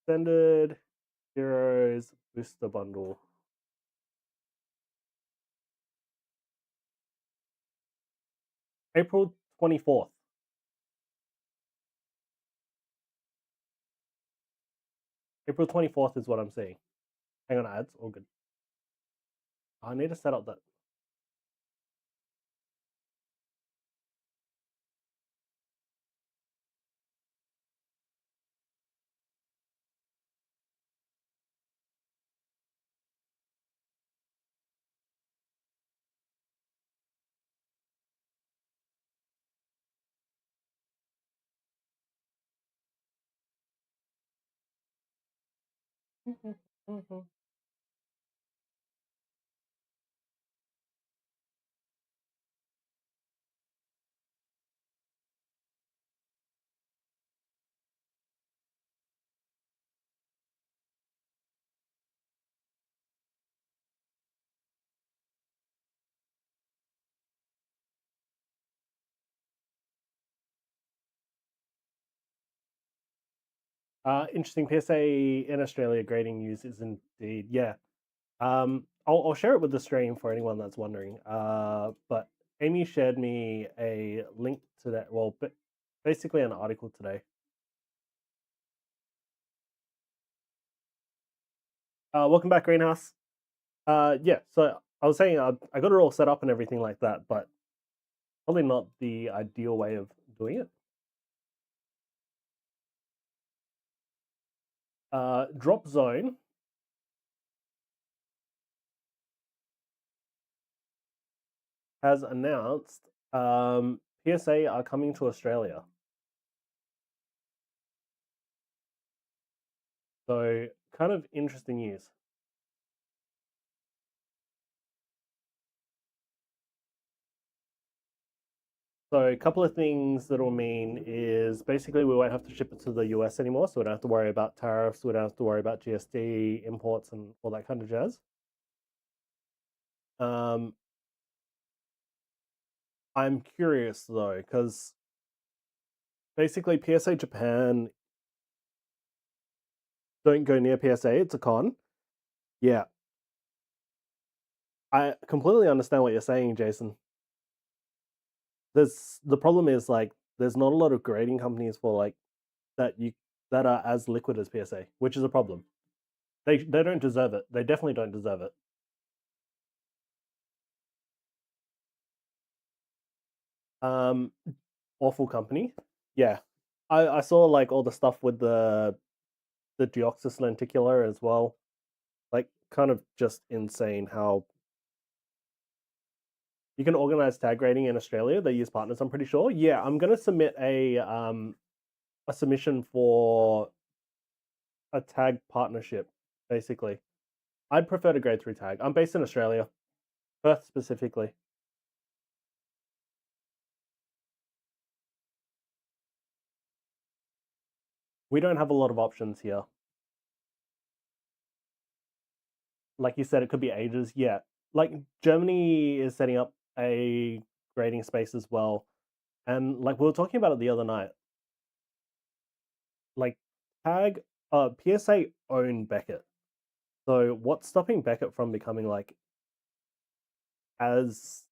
Extended Heroes Booster Bundle. April 24th. April 24th is what I'm seeing. Hang on, ads. All good. I need to set up that. Interesting PSA in Australia grading news is indeed, yeah. I'll share it with the stream for anyone that's wondering. But Amy shared me a link to that. Well, basically an article today. Welcome back, Greenhouse. Yeah. So I was saying I got it all set up and everything like that, but probably not the ideal way of doing it. Drop Zone has announced PSA are coming to Australia. So kind of interesting news. So a couple of things that will mean is basically we won't have to ship it to the US anymore, so we don't have to worry about tariffs, we don't have to worry about GST imports and all that kind of jazz. I'm curious though, because basically PSA Japan don't go near PSA, it's a con. Yeah. I completely understand what you're saying, Jason. The problem is like there's not a lot of grading companies for like that are as liquid as PSA, which is a problem. They don't deserve it. They definitely don't deserve it. Awful company. Yeah, I saw like all the stuff with the Deoxys lenticular as well. Like, kind of just insane how you can organize tag rating in Australia. They use partners, I'm pretty sure. Yeah, I'm gonna submit a submission for a tag partnership, basically. I'd prefer to grade through tag. I'm based in Australia, Perth specifically. We don't have a lot of options here. Like you said, it could be ages. Yeah, like Germany is setting up a grading space as well, and like we were talking about it the other night. Like tag, PSA own Beckett. So what's stopping Beckett from becoming like as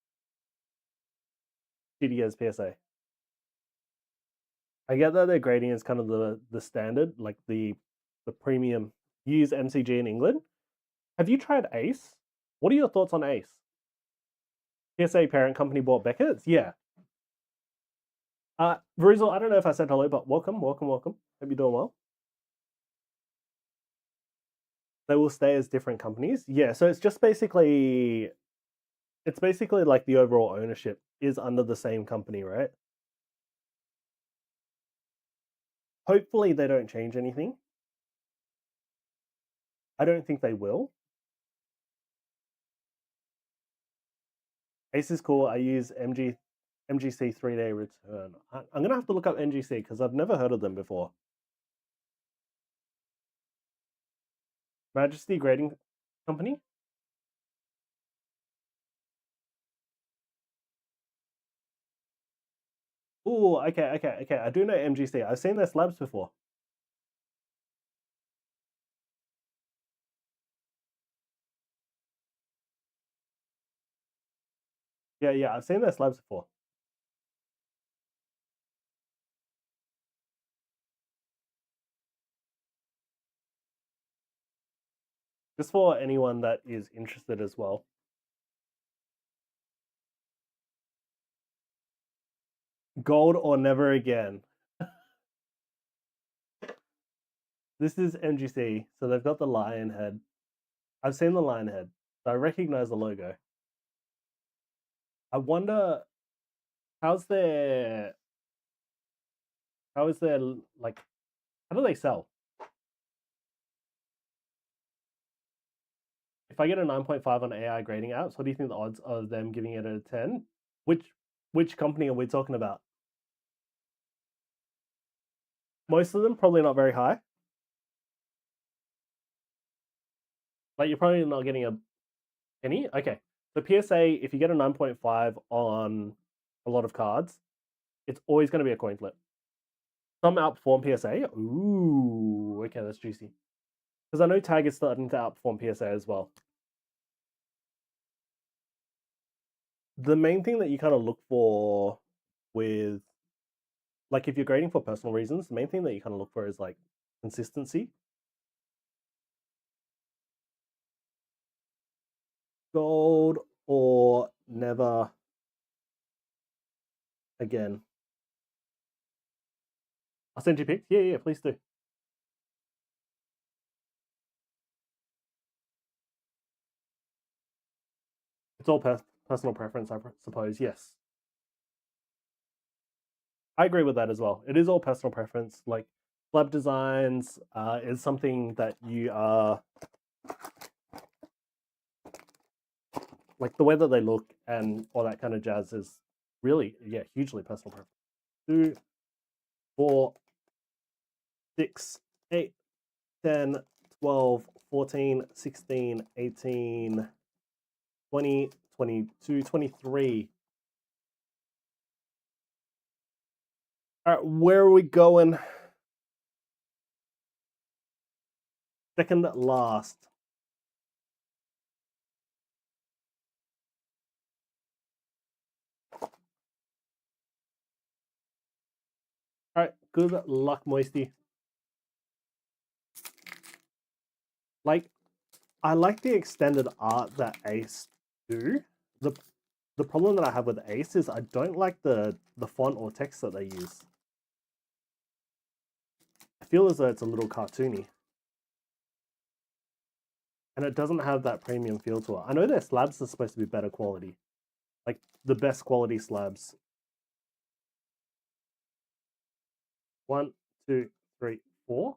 shitty as PSA? I get that their grading is kind of the standard, like the premium. You use MCG in England. Have you tried Ace? What are your thoughts on Ace? PSA parent company bought Beckett's? Yeah. Rizal, I don't know if I said hello, but welcome. Hope you're doing well. They will stay as different companies. Yeah, so it's basically like the overall ownership is under the same company, right? Hopefully they don't change anything. I don't think they will. Ace is cool. I use MGC 3-day return. I'm gonna have to look up NGC because I've never heard of them before. Majesty Grading Company. Oh, okay. I do know MGC. I've seen their slabs before. Yeah, I've seen their slabs before. Just for anyone that is interested as well. Gold or never again. This is MGC, so they've got the lion head. I've seen the lion head, so I recognize the logo. I wonder how's their like how do they sell? If I get a 9.5 on AI grading apps, what do you think the odds of them giving it a 10? Which company are we talking about? Most of them probably not very high. Like you're probably not getting a any. Okay, so PSA, if you get a 9.5 on a lot of cards, it's always going to be a coin flip. Some outperform PSA. Ooh, okay, that's juicy. Because I know Tag is starting to outperform PSA as well. The main thing that you kind of look for with, like, if you're grading for personal reasons, the main thing that you kind of look for is like consistency. Gold or never again. I'll send you pics. Yeah, please do. It's all personal preference, I suppose. Yes, I agree with that as well. It is all personal preference. Like slab designs is something that you are like the way that they look and all that kind of jazz is really, yeah, hugely personal preference. 2, 4, 6, 8, 10, 12, 14, 16, 18, 20, 22, 23. All right, where are we going? Second last. All right, good luck, Moisty. Like, I like the extended art that Ace do. The problem that I have with Ace is I don't like the font or text that they use. I feel as though it's a little cartoony. And it doesn't have that premium feel to it. I know their slabs are supposed to be better quality. Like the best quality slabs. 1, 2, 3, 4.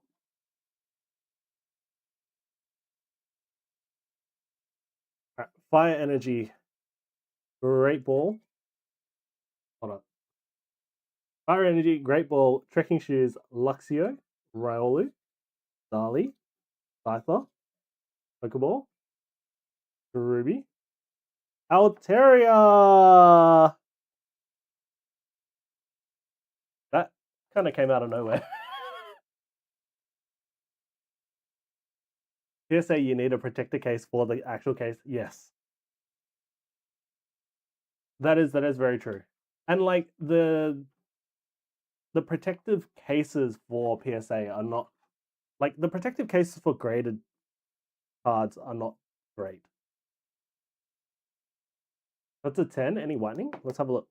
Right, Fire Energy. Great Ball. Hold on. Fire Energy, Great Ball, Trekking Shoes, Luxio, Riolu, Dali, Scyther, Pokeball, Ruby, Altaria! That kind of came out of nowhere. PSA, you need a protector case for the actual case. Yes. That is very true. And like the protective cases for PSA are not like the protective cases for graded cards are not great. That's a 10. Any whitening? Let's have a look.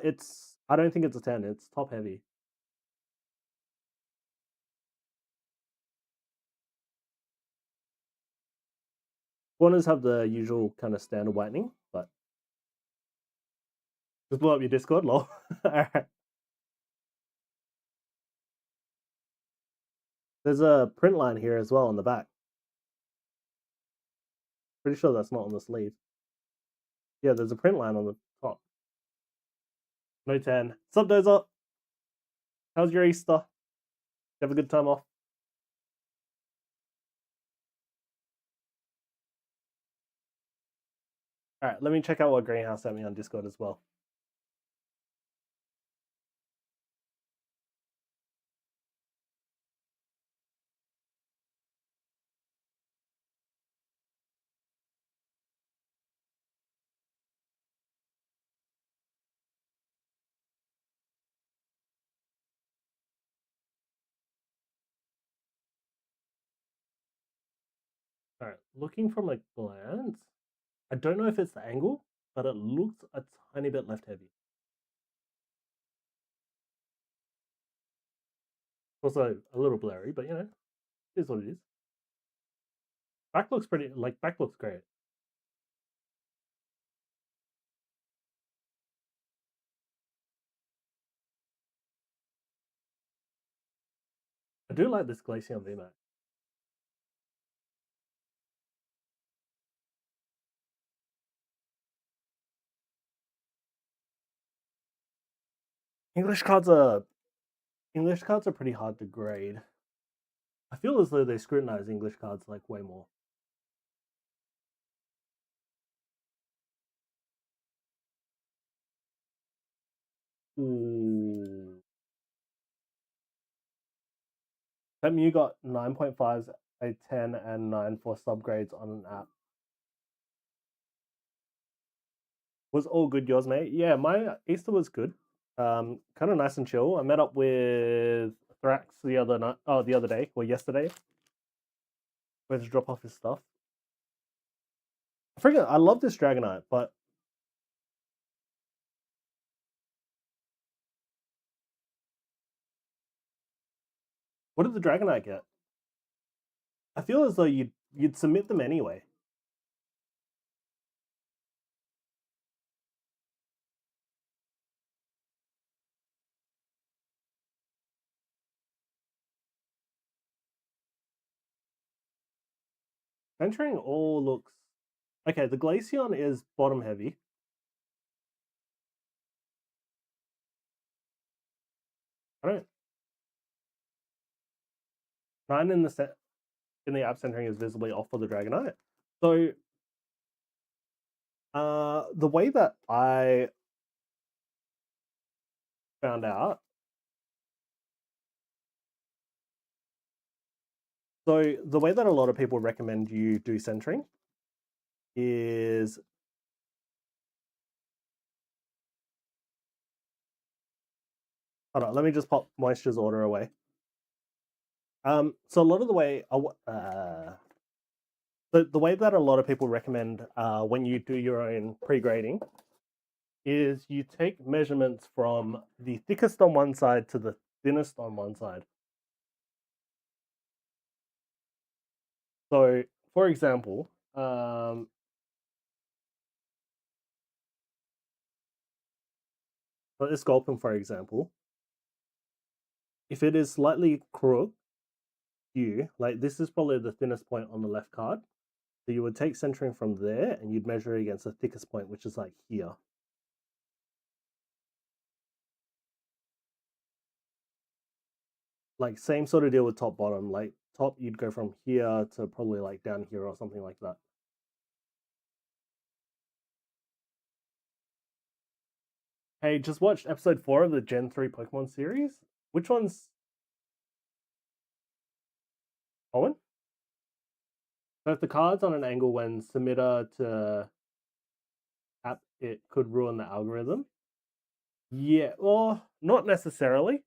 It's I don't think it's a 10. It's top heavy. Corners have the usual kind of standard whitening, but just blow up your Discord, lol. Alright. There's a print line here as well on the back. Pretty sure that's not on the sleeve. Yeah, there's a print line on the top. No 10. Sup, Dozer? How's your Easter? You have a good time off? Alright, let me check out what Greenhouse sent me on Discord as well. Alright, looking from a glance, I don't know if it's the angle, but it looks a tiny bit left heavy. Also a little blurry, but you know, it is what it is. Back looks pretty, like, back looks great. I do like this Glaceon VMAX. English cards are pretty hard to grade. I feel as though they scrutinize English cards like way more. Ooh. That Mew got 9.5s, a 10, and 9 for subgrades on an app. Was all good yours, mate? Yeah, my Easter was good. Kind of nice and chill. I met up with Thrax the other day or yesterday. Went to drop off his stuff. I love this Dragonite, but what did the Dragonite get? I feel as though you'd submit them anyway. Entering all looks okay. The Glaceon is bottom heavy. I don't 9 in the set in the app centering is visibly off for the Dragonite. So the way that I found out, so the way that a lot of people recommend you do centering is, hold on, let me just pop Moisture's order away. So a lot of the way, the way that a lot of people recommend when you do your own pre-grading is you take measurements from the thickest on one side to the thinnest on one side. So, for example, for this Sculpin, for example, if it is slightly crooked, like this is probably the thinnest point on the left card. So you would take centering from there and you'd measure it against the thickest point, which is like here. Like same sort of deal with top bottom. Like top, you'd go from here to probably like down here or something like that. Hey, just watched episode 4 of the Gen 3 Pokemon series. Which one's Owen? So if the card's on an angle when submitter to app, it could ruin the algorithm. Yeah, well, not necessarily.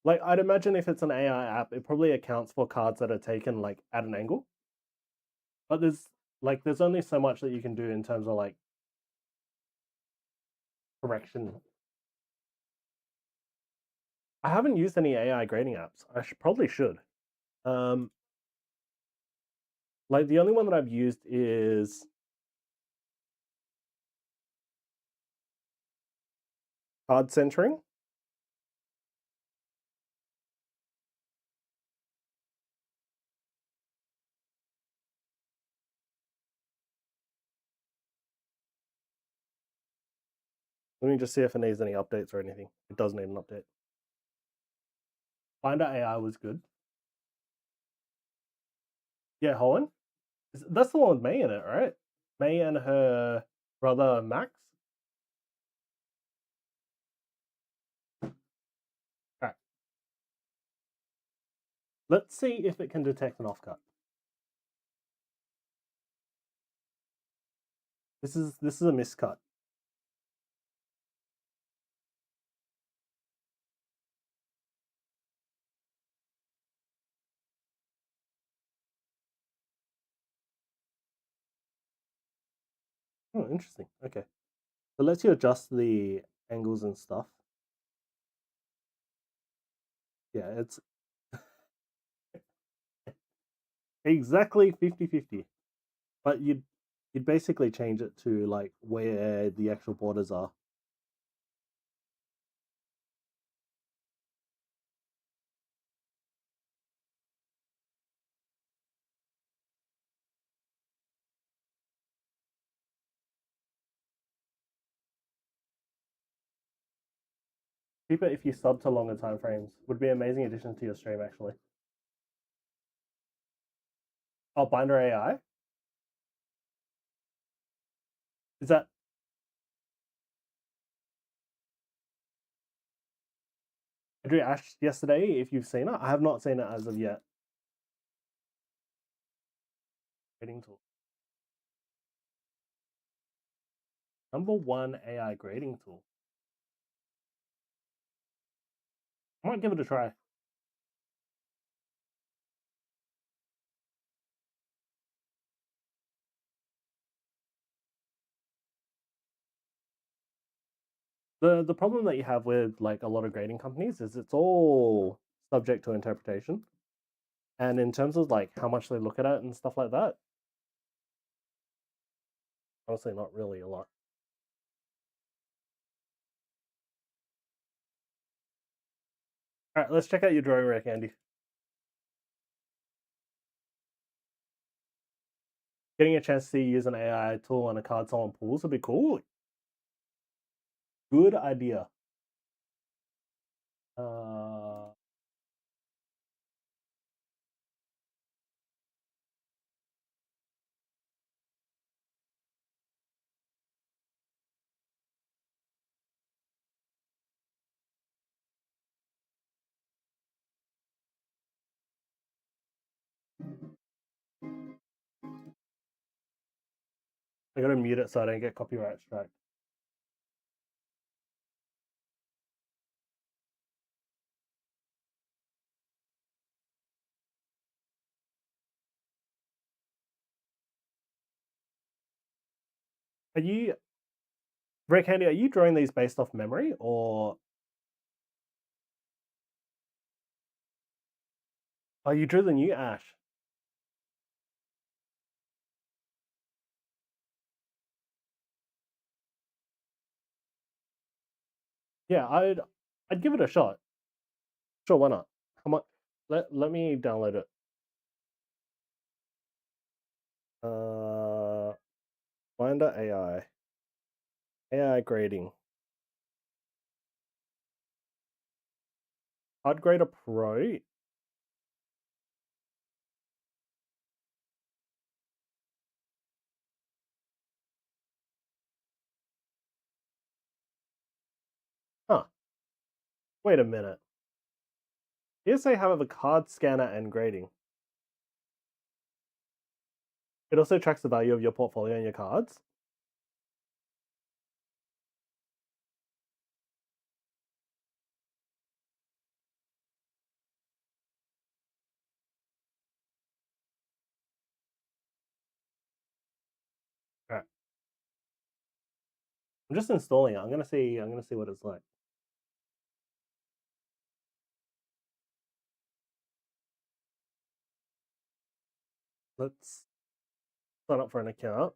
Like I'd imagine if it's an AI app, it probably accounts for cards that are taken like at an angle. But there's only so much that you can do in terms of like correction. I haven't used any AI grading apps. I probably should. Like the only one that I've used is card centering. Let me just see if it needs any updates or anything. It does need an update. Finder AI was good. Yeah, Hoenn. That's the one with May in it, right? May and her brother Max. Alright. Let's see if it can detect an offcut. This is a miscut. Oh, interesting. Okay. So lets you adjust the angles and stuff. Yeah, it's exactly 50-50. But you'd basically change it to like where the actual borders are. Keep it if you sub to longer time frames. Would be an amazing addition to your stream actually. Oh, Binder AI? Is that I drew Ash yesterday, if you've seen it. I have not seen it as of yet. Grading tool. #1 AI grading tool. I might give it a try. The problem that you have with like a lot of grading companies is it's all subject to interpretation. And in terms of like how much they look at it and stuff like that, honestly not really a lot. Alright, let's check out your drawing rack, Andy. Getting a chance to use an AI tool on a card someone pulls would be cool. Good idea. I gotta mute it so I don't get copyright strike. Are you, Rick Handy, are you drawing these based off memory or you drew the new Ash? Yeah, I'd give it a shot. Sure, why not? How much? Let me download it. Finder AI grading. Hard Grader Pro. Huh. Wait a minute. Yes, I have a card scanner and grading. It also tracks the value of your portfolio and your cards. Alright. I'm just installing it. I'm gonna see what it's like. Let's sign up for an account.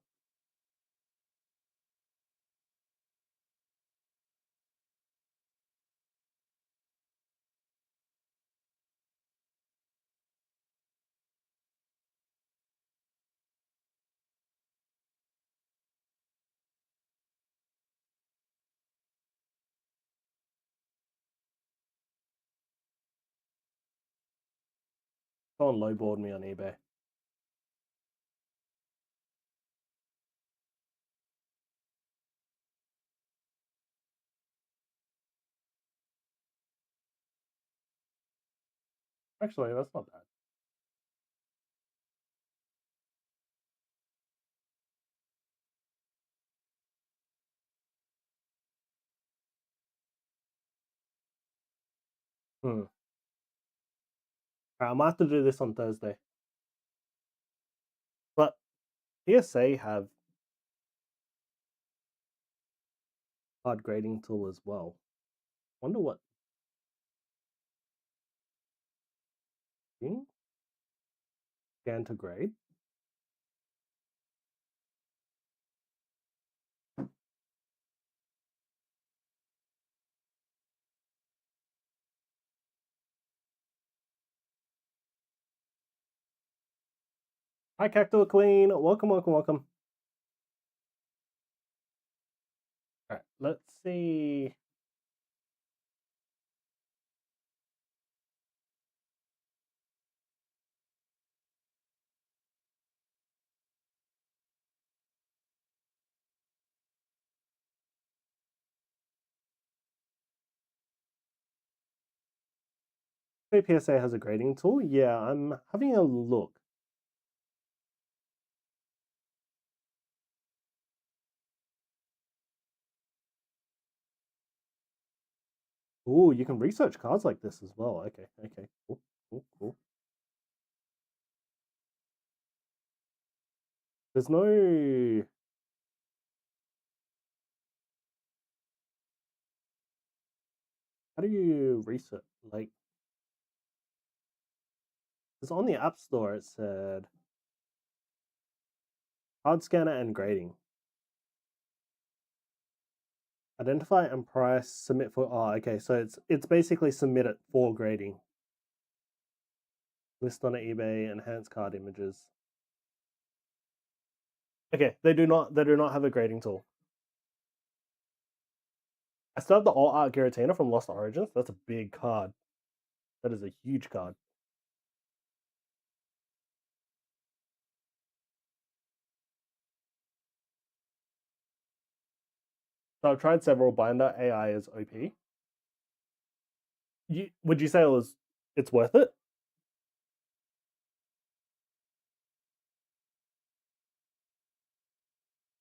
Someone lowballed me on eBay. Actually, that's not bad. Alright, I might have to do this on Thursday. But PSA have card grading tool as well. Wonder what. Scan to grade. Hi, Cactual Queen. Welcome, welcome, welcome. All right, let's see. PSA has a grading tool. Yeah, I'm having a look. Oh, you can research cards like this as well. Okay, okay, cool, cool, cool. There's no. How do you research? Like, it's on the App Store. It said card scanner and grading. Identify and price. Submit for. Oh, okay. So it's basically submit it for grading. List on eBay. Enhance card images. Okay, they do not have a grading tool. I still have the All Art Giratina from Lost Origins. That's a big card. That is a huge card. So I've tried several binder. AI is OP. Would you say it's worth it?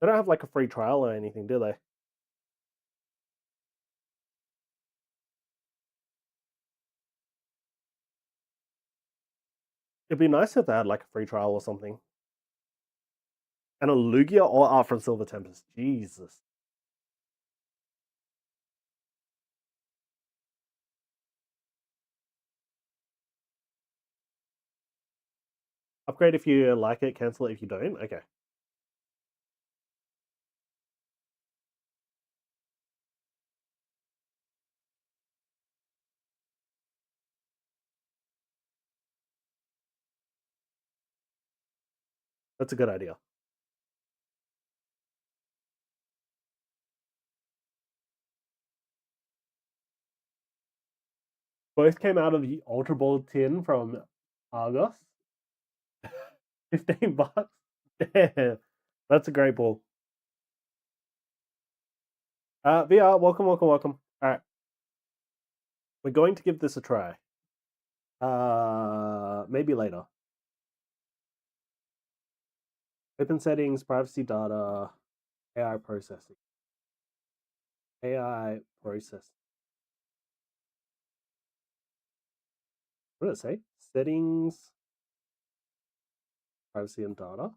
They don't have like a free trial or anything, do they? It'd be nice if they had like a free trial or something. And a Lugia or Art from Silver Tempest. Jesus. Upgrade if you like it, cancel it if you don't. Okay. That's a good idea. Both came out of the Ultra Ball tin from Argos. 15 bucks. Yeah, that's a great ball. VR, welcome, welcome, welcome. All right. We're going to give this a try. Maybe later. Open settings, privacy data, AI processing. AI process. What did it say? Settings, privacy and data.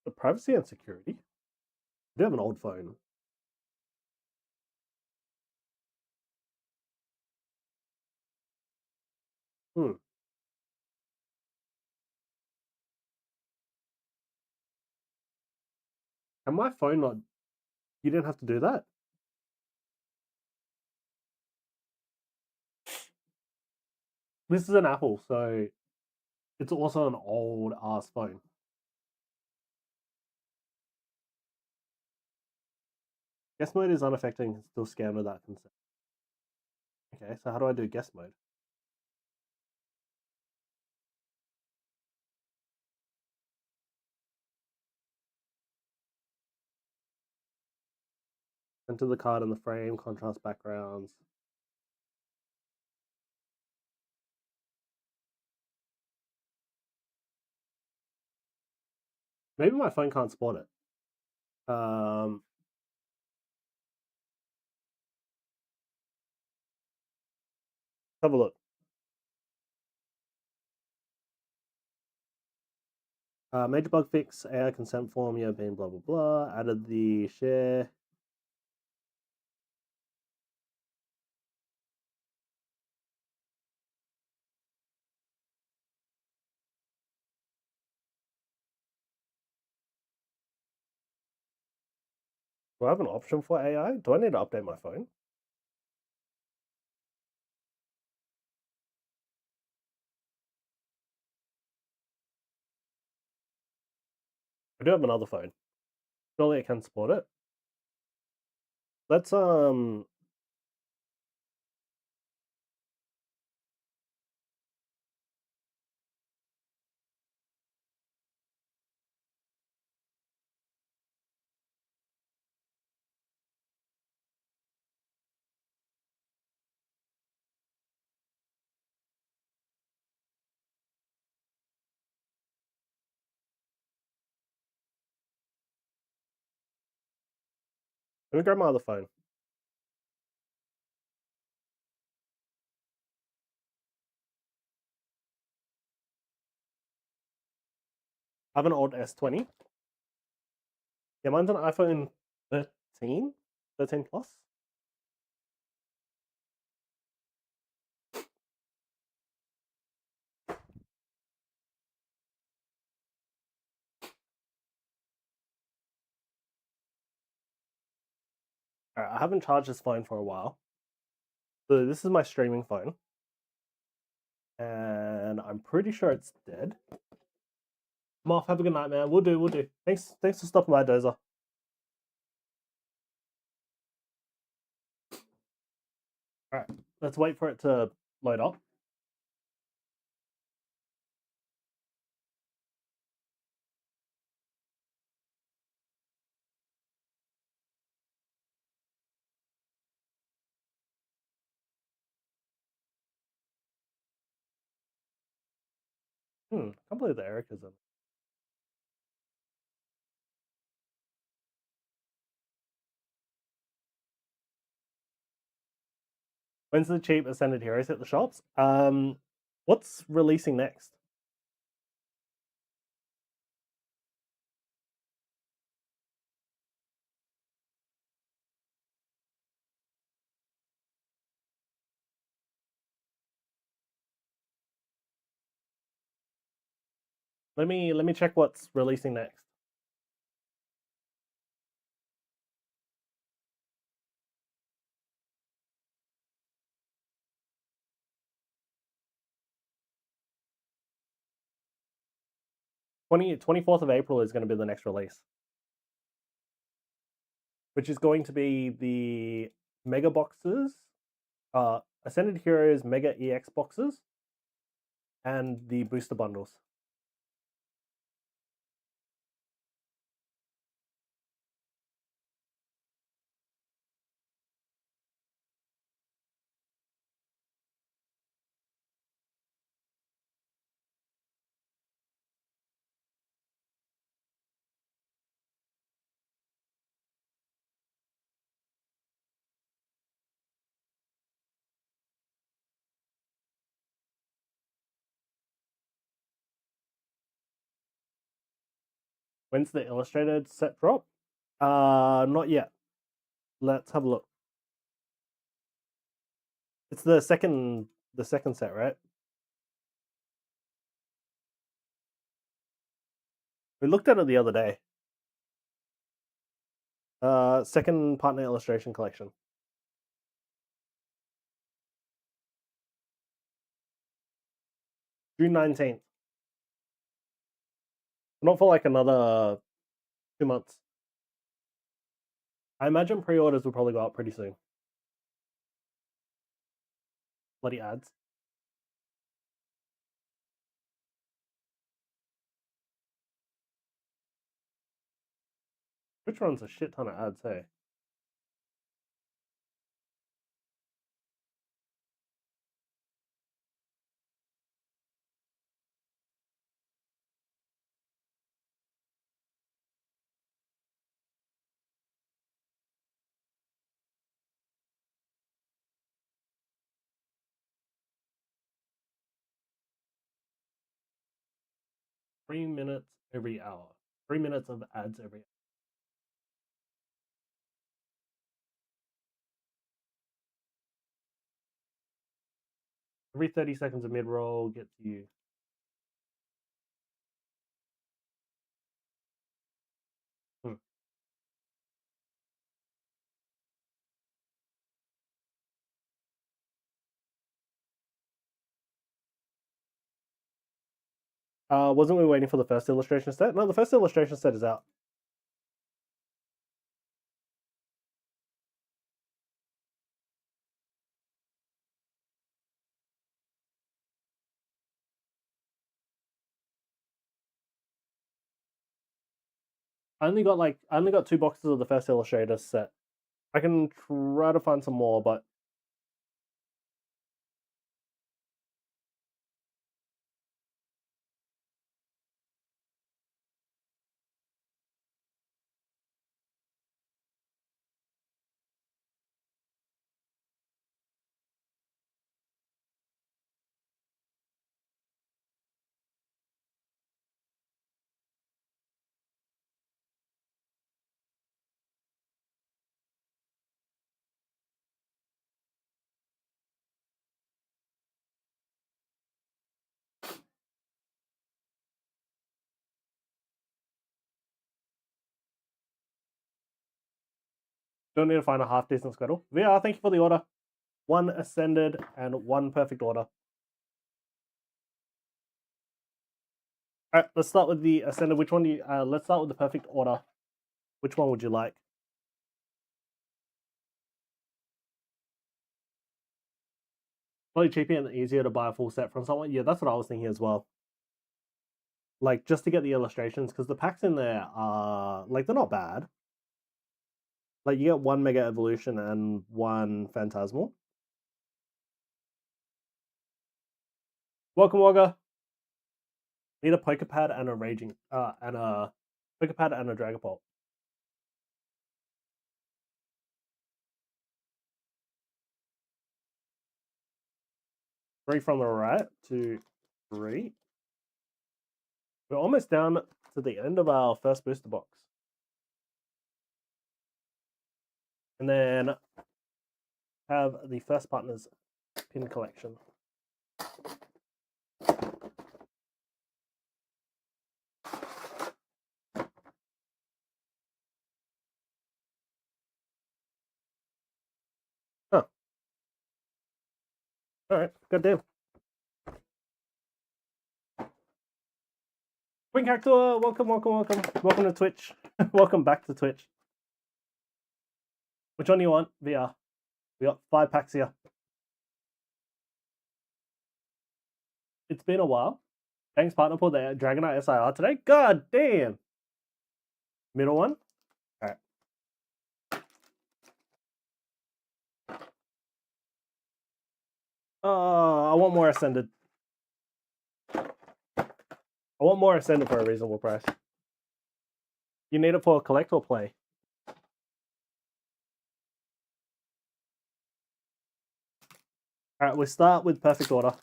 The privacy and security. I do have an old phone. Hmm. And my phone not. You didn't have to do that. This is an Apple, so it's also an old ass phone. Guest mode is unaffected and can still scan without consent. Okay, so how do I do guest mode? Enter the card in the frame, contrast backgrounds. Maybe my phone can't spot it. Um, have a look. Major bug fix, AI consent form, yeah, been blah blah blah. Added the share. Do I have an option for AI? Do I need to update my phone? I do have another phone. Surely it can support it. Let's Alright, let me grab my other phone. I have an old S20. Yeah, mine's an iPhone 13, 13 plus. Alright, I haven't charged this phone for a while. So this is my streaming phone. And I'm pretty sure it's dead. I'm off. Have a good night, man. We'll do. Thanks for stopping by, Dozer. Alright, let's wait for it to load up. Can't believe the Erica's in. When's the cheap Ascended Heroes at the shops? What's releasing next? Let me check what's releasing next. – 24th of April is going to be the next release, which is going to be the Mega Boxes, Ascended Heroes Mega EX boxes, and the booster bundles. When's the illustrated set drop? Not yet. Let's have a look. It's the second set, right? We looked at it the other day. Second partner illustration collection. June 19th. Not for like another 2 months. I imagine pre-orders will probably go up pretty soon. Bloody ads. Which runs a shit ton of ads, hey? 3 minutes every hour. 3 minutes of ads every hour. Every 30 seconds of mid-roll gets you. Wasn't we waiting for the first illustration set? No, the first illustration set is out. I only got 2 boxes of the first illustrator set. I can try to find some more, but don't need to find a half decent Squirtle. VR, thank you for the order. 1 Ascended and 1 Perfect Order. Alright, let's start with the Ascended. Which one do you... let's start with the Perfect Order. Which one would you like? Probably cheaper and easier to buy a full set from someone. Yeah, that's what I was thinking as well. Like, just to get the illustrations, because the packs in there are... like, they're not bad. Like, you get 1 Mega Evolution and 1 Phantasmal. Welcome, Wogga. Need a Pokepad and a Raging... and a Pokepad and a Dragapult. Three from the right to 3. We're almost down to the end of our first booster box. And then have the first partner's pin collection. Huh. Alright, good deal. Queen Cactua, welcome. Welcome to Twitch. Welcome back to Twitch. Which one do you want? VR. We got 5 packs here. It's been a while. Thanks, partner, for the Dragonite SIR today. God damn. Middle one. Alright. I want more Ascended. I want more Ascended for a reasonable price. You need it for a collect or play? Alright, we start with Perfect Order.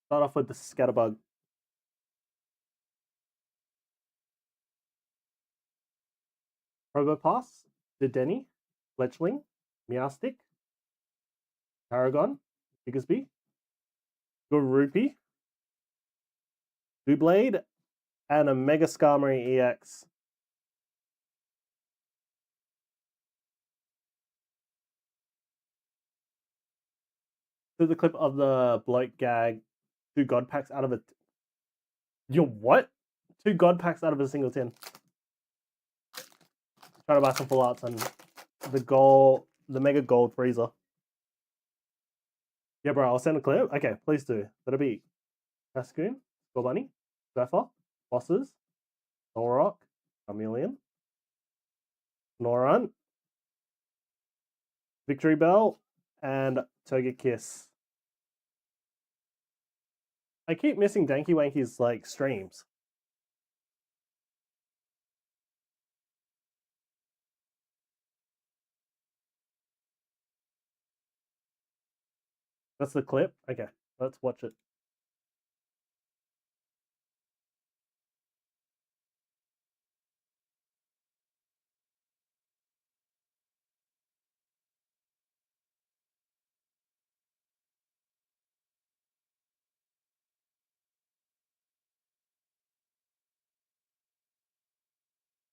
Start off with the Scatterbug. Probopass, Dedenne, Fletchling, Meowstic, Paragon, Bigsby, Garupi, Doublade, and a Mega Skarmory EX. To the clip of the bloke gag, 2 God Packs out of it. Yo, what? 2 God Packs out of a single tin. Trying to buy some full arts and the Mega Gold Freezer. Yeah, bro, I'll send a clip. Okay, please do. That'll be Cascoon, Scorbunny, Zephyr, Bosses, Solrock, Chameleon, Snorunt, Victory Bell, and Togekiss. I keep missing Danky Wanky's like streams. That's the clip? Okay, let's watch it.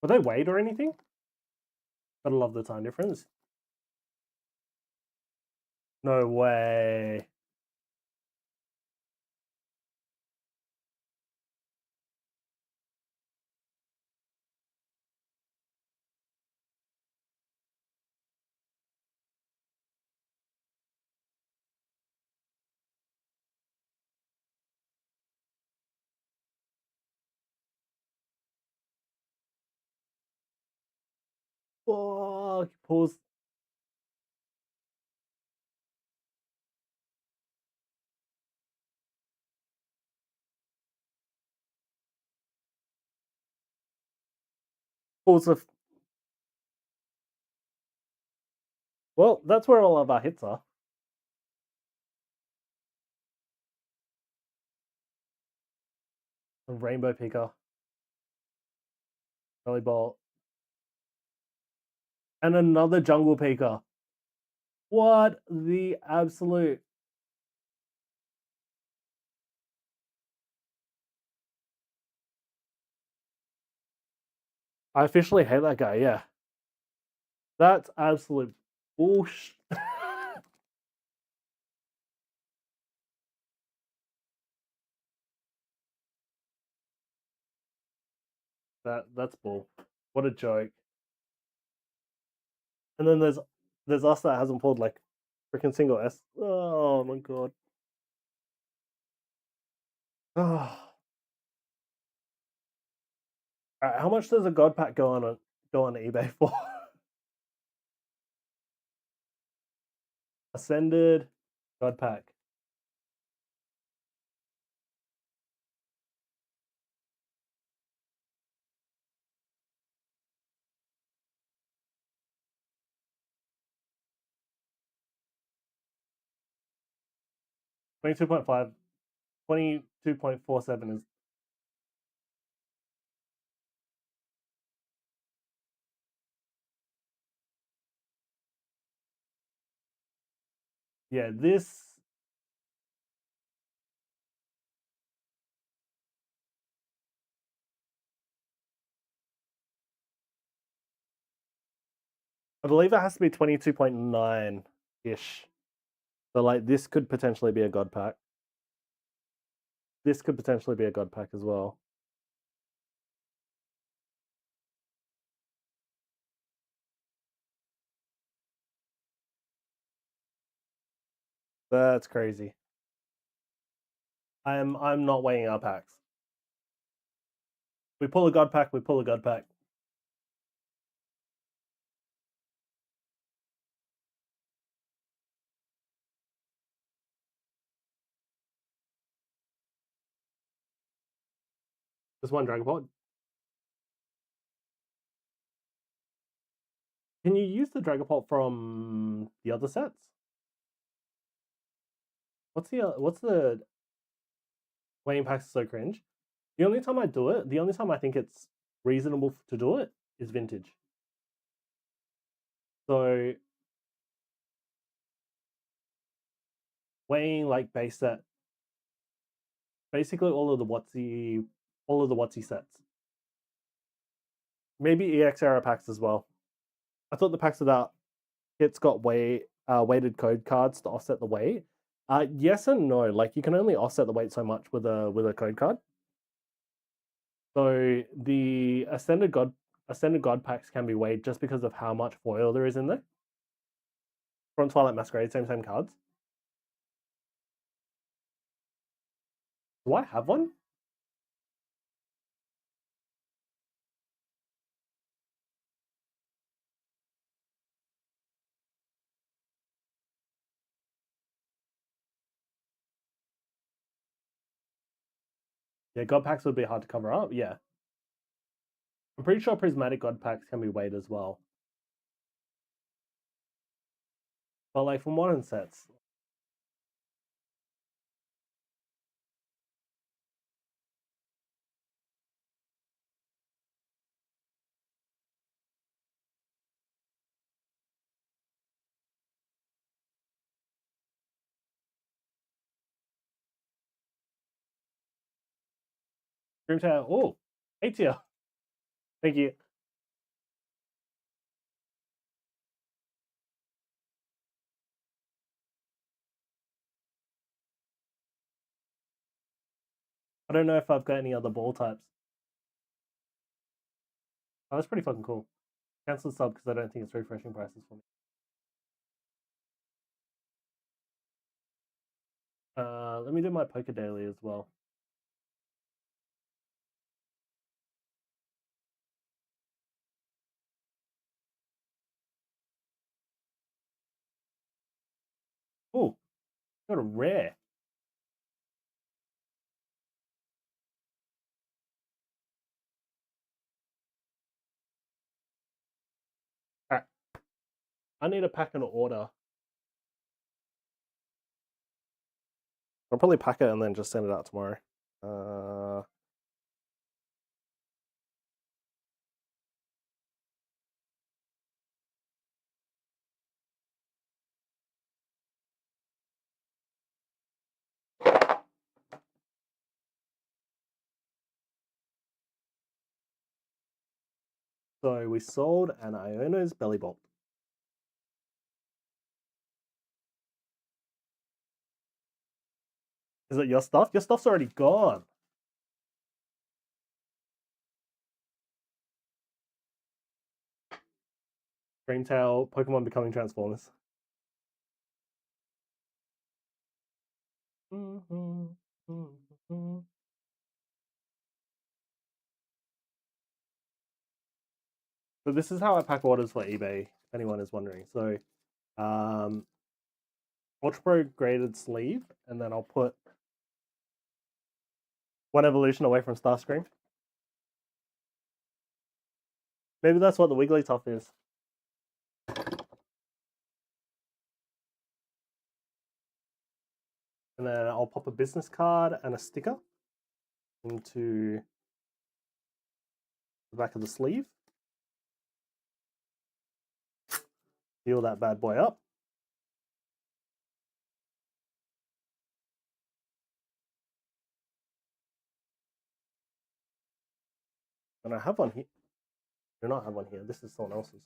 Were they weighed or anything? Gotta love the time difference. No way. Oh, pulls. Pulls the. Well, that's where all of our hits are. A rainbow picker. Volleyball. And another jungle picker. What the absolute. I officially hate that guy, yeah. That's absolute bullshit. That's bull. What a joke. And then there's us that hasn't pulled like freaking single S. Oh my god. Oh. Alright, how much does a god pack go on eBay for? Ascended god pack. $22.5. 22.47 is. Yeah, this. I believe it has to be 22.9 ish. So like this could potentially be a god pack. This could potentially be a god pack as well. That's crazy. I'm not weighing our packs. We pull a god pack, we pull a god pack. Just one Dragon Pod. Can you use the Dragon Pulp from the other sets? What's the weighing packs so cringe? The only time I do it, the only time I think it's reasonable to do it is vintage. So weighing like base set, basically all of the WotC sets. Maybe EX era packs as well. I thought the packs without it's got weighted code cards to offset the weight. Yes and no. Like you can only offset the weight so much with a code card. So the ascended god packs can be weighed just because of how much foil there is in there. From Twilight Masquerade, same cards. Do I have one? Yeah, god packs would be hard to cover up. Yeah, I'm pretty sure prismatic god packs can be weighed as well. But like for modern sets, Dream Tower. Oh, 8 tier. Thank you. I don't know if I've got any other ball types. Oh, that's pretty fucking cool. Cancel the sub because I don't think it's refreshing prices for me. Let me do my poker daily as well. Oh, got a rare. Alright. I need a pack and order. I'll probably pack it and then just send it out tomorrow. So we sold an Iono's Belly Bolt. Is it your stuff? Your stuff's already gone. Dreamtail, Pokemon becoming Transformers. So this is how I pack orders for eBay, if anyone is wondering. So Ultra Pro graded sleeve, and then I'll put one evolution away from Starscream. Maybe that's what the Wigglytuff is. And then I'll pop a business card and a sticker into the back of the sleeve. Seal that bad boy up. And I have one here. I do not have one here. This is someone else's.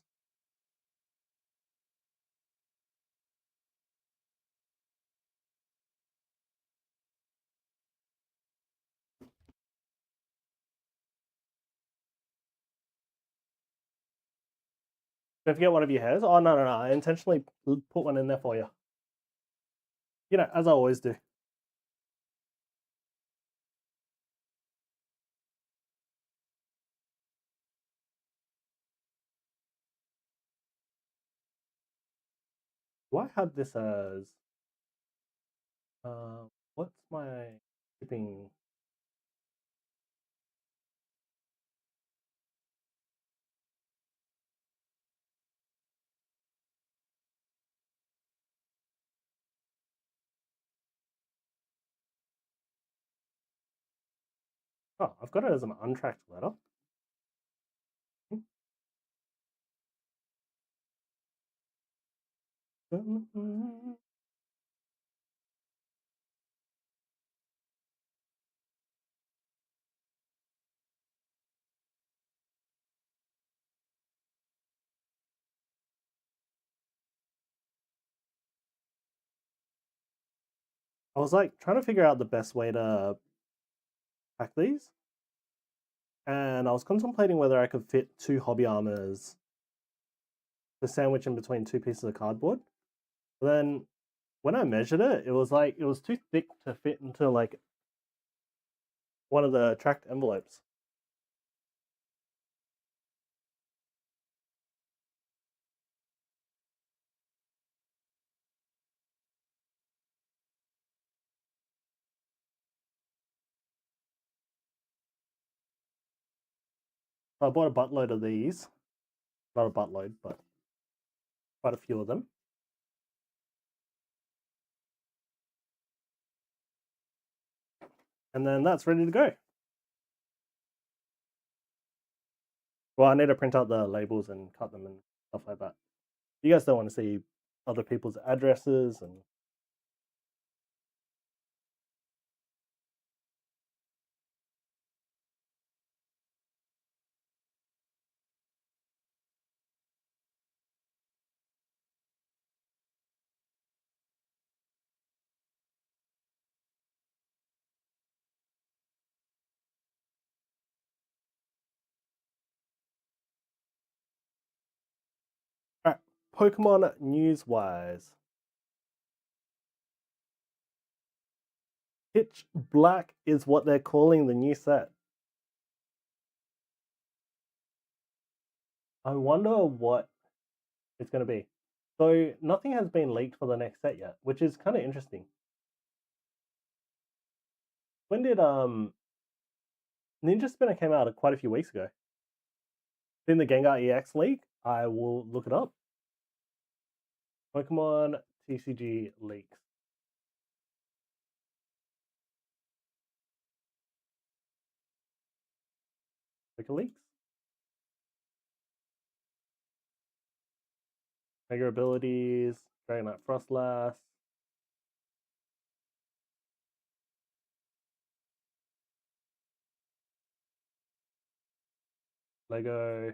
Don't forget one of your hairs. Oh, no. I intentionally put one in there for you. You know, as I always do. Do I have this as... what's my shipping? Oh, I've got it as an untracked letter. I was like trying to figure out the best way to pack these. And I was contemplating whether I could fit 2 hobby armors to sandwich in between 2 pieces of cardboard. But then when I measured it, it was like it was too thick to fit into like one of the tracked envelopes. So I bought a buttload of these. Not a buttload, but quite a few of them. And then that's ready to go. Well, I need to print out the labels and cut them and stuff like that. You guys don't want to see other people's addresses and... Pokemon news-wise. Pitch Black is what they're calling the new set. I wonder what it's going to be. So nothing has been leaked for the next set yet, which is kind of interesting. When did Ninja Spinner came out quite a few weeks ago? In the Gengar EX leak, I will look it up. Pokemon TCG leaks. Poker leaks. Mega abilities. Dragonite Frostlass. Lego.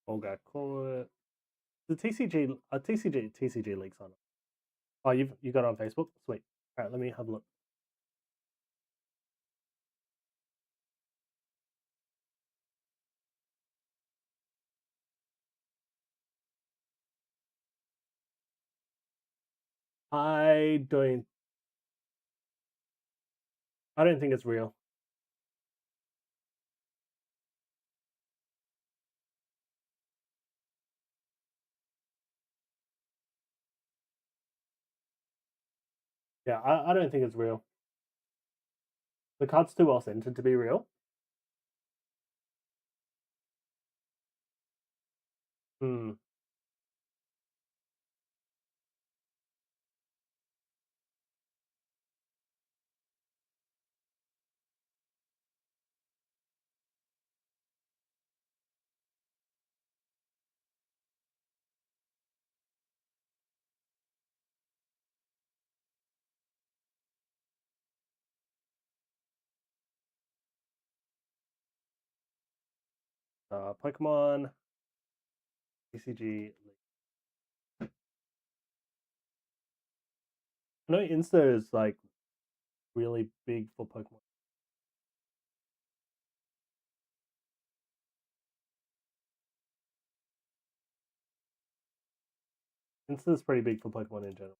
Olga Court. The TCG leaks on it. Oh, you got it on Facebook? Sweet. All right, let me have a look. I don't think it's real. Yeah, I don't think it's real. The card's too well centered to be real. Hmm. Pokemon TCG. I know Insta is like really big for Pokemon. Insta is pretty big for Pokemon in general.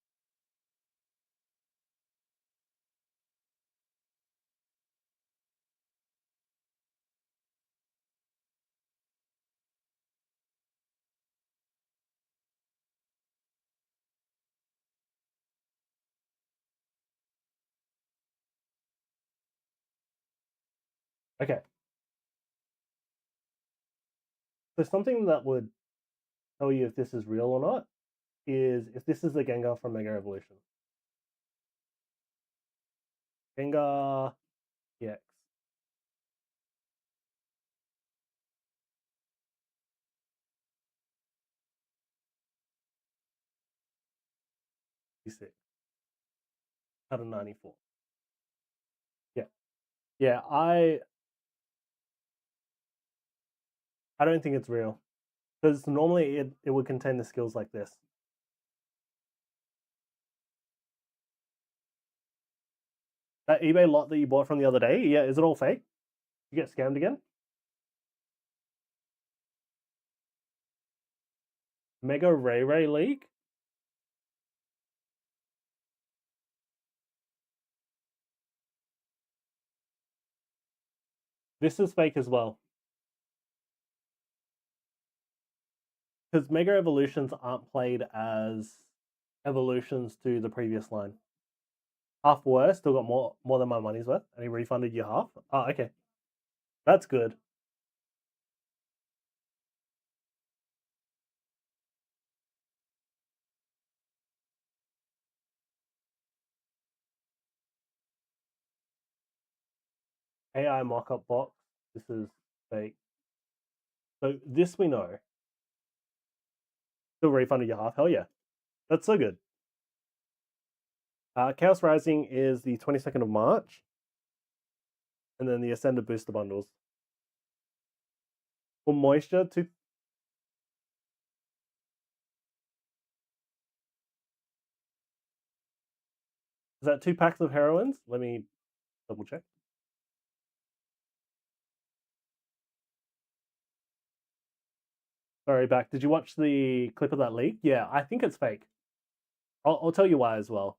Okay. So something that would tell you if this is real or not is if this is the Gengar from Mega Evolution. Gengar EX. D6 out of 94. Yeah. Yeah, I don't think it's real. Because normally it would contain the skills like this. That eBay lot that you bought from the other day, yeah, is it all fake? You get scammed again? Mega Ray leak? This is fake as well. Because Mega Evolutions aren't played as evolutions to the previous line. Half worse, still got more than my money's worth, and he refunded you half. Oh, okay. That's good. AI mock-up box. This is fake. So this we know. Still refunded your half. Hell yeah. That's so good. Chaos Rising is the 22nd of March. And then the Ascended booster bundles. For Moisture, is that 2 packs of heroines? Let me double check. Sorry, back. Did you watch the clip of that leak? Yeah, I think it's fake. I'll tell you why as well.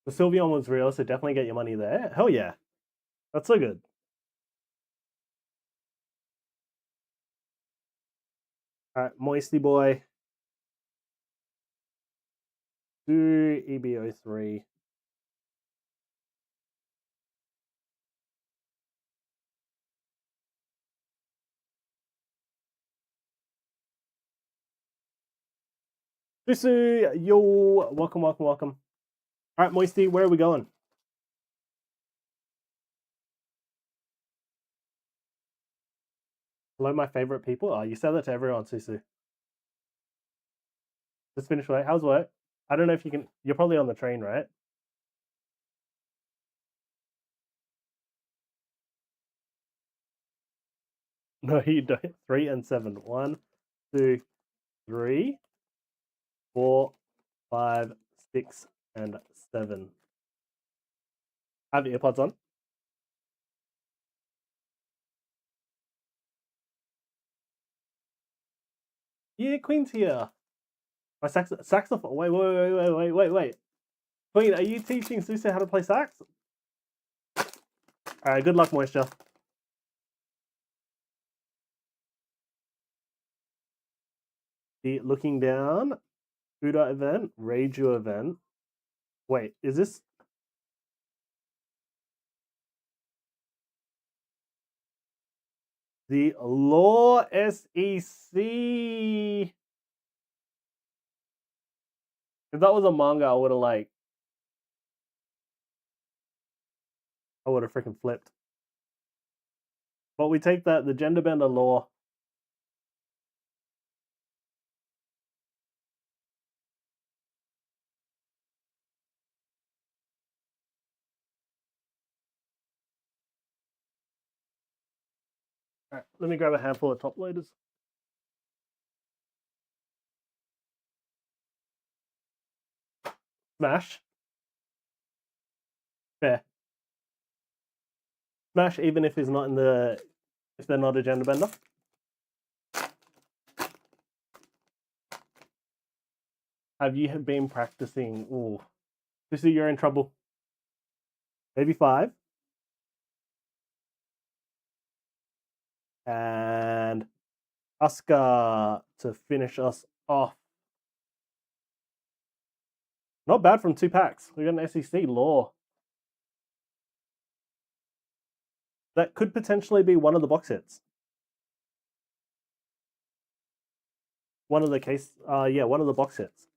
The Sylveon was real, so definitely get your money there. Hell yeah. That's so good. Alright, Moisty Boy. Do EBO3. Susu, yo, welcome. Alright, Moisty, where are we going? Hello, my favorite people. Oh, you said that to everyone, Susu. Just finished work. How's work? I don't know if you can. You're probably on the train, right? No, you don't. 3 and 7. 1, 2, 3, 4, 5, 6, and 7. I have earpods on. Yeah, Queen's here. My saxophone. Wait. Queen, are you teaching Susu how to play sax? Alright, good luck, Moisture. The Looking Down, Uda event, Reiju event. Wait, is this? The Law SEC. If that was a manga, I would have freaking flipped. But we take that, the gender bender law. Alright, let me grab a handful of top loaders. Smash. Fair. Smash, even if he's not in the, if they're not a gender bender. Have you been practicing? Ooh, Susu, you're in trouble. Maybe 5. And Asuka to finish us off. Not bad from 2 packs. We got an SEC law. That could potentially be one of the box hits. One of the one of the box hits.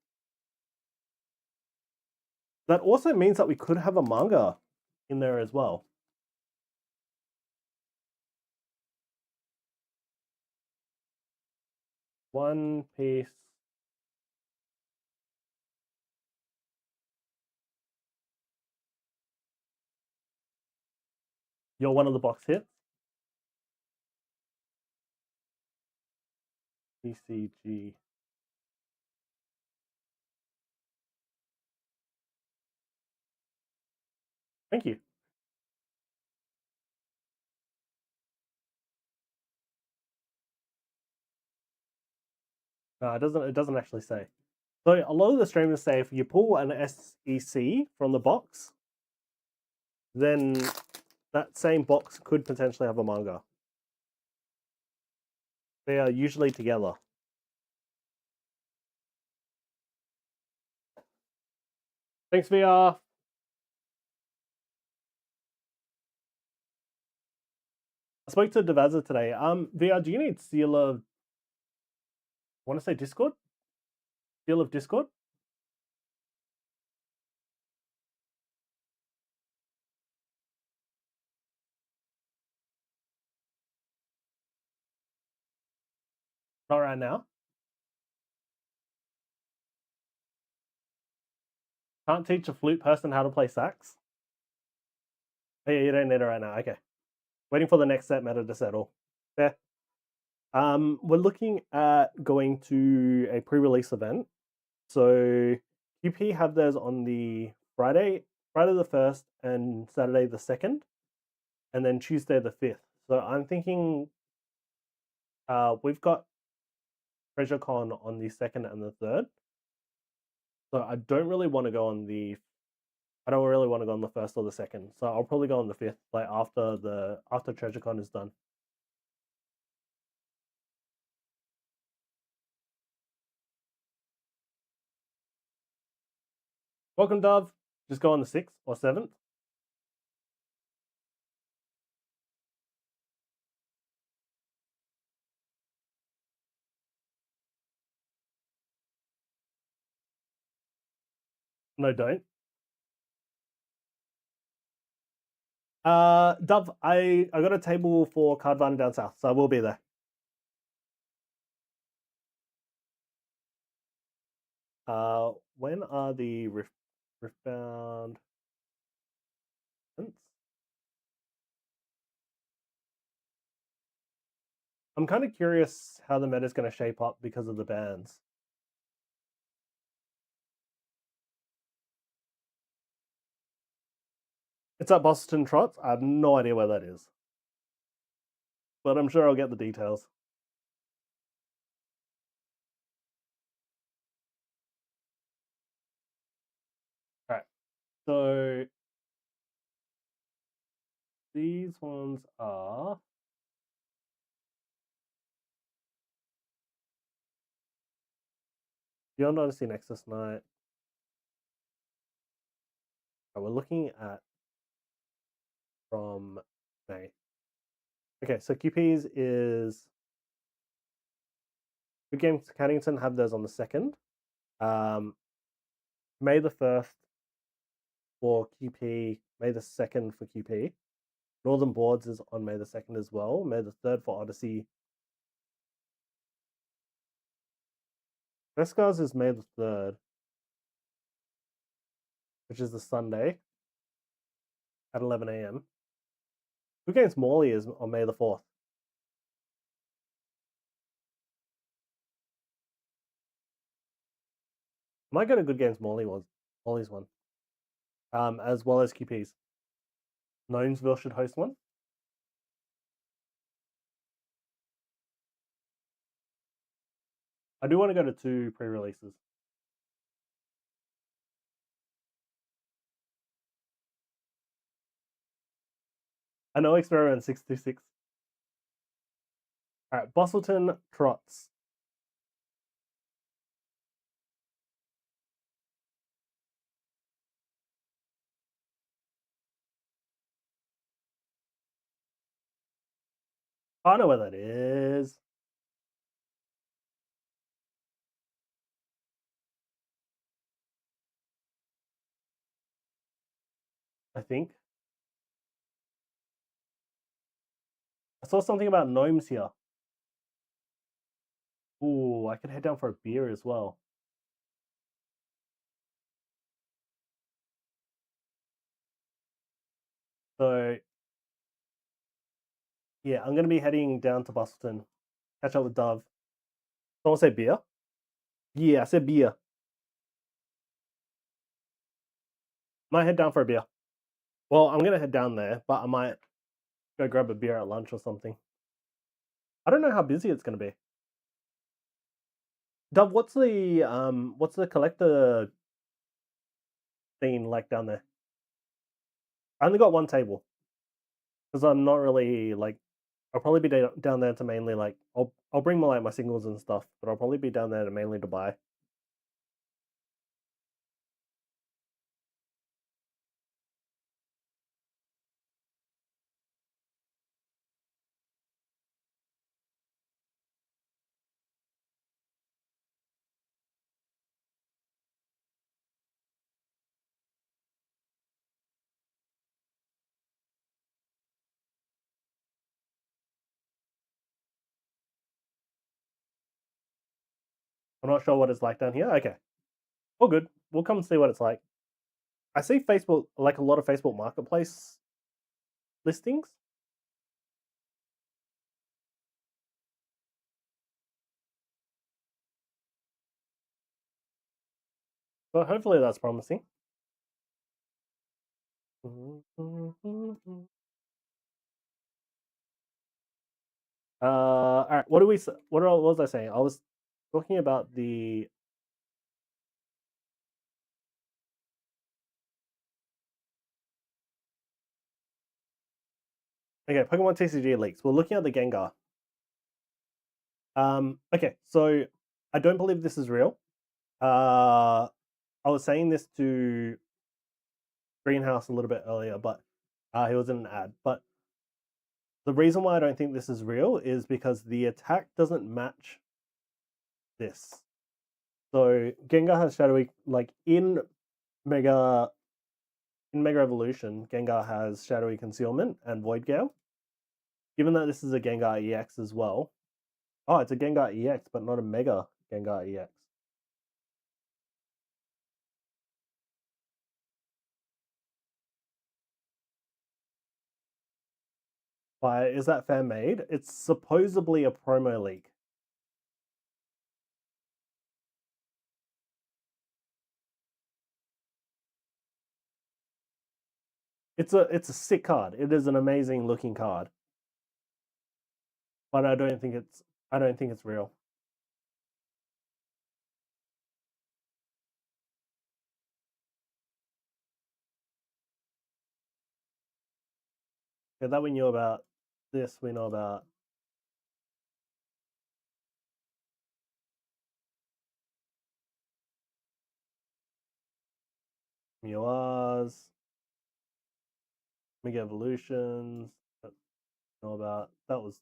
That also means that we could have a manga in there as well. One Piece. You're one of the box hits. TCG. Thank you. No, it doesn't actually say. So a lot of the streamers say if you pull an SEC from the box, then that same box could potentially have a manga. They are usually together. Thanks, VR. I spoke to Devaza today. VR, do you need Seal of... I want to say Discord? Seal of Discord? Not right now. Can't teach a flute person how to play sax. Oh, yeah, you don't need it right now. Okay. Waiting for the next set meta to settle. Fair. We're looking at going to a pre-release event. So QP have theirs on the Friday the 1st and Saturday the 2nd, and then Tuesday the 5th. So I'm thinking we've got TreasureCon on the 2nd and the 3rd. So I don't really want to go on the 1st or the 2nd. So I'll probably go on the 5th, like after TreasureCon is done. Welcome, Dove. Just go on the 6th or 7th. No, don't. Dove, I got a table for Cardvana down south, so I will be there. When are the Riftbound events? I'm kind of curious how the meta is going to shape up because of the bans. It's at Boston Trots. I have no idea where that is, but I'm sure I'll get the details. All right. So these ones are Beyond Odyssey Nexus Night. We're looking at from May. Okay, so QP's is Good Games Caddington have those on the 2nd. May the 1st for QP, May the 2nd for QP. Northern Boards is on May the 2nd as well. May the 3rd for Odyssey. Beskars is May the 3rd, which is the Sunday at 11 a.m. Good Games Morley is on May the 4th. Might go to Good Games Morley's one. As well as QP's. Gnomesville should host one. I do want to go to 2 pre-releases. I know Experiment 626. All right, Bostleton Trots. I know where that is. I think. I saw something about gnomes here. Ooh, I could head down for a beer as well. So, yeah, I'm going to be heading down to Boston. Catch up with Dove. Someone say beer? Yeah, I said beer. Might head down for a beer. Well, I'm going to head down there, but I might go grab a beer at lunch or something. I don't know how busy it's going to be. Dove, what's the collector scene like down there? I only got one table because I'm not really like. I'll probably be down there to mainly like. I'll bring my singles and stuff, but I'll probably be down there to mainly to buy. I'm not sure what it's like down here. Okay. All good. We'll come and see what it's like. I see Facebook, like a lot of Facebook Marketplace listings. So hopefully that's promising. All right. What was I saying? I was talking about the. Okay, Pokemon TCG leaks. We're looking at the Gengar. Okay, so I don't believe this is real. I was saying this to Greenhouse a little bit earlier, but he was in an ad. But the reason why I don't think this is real is because the attack doesn't match this. So Gengar has Shadowy, like in Mega Evolution, Gengar has Shadowy Concealment and Void Gale. Given that this is a Gengar EX as well. Oh, it's a Gengar EX, but not a Mega Gengar EX. Why is that fan made? It's supposedly a promo leak. It's a sick card. It is an amazing looking card. But I don't think it's real. Okay, that we knew about. This we know about. Muars, Mega Evolutions, know about. That was.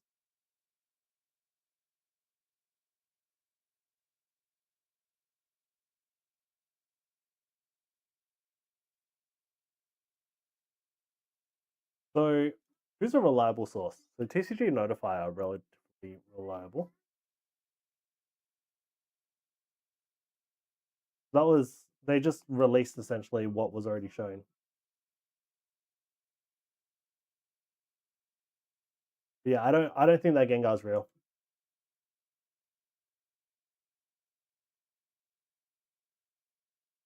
So, who's a reliable source? The TCG Notify are relatively reliable. That was, they just released essentially what was already shown. Yeah, I don't think that Gengar's real.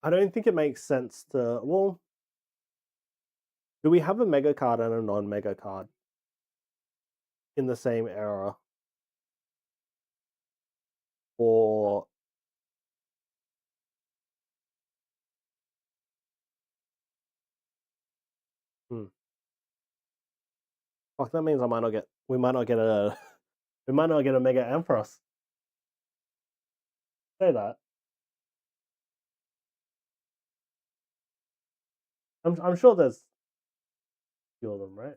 I don't think it makes sense to. Well, do we have a mega card and a non-mega card in the same era? Or fuck, that means we might not get we might not get a Mega Ampharos. Say that. I'm sure there's a few of them, right?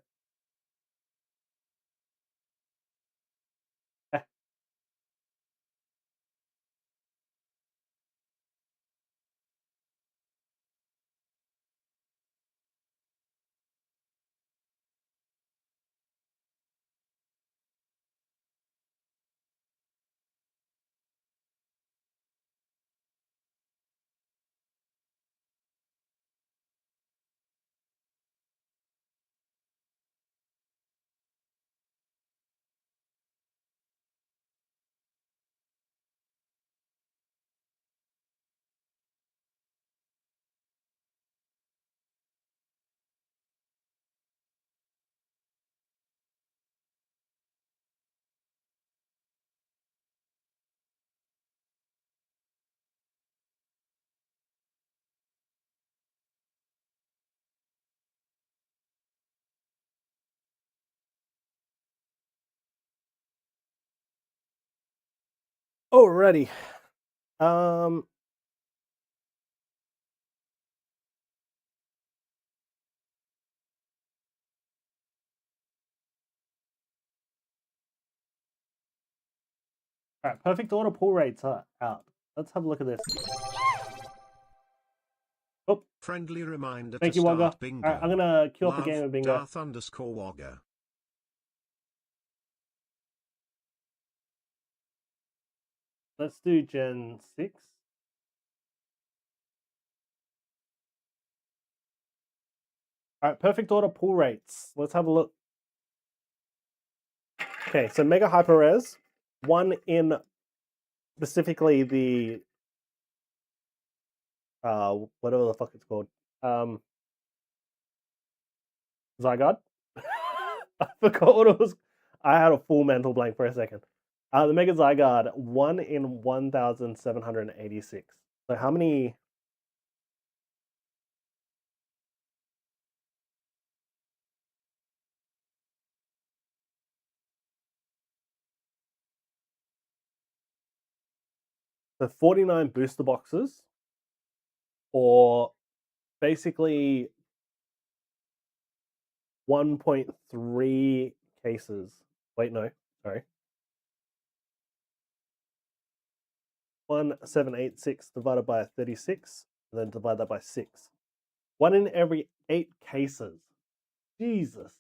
Alrighty. Alright, perfect order pull rates are out. Let's have a look at this. Oh, friendly reminder. Thank to you, start Wogga. bingo. Alright, I'm gonna queue up a game of bingo. Darth_Wogga. Let's do Gen 6. All right, perfect order pull rates. Let's have a look. Okay, so Mega Hyper Res, one in specifically the whatever the fuck it's called. Zygarde. I forgot what it was. I had a full mental blank for a second. The Mega Zygarde, 1 in 1,786. So how many? So 49 booster boxes, or basically 1.3 cases. Wait, no, sorry. 1786 divided by 36, and then divide that by 6. 1 in every 8 cases. Jesus.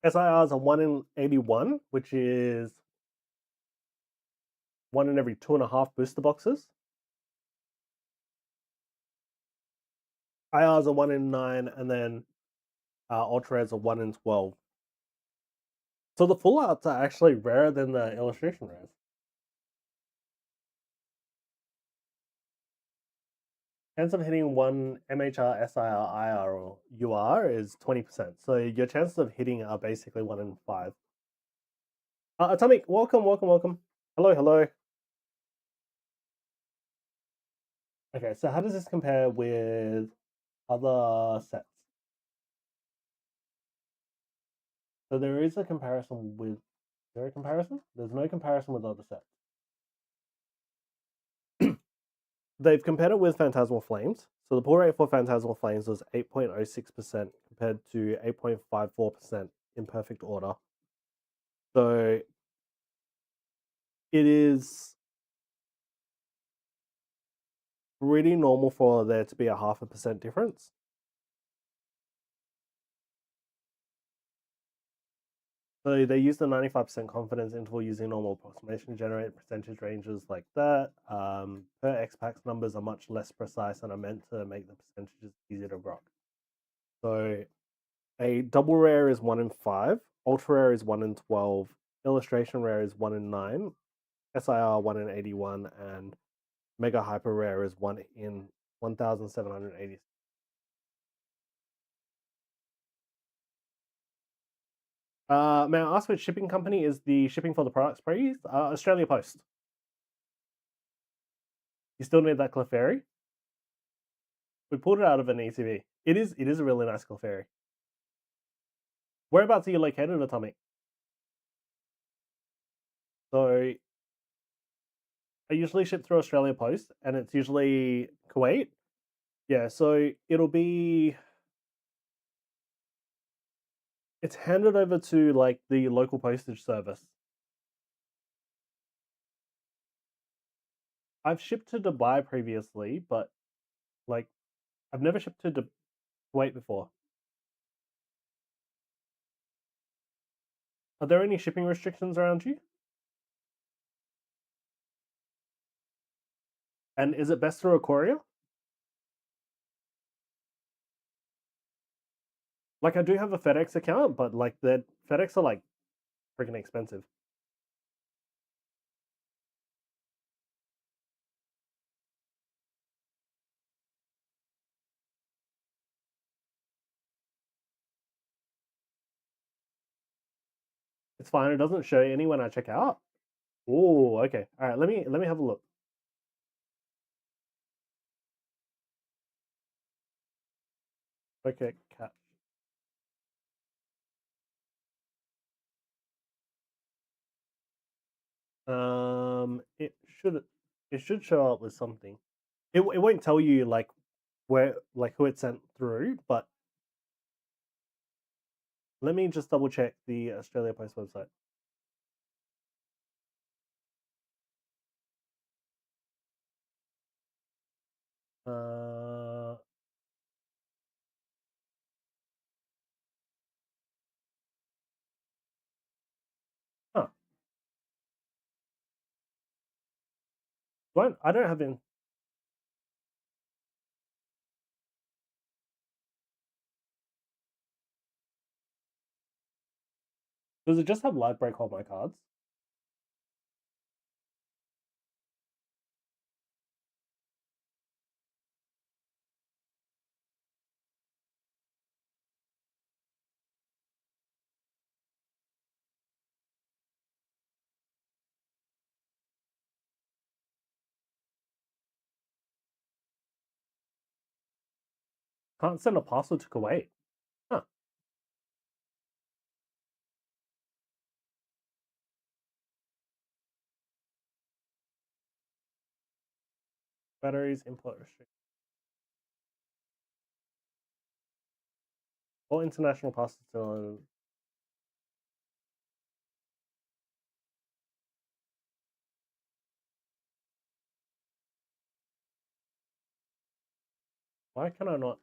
SIRs are 1 in 81, which is 1 in every 2.5 booster boxes. IRs are 1 in 9, and then Ultra Rares are 1 in 12. So the full arts are actually rarer than the illustration rares. Chance of hitting one MHR, SIR, IR, or UR is 20%. So your chances of hitting are basically 1 in 5. Atomic, welcome, welcome, welcome. Hello, hello. Okay, so how does this compare with other sets? So there is a comparison with. Is there a comparison? There's no comparison with other sets. They've compared it with Phantasmal Flames. So the pull rate for Phantasmal Flames was 8.06% compared to 8.54% in perfect order. So it is pretty normal for there to be a 0.5% difference. So they use the 95% confidence interval using normal approximation to generate percentage ranges like that. Per X-Pax numbers are much less precise and are meant to make the percentages easier to grok. So a double rare is 1 in 5, ultra rare is 1 in 12, illustration rare is 1 in 9, SIR 1 in 81, and mega hyper rare is 1 in 1,780. May I ask which shipping company is the shipping for the products, please? Australia Post. You still need that Clefairy? We pulled it out of an ECV. It is a really nice Clefairy. Whereabouts are you located, Atomic? So I usually ship through Australia Post, and it's usually Kuwait. Yeah, so it'll be. It's handed over to like the local postage service. I've shipped to Dubai previously, but like I've never shipped to Kuwait before. Are there any shipping restrictions around you? And is it best through a courier? Like I do have a FedEx account, but like the FedEx are like freaking expensive. It's fine. It doesn't show any when I check out. Oh, okay. All right. Let me have a look. Okay, cat. It should show up with something. It won't tell you like where like who it's sent through, but let me just double check the Australia Post website. Uh, Fine. I don't have in. Does it just have live break on my cards? Can't send a parcel to Kuwait. Huh. Batteries import restriction. All international parcels still. Why can I not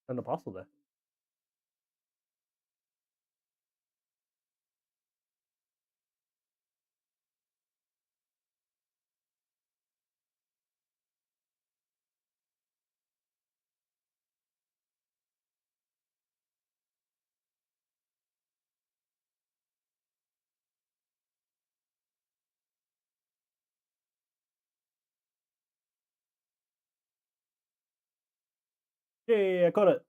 send a parcel there? Yeah, I got it.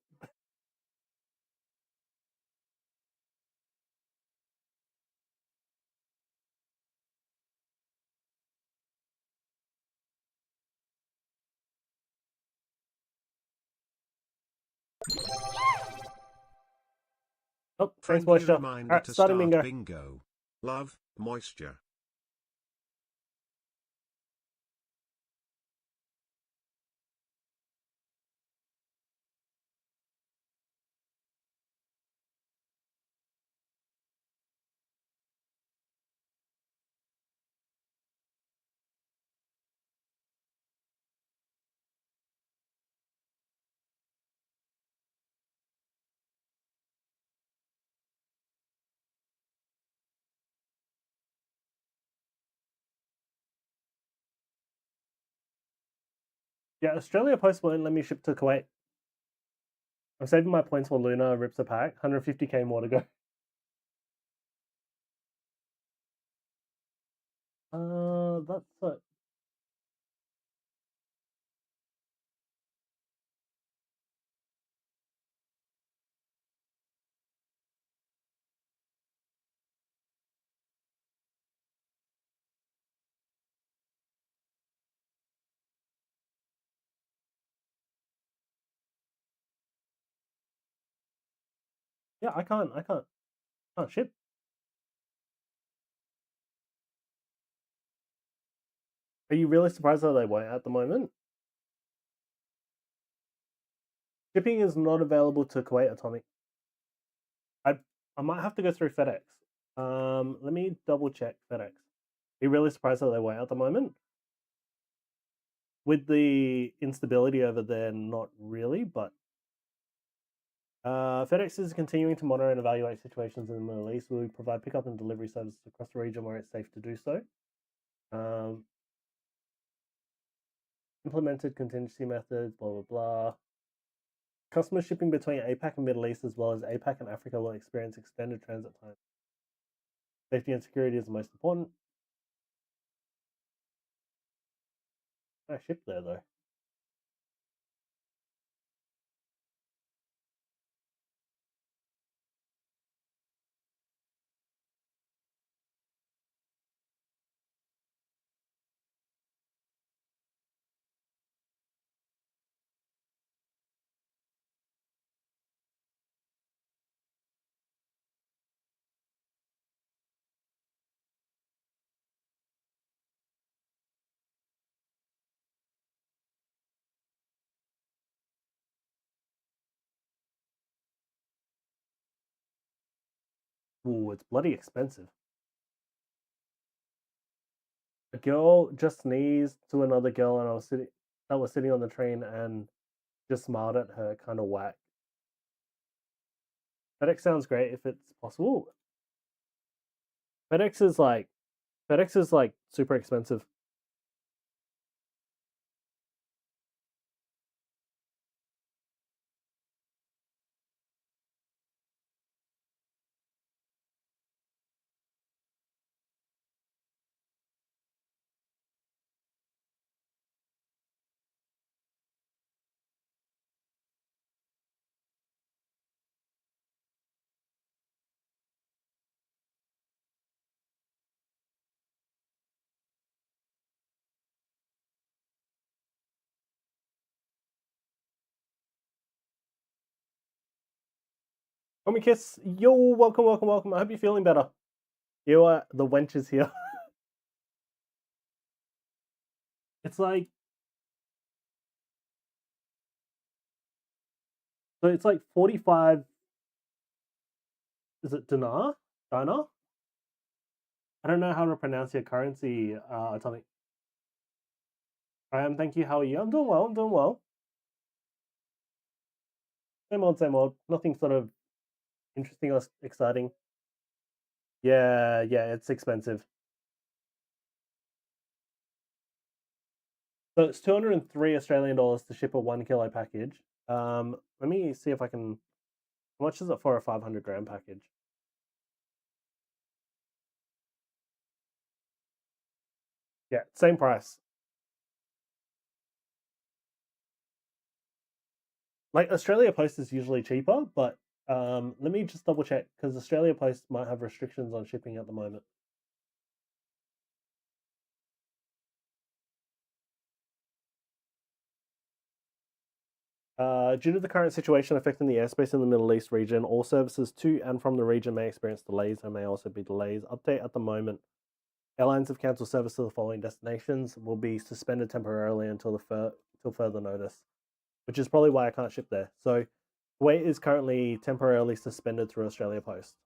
Oh, thanks, Friendly Moisture. reminder Alright, to starting start bingo. bingo. Love, moisture. Yeah, Australia Post won't let me ship to Kuwait. I'm saving my points for Luna rips a pack. 150k more to go. That's it. Yeah, I can't ship. Are you really surprised that they won't at the moment? Shipping is not available to Kuwait Atomic. I might have to go through FedEx. Let me double check FedEx. Are you really surprised that they won't at the moment? With the instability over there, not really, but FedEx is continuing to monitor and evaluate situations in the Middle East. We provide pickup and delivery services across the region where it's safe to do so. Implemented contingency methods, blah, blah, blah. Customer shipping between APAC and Middle East, as well as APAC and Africa, will experience extended transit time. Safety and security is the most important. I ship there, though. Ooh, it's bloody expensive. A girl just sneezed to another girl, and I was sitting on the train and just smiled at her, kind of whack. FedEx sounds great if it's possible. FedEx is like super expensive. Comic Kiss, yo, welcome, welcome, welcome. I hope you're feeling better. You are the wenches here. It's like, so it's like 45. Is it dinar? Dinar? I don't know how to pronounce your currency, Atomic. I am, thank you. How are you? I'm doing well. I'm doing well. Same old, same old. Nothing sort of interesting or exciting. Yeah, it's expensive. So it's 203 Australian dollars to ship a 1 kilo package. Let me see if I can. How much is it for a 500 gram package? Yeah, same price. Like Australia Post is usually cheaper, but let me just double check because Australia Post might have restrictions on shipping at the moment. Due to the current situation affecting the airspace in the Middle East region, all services to and from the region may experience delays and may also be delays. Update at the moment. Airlines have cancelled service to the following destinations. Will be suspended temporarily until further notice, which is probably why I can't ship there. So Kuwait is currently temporarily suspended through Australia Post.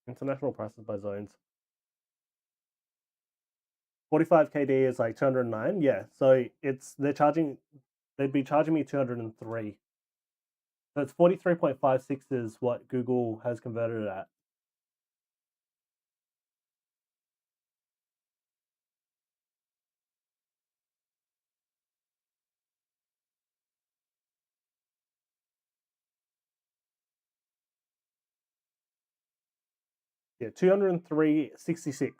International prices by zones. 45 KD is like 209. Yeah, so they'd be charging me 203. So it's 43.56 is what Google has converted it at. Yeah, 203.66.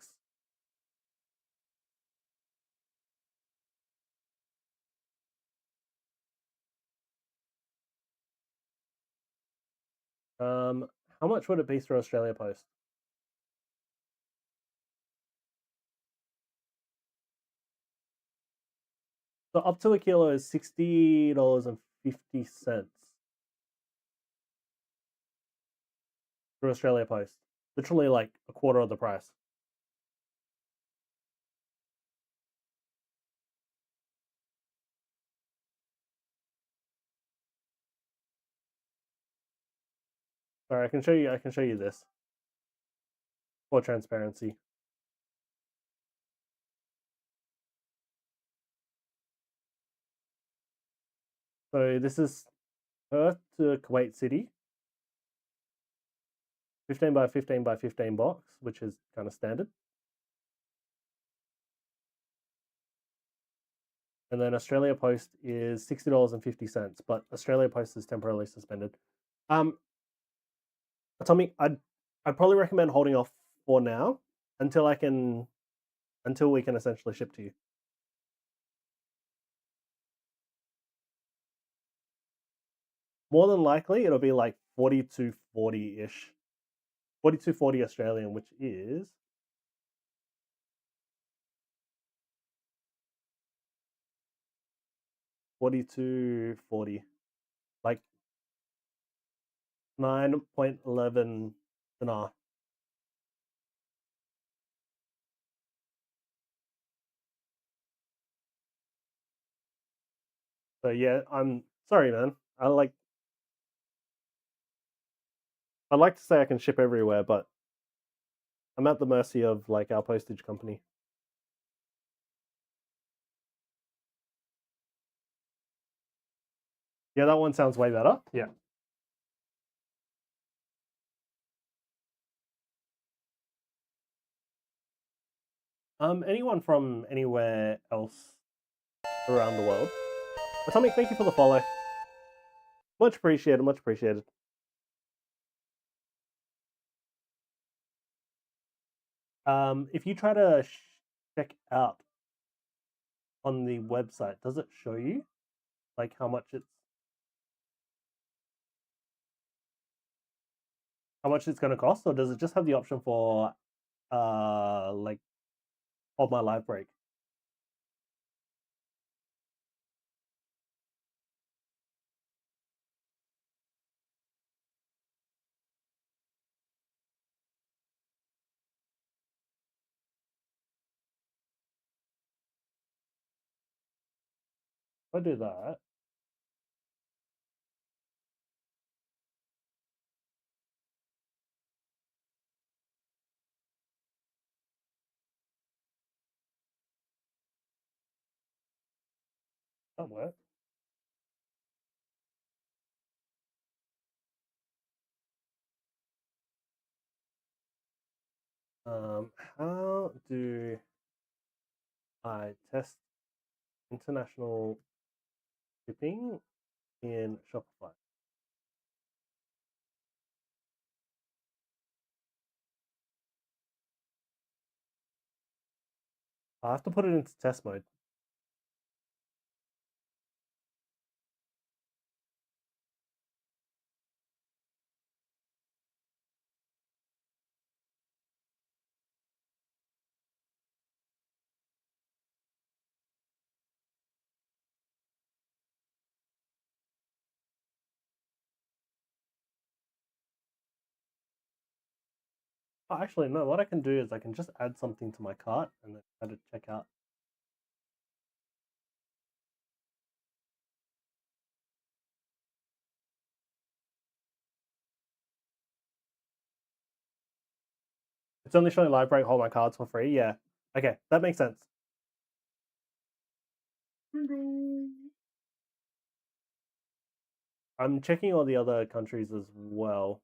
How much would it be through Australia Post? So up to a kilo is $60.50 through Australia Post. Literally like a quarter of the price. Sorry, I can show you. I can show you this for transparency. So this is Perth to Kuwait City, 15 by 15 by 15 box, which is kind of standard. And then Australia Post is $60.50, but Australia Post is temporarily suspended. Um, Tommy, I'd probably recommend holding off for now until we can essentially ship to you. More than likely, it'll be like 42.40 ish, 42.40 Australian, which is 42.40, like 9.11 dinar. So yeah, I'm sorry, man. I'd like to say I can ship everywhere, but I'm at the mercy of like our postage company. Yeah, that one sounds way better. Yeah. Anyone from anywhere else around the world? Atomic, thank you for the follow. Much appreciated. Much appreciated. If you try to check out on the website, does it show you like how much it's going to cost, or does it just have the option for like hold my live break? If I do that, that works. How do I test international shipping in Shopify? I have to put it into test mode. Oh, actually, no. What I can do is I can just add something to my cart and then try to check out. It's only showing live break, hold my cards for free. Yeah. Okay, that makes sense. I'm checking all the other countries as well.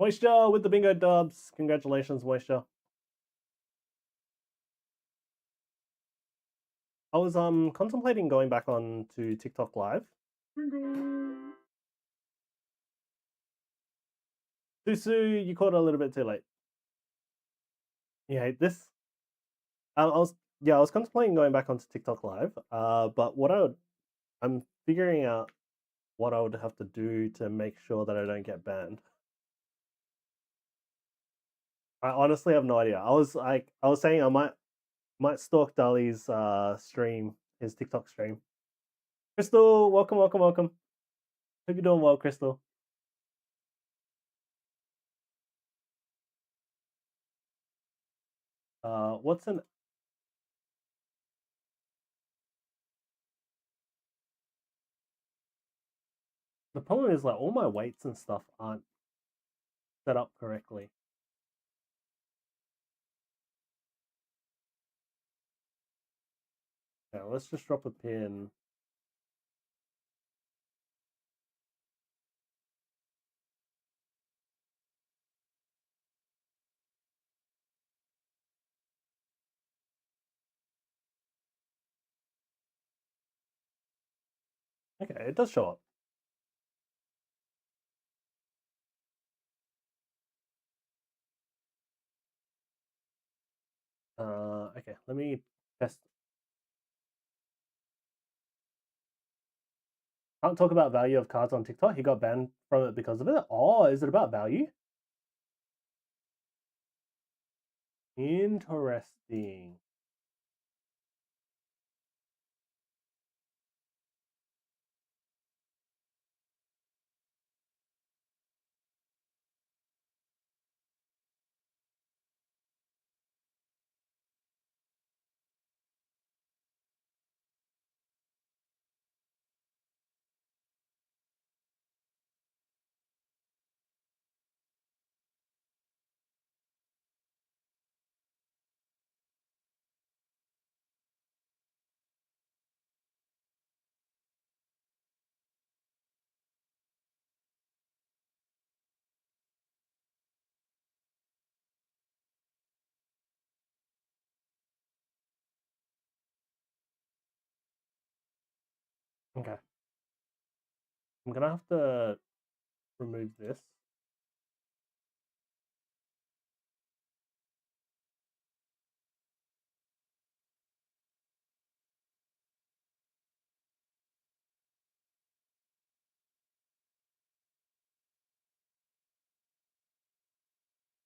Moisture with the bingo dubs. Congratulations, Moisture. I was contemplating going back on to TikTok Live. Susu, you caught it a little bit too late. Yeah, this. I was contemplating going back onto TikTok Live. But I'm figuring out what I would have to do to make sure that I don't get banned. I honestly have no idea. I was saying I might stalk Dali's stream, his TikTok stream. Crystal, welcome, welcome, welcome. Hope you're doing well, Crystal. What's an the problem is like all my weights and stuff aren't set up correctly. Yeah, let's just drop a pin. Okay, it does show up. Okay, let me test. Can't talk about value of cards on TikTok. He got banned from it because of it. Oh, is it about value? Interesting. Okay. I'm gonna have to remove this.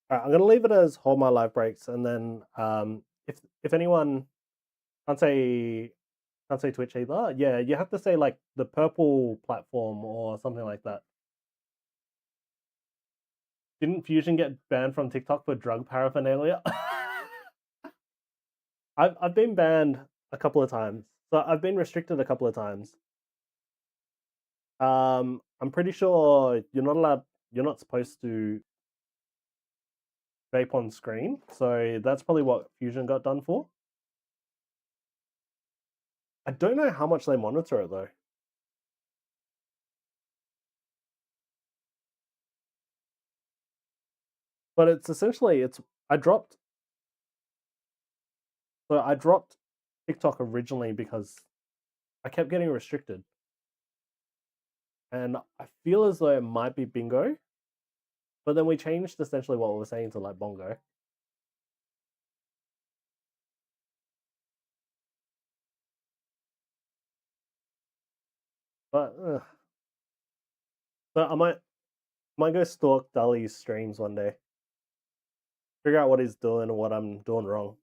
Alright, I'm gonna leave it as hold my live breaks, and then if anyone can't say Twitch either, yeah, you have to say like the purple platform or something like that. Didn't Fusion get banned from TikTok for drug paraphernalia? I've been banned a couple of times, so I've been restricted a couple of times. I'm pretty sure you're not supposed to vape on screen, so that's probably what Fusion got done for. I don't know how much they monitor it though. But it's essentially I dropped TikTok originally because I kept getting restricted. And I feel as though it might be bingo. But then we changed essentially what we were saying to like bongo. But so I might go stalk Dali's streams one day. Figure out what he's doing and what I'm doing wrong.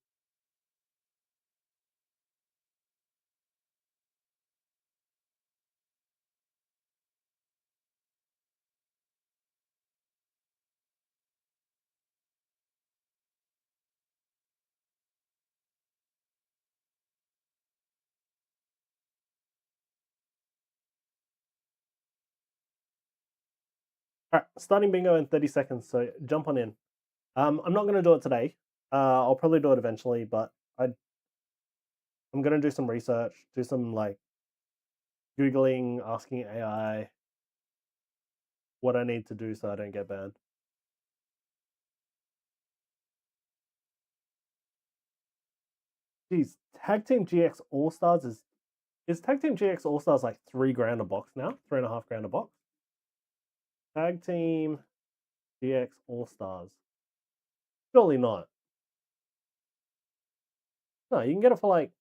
Alright, starting bingo in 30 seconds, so jump on in. I'm not gonna do it today. I'll probably do it eventually, but I'm gonna do some research, do some like Googling, asking AI what I need to do so I don't get banned. Geez, Tag Team GX All Stars is Tag Team GX All Stars like $3,000 a box now? $3,500 a box? Tag Team GX All Stars. Surely not. No, you can get it for like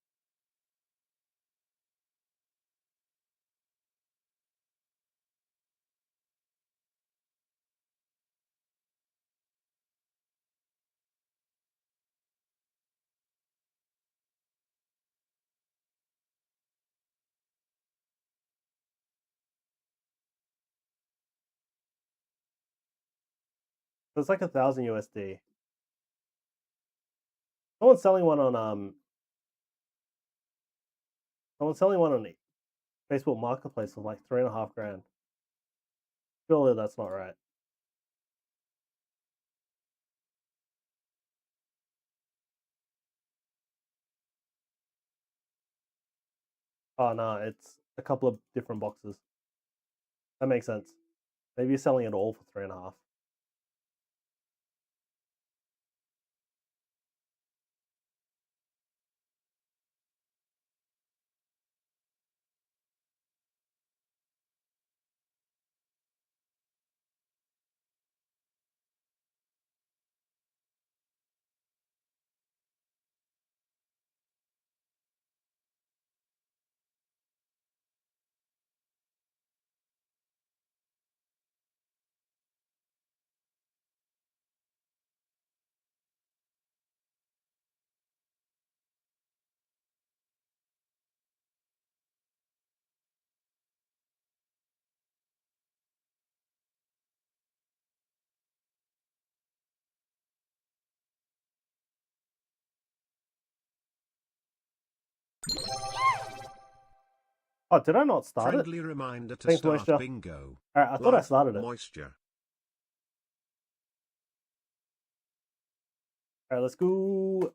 it's like 1,000 USD. Someone's selling one on Facebook Marketplace for like $3,500. Surely that's not right. Oh no, it's a couple of different boxes. That makes sense. Maybe you're selling it all for 3.5. Oh, did I not start it? Friendly reminder to Thanks, start Moisture. bingo. Alright, I thought I started it. Moisture. Alright, let's go.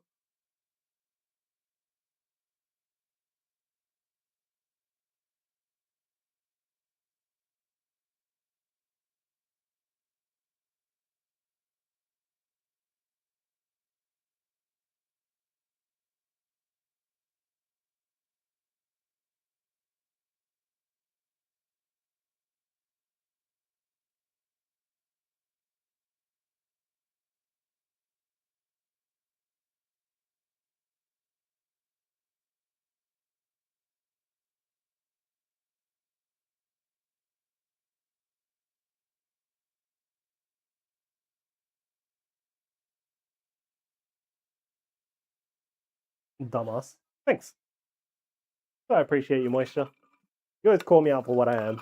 Dumbass. Thanks. I appreciate you, Moisture. You always call me out for what I am.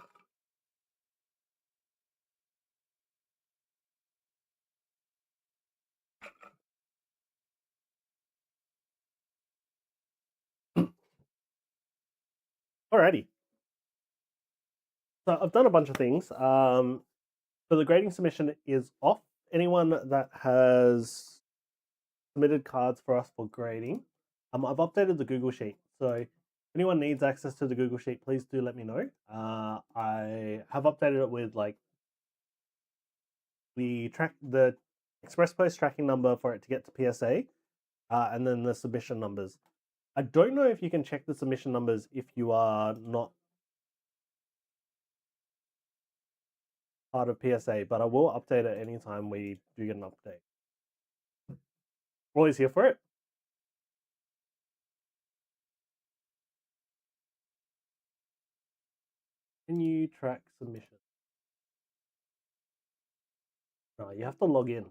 Alrighty. So I've done a bunch of things. So the grading submission is off. Anyone that has submitted cards for us for grading, I've updated the Google Sheet. So if anyone needs access to the Google Sheet, please do let me know. I have updated it with like the express post tracking number for it to get to PSA, and then the submission numbers. I don't know if you can check the submission numbers if you are not part of PSA, but I will update it anytime we do get an update. Always here for it. Can you track submission? No, you have to log in.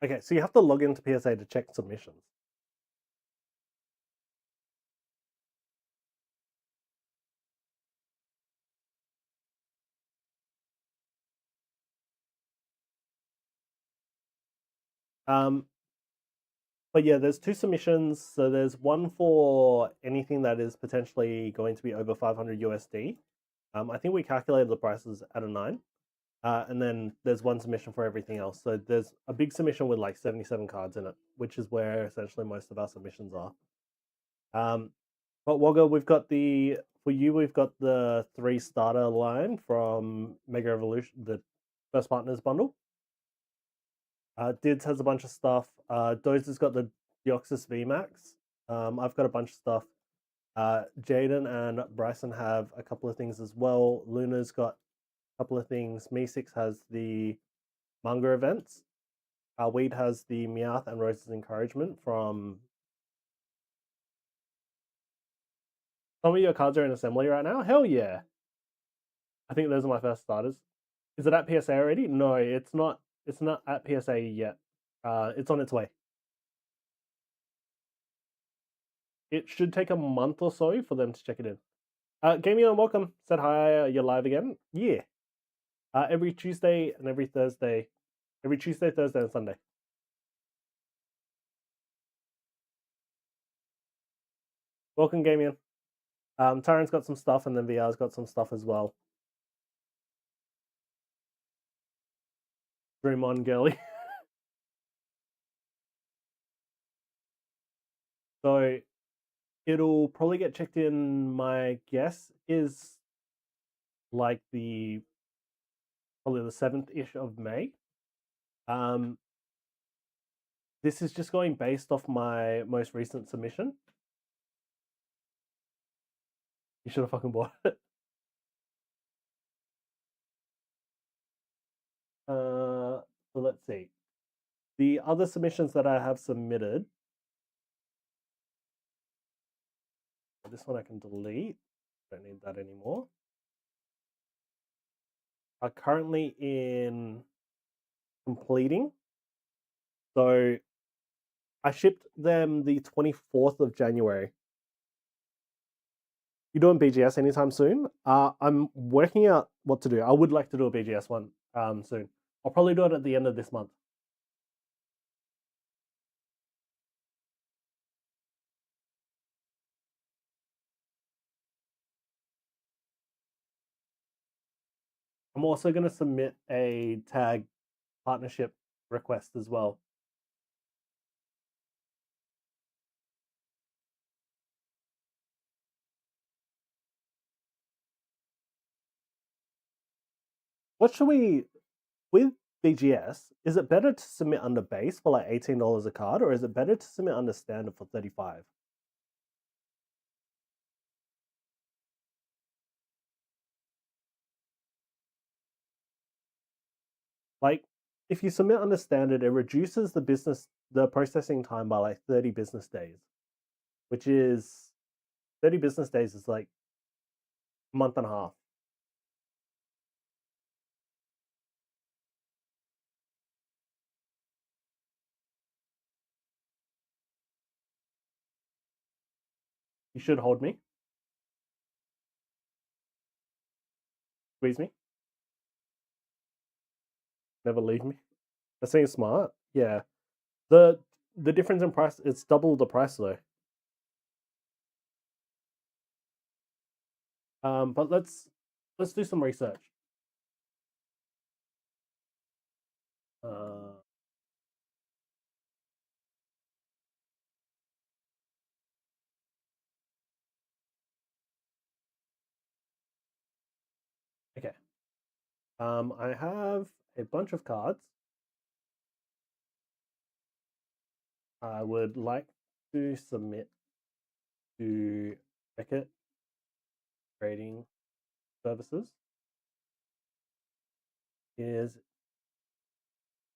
Okay, so you have to log into PSA to check submissions. But yeah, there's two submissions. So there's one for anything that is potentially going to be over 500 USD. I think we calculated the prices at a 9. And then there's one submission for everything else. So there's a big submission with like 77 cards in it, which is where essentially most of our submissions are. But Wogga, we've got we've got the 3 starter line from Mega Evolution, the First Partners bundle. Dids has a bunch of stuff. Dozer's got the Deoxys VMAX. I've got a bunch of stuff. Jaden and Bryson have a couple of things as well. Luna's got a couple of things. Me6 has the manga events. Weed has the Meowth and Rose's Encouragement from. Some of your cards are in assembly right now? Hell yeah. I think those are my first starters. Is it at PSA already? No, it's not. It's not at PSA yet. It's on its way. It should take a month or so for them to check it in. Gaming and welcome. Said hi. You're live again. Yeah. Every Tuesday and every Thursday. Every Tuesday, Thursday, and Sunday. Welcome, Gaming. Tyrant's got some stuff, and then VR's got some stuff as well. Dream on, girly. So it'll probably get checked in. My guess is like probably the 7th-ish of May. This is just going based off my most recent submission. You should have fucking bought it. So let's see. The other submissions that I have submitted. This one I can delete. Don't need that anymore. Are currently in completing. So I shipped them the 24th of January. You doing BGS anytime soon? I'm working out what to do. I would like to do a BGS one soon. I'll probably do it at the end of this month. I'm also going to submit a tag partnership request as well. What should we, with BGS, is it better to submit under base for like $18 a card, or is it better to submit under standard for 35? Like, if you submit under standard, it reduces the processing time by like 30 business days, which is 30 business days is like a month and a half. You should hold me. Squeeze me. Never leave me. That seems smart. Yeah. The difference in price, it's double the price though. But let's do some research. Okay. I have a bunch of cards. I would like to submit to Beckett Trading Services. Is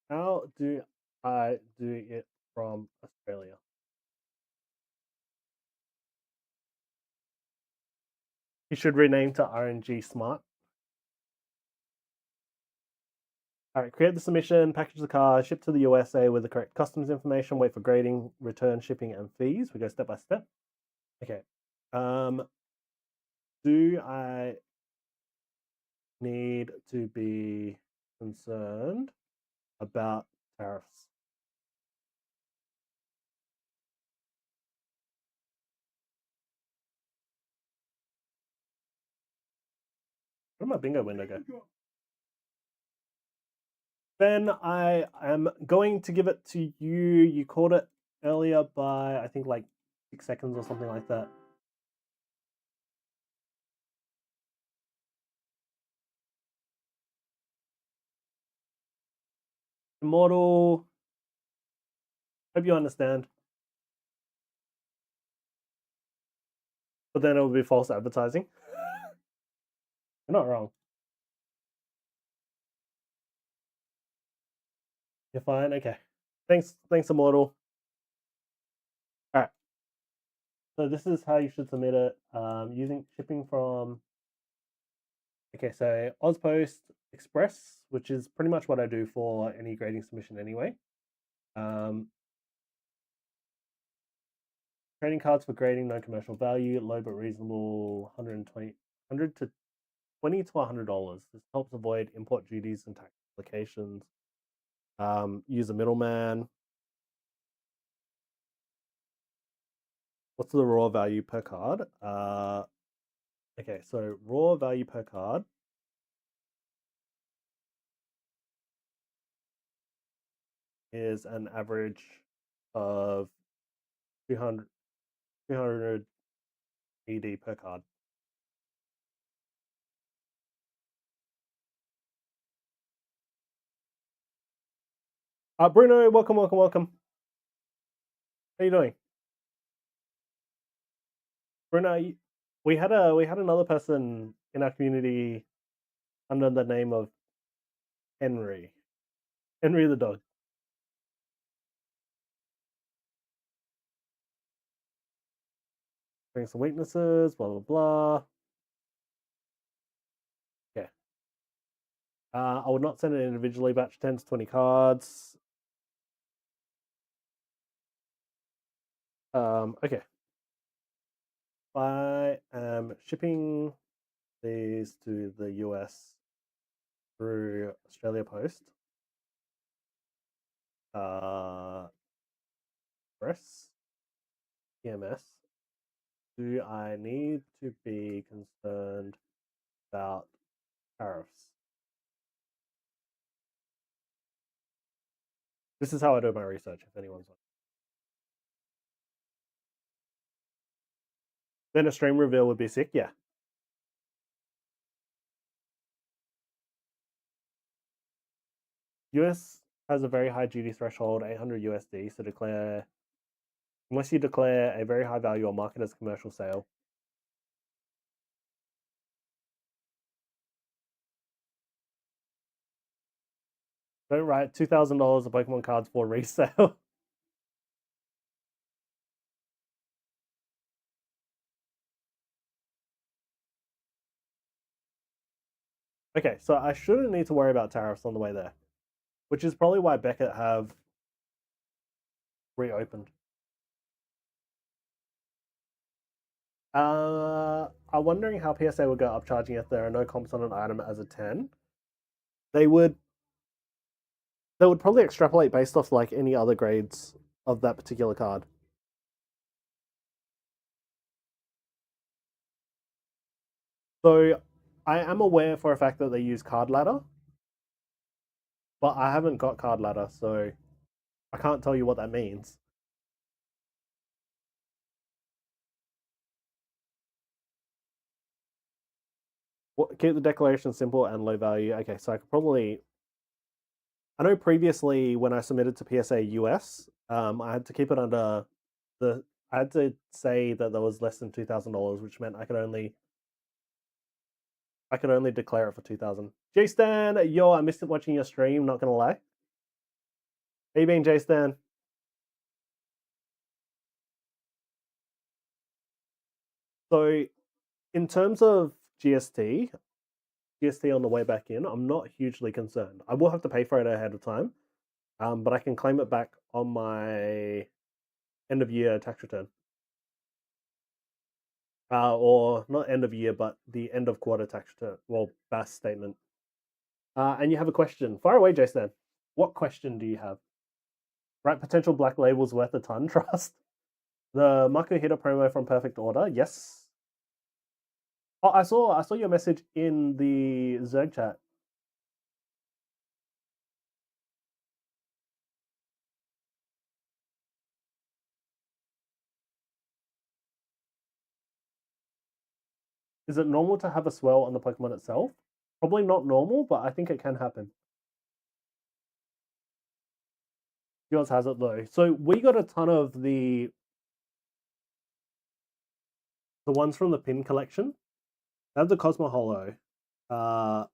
how do I do it from Australia? You should rename to RNG Smart. All right, create the submission, package the card, ship to the USA with the correct customs information, wait for grading, return, shipping, and fees. We go step by step. Okay. Do I need to be concerned about tariffs? Where'd my bingo window go? Ben, I am going to give it to you. You called it earlier by, I think, like 6 seconds or something like that. Immortal. Hope you understand. But then it would be false advertising. You're not wrong. You're fine. Okay. Thanks, Immortal. All right. So this is how you should submit it. Using shipping from. Okay, so Ozpost Express, which is pretty much what I do for any grading submission anyway. Trading cards for grading, no commercial value, low but reasonable, 120, 100 to $20 to $100. This helps avoid import duties and tax applications. Use a middleman. What's the raw value per card? Okay, so raw value per card is an average of 200 ED per card. Bruno, welcome. How you doing? Bruno, we had another person in our community under the name of Henry the dog. Strengths and weaknesses, blah blah blah. Okay. I would not send it individually. Batch 10 to 20 cards. Okay. I am shipping these to the US through Australia Post. Press. EMS. Do I need to be concerned about tariffs? This is how I do my research, if anyone's wondering. Then a stream reveal would be sick, yeah. US has a very high duty threshold, 800 USD, so unless you declare a very high value or market as commercial sale. Don't write $2,000 of Pokemon cards for resale. Okay, so I shouldn't need to worry about tariffs on the way there, which is probably why Beckett have reopened. I'm wondering how PSA would go upcharging if there are no comps on an item as a 10. They would probably extrapolate based off like any other grades of that particular card. So I am aware for a fact that they use card ladder, but I haven't got card ladder, so I can't tell you what that means. Keep the declaration simple and low value. Okay, so I could probably. I know previously when I submitted to PSA US, I had to keep it under the. I had to say that there was less than $2,000, which meant I could only declare it for 2,000. J-Stan, yo, I missed it watching your stream. Not gonna lie. How you been, J-Stan? So, in terms of GST on the way back in, I'm not hugely concerned. I will have to pay for it ahead of time, but I can claim it back on my end of year tax return. Or not end of year, but the end of quarter tax return. Well, BAS statement. And you have a question. Fire away, Jason. What question do you have? Right, potential black labels worth a ton. Trust. The Mako Hitter promo from Perfect Order. Yes. Oh, I saw your message in the Zerg chat. Is it normal to have a swell on the Pokemon itself? Probably not normal, but I think it can happen. Yours has it though. So we got a ton of the ones from the pin collection. They have the Cosmo Holo. And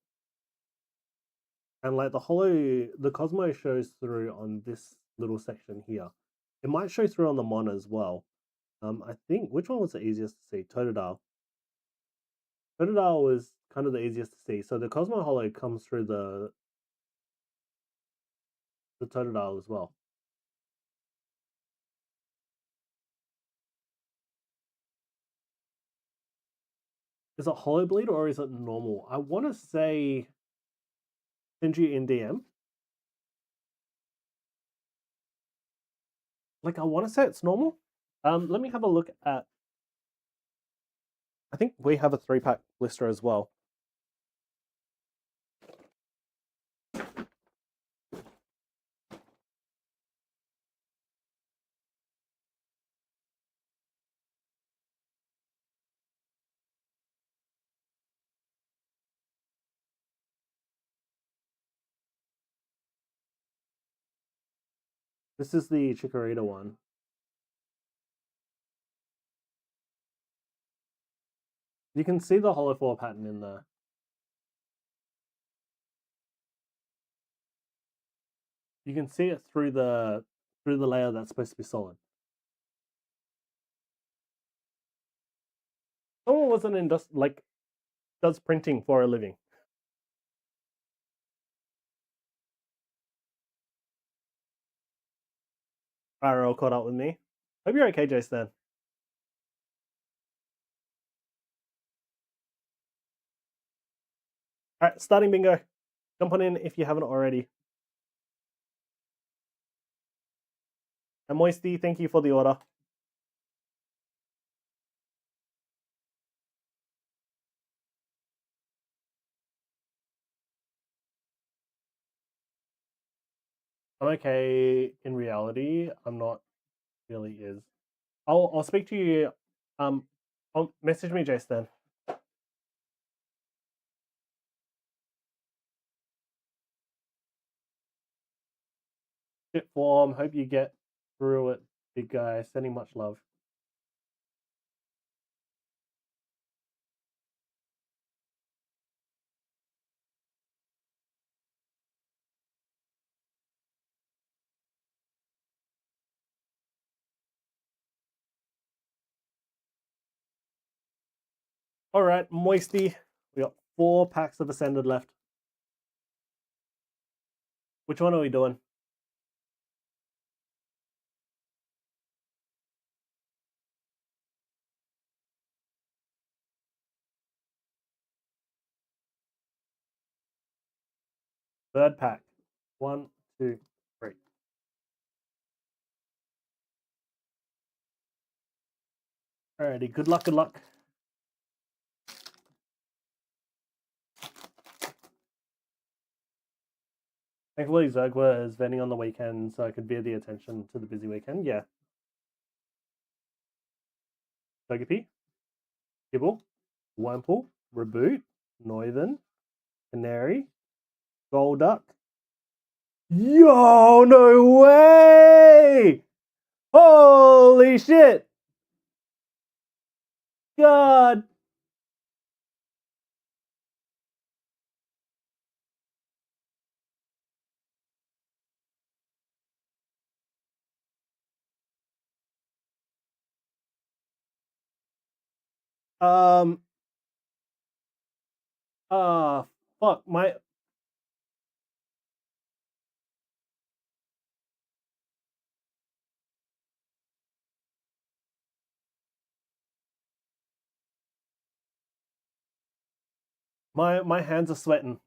like the Cosmo shows through on this little section here. It might show through on the Mon as well. I think, which one was the easiest to see? Totodile. Totodile was kind of the easiest to see. So the Cosmo Holo comes through the Totodile as well. Is it Holo Bleed or is it normal? I want to say send you in DM. Like I want to say it's normal. Let me have a look at. I think we have a 3-pack blister as well. This is the Chikorita one. You can see the Holo 4 pattern in there. You can see it through the layer that's supposed to be solid. Someone wasn't in does printing for a living. RL caught up with me. Hope you're okay, Jason. All right, starting bingo. Jump on in if you haven't already. And Moisty, thank you for the order. I'm okay in reality. I'm not really is. I'll speak to you. I'll message me, Jason. Shit form. Hope you get through it, big guy. Sending much love. All right, Moisty. We got 4 packs of Ascended left. Which one are we doing? Third pack. 1, 2, 3. Alrighty, good luck, good luck. Thankfully, Zergwa is vending on the weekend, so I could veer the attention to the busy weekend. Yeah. Togepi, Kibble, Wurmple, Reboot, Noivern, Canary, Golduck. Yo, no way! Holy shit! God! Fuck, my hands are sweating.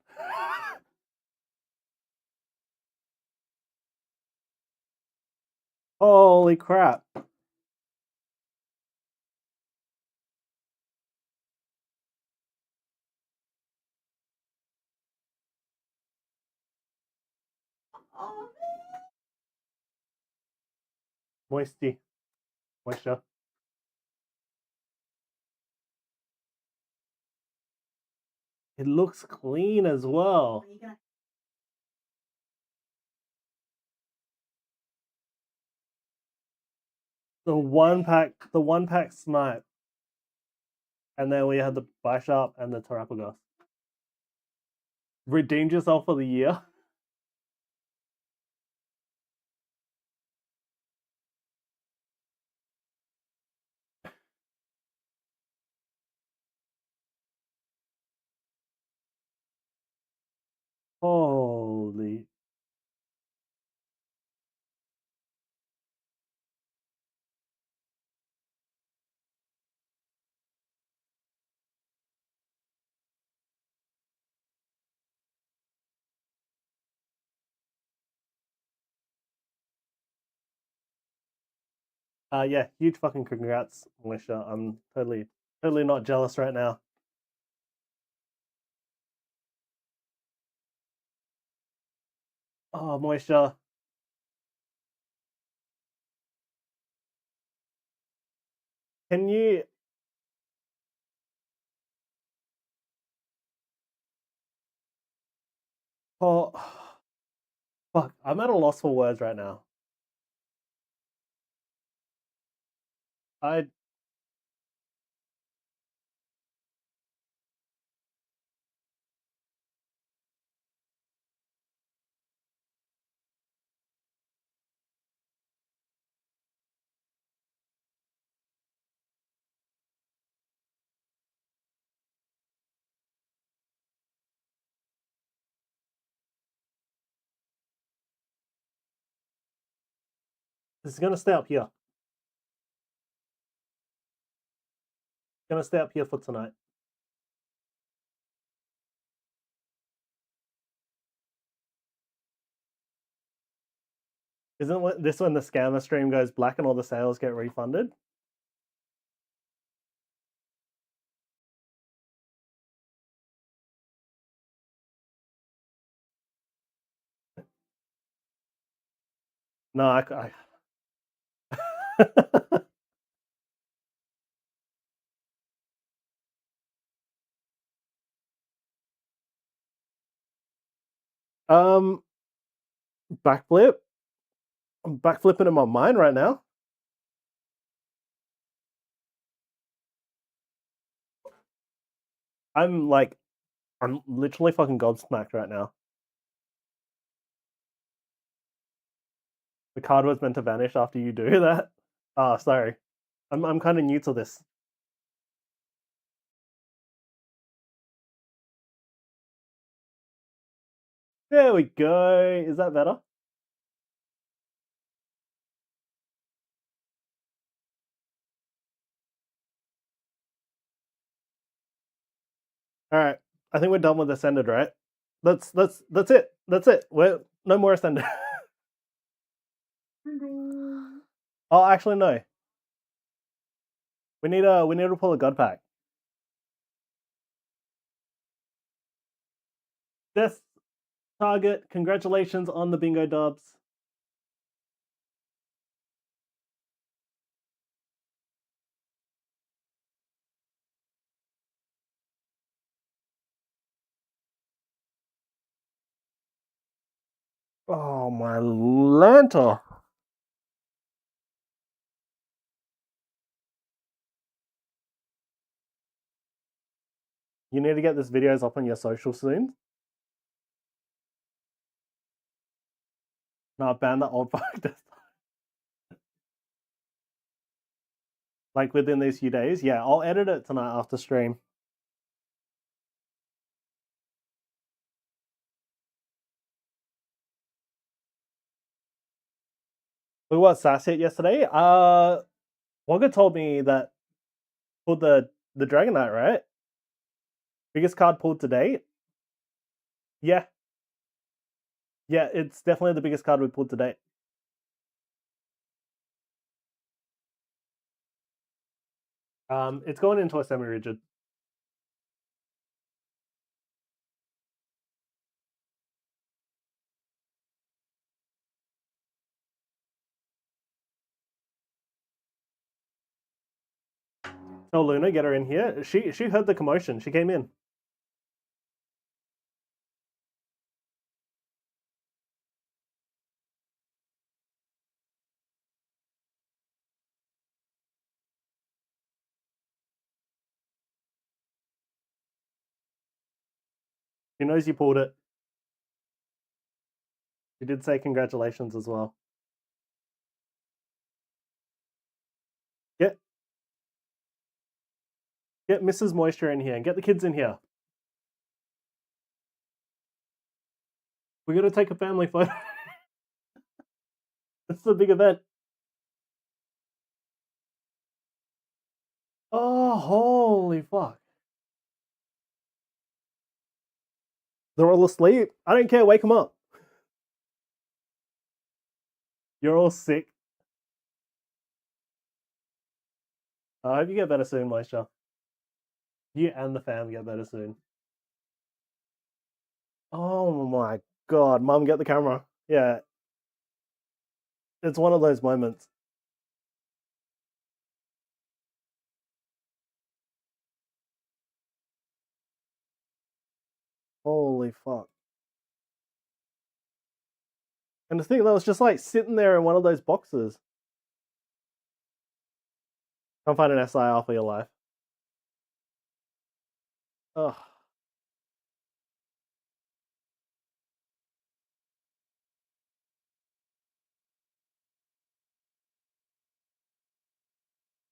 Holy crap. Moisture. It looks clean as well. The one pack snipe. And then we had the Bisharp and the Terapagos. Redeemed yourself for the year. Holy. Yeah, huge fucking congrats, Militia. I'm totally not jealous right now. Oh, Moisture. Can you... Oh, fuck. I'm at a loss for words right now. This is gonna stay up here. Gonna stay up here for tonight. Isn't this when the scammer stream goes black and all the sales get refunded? No, I... Backflip. I'm backflipping in my mind right now. I'm literally fucking gobsmacked right now. The card was meant to vanish after you do that. Oh, sorry. I'm kind of new to this. There we go. Is that better? All right. I think we're done with Ascended, right? That's it. That's it. We're no more ascended. Oh, actually no. We need to pull a god pack. This target, congratulations on the bingo dubs. Oh my Lanta. You need to get this videos up on your social soon. No, ban the old fuck. Like within these few days. Yeah, I'll edit it tonight after stream. We what Sass hit yesterday? Wogga told me that pulled the Dragon Knight, right? Biggest card pulled to date. Yeah. Yeah, it's definitely the biggest card we pulled to date. It's going into a semi-rigid. Tell Luna, get her in here. She heard the commotion. She came in. She knows you pulled it. She did say congratulations as well. Get Mrs. Moisture in here and get the kids in here. We gotta take a family photo. This is a big event. Oh, holy fuck. They're all asleep. I don't care. Wake them up. You're all sick. I hope you get better soon, Moisture. You and the fam get better soon. Oh my god. Mum, get the camera. Yeah. It's one of those moments. Holy fuck. And the thing that was just like sitting there in one of those boxes. Can't find an SIR for your life. Ugh.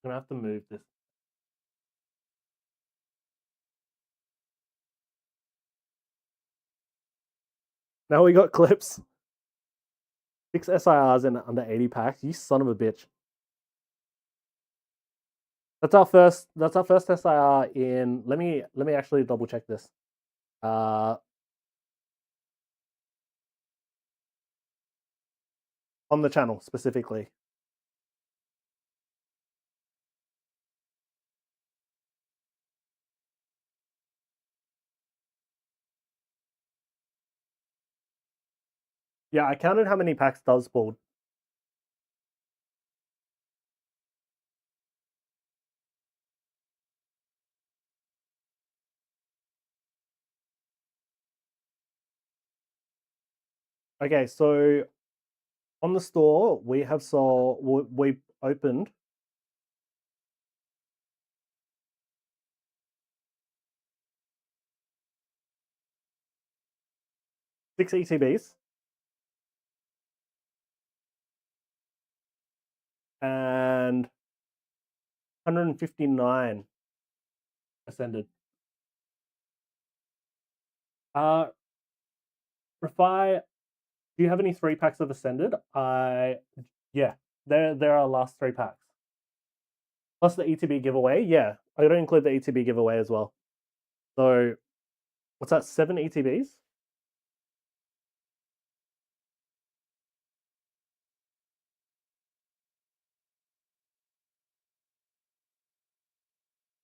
I'm gonna have to move this. Now we got clips. 6 SIRs in under 80 packs. You son of a bitch. That's our first SIR in let me actually double check this. On the channel specifically. Yeah, I counted how many packs does pulled. Okay, so on the store we have we opened six ETBs and 159 ascended. Refi, do you have any 3 packs of ascended? Yeah, they're our last 3 packs. Plus the ETB giveaway. Yeah, I gotta include the ETB giveaway as well. So what's that? 7 ETBs?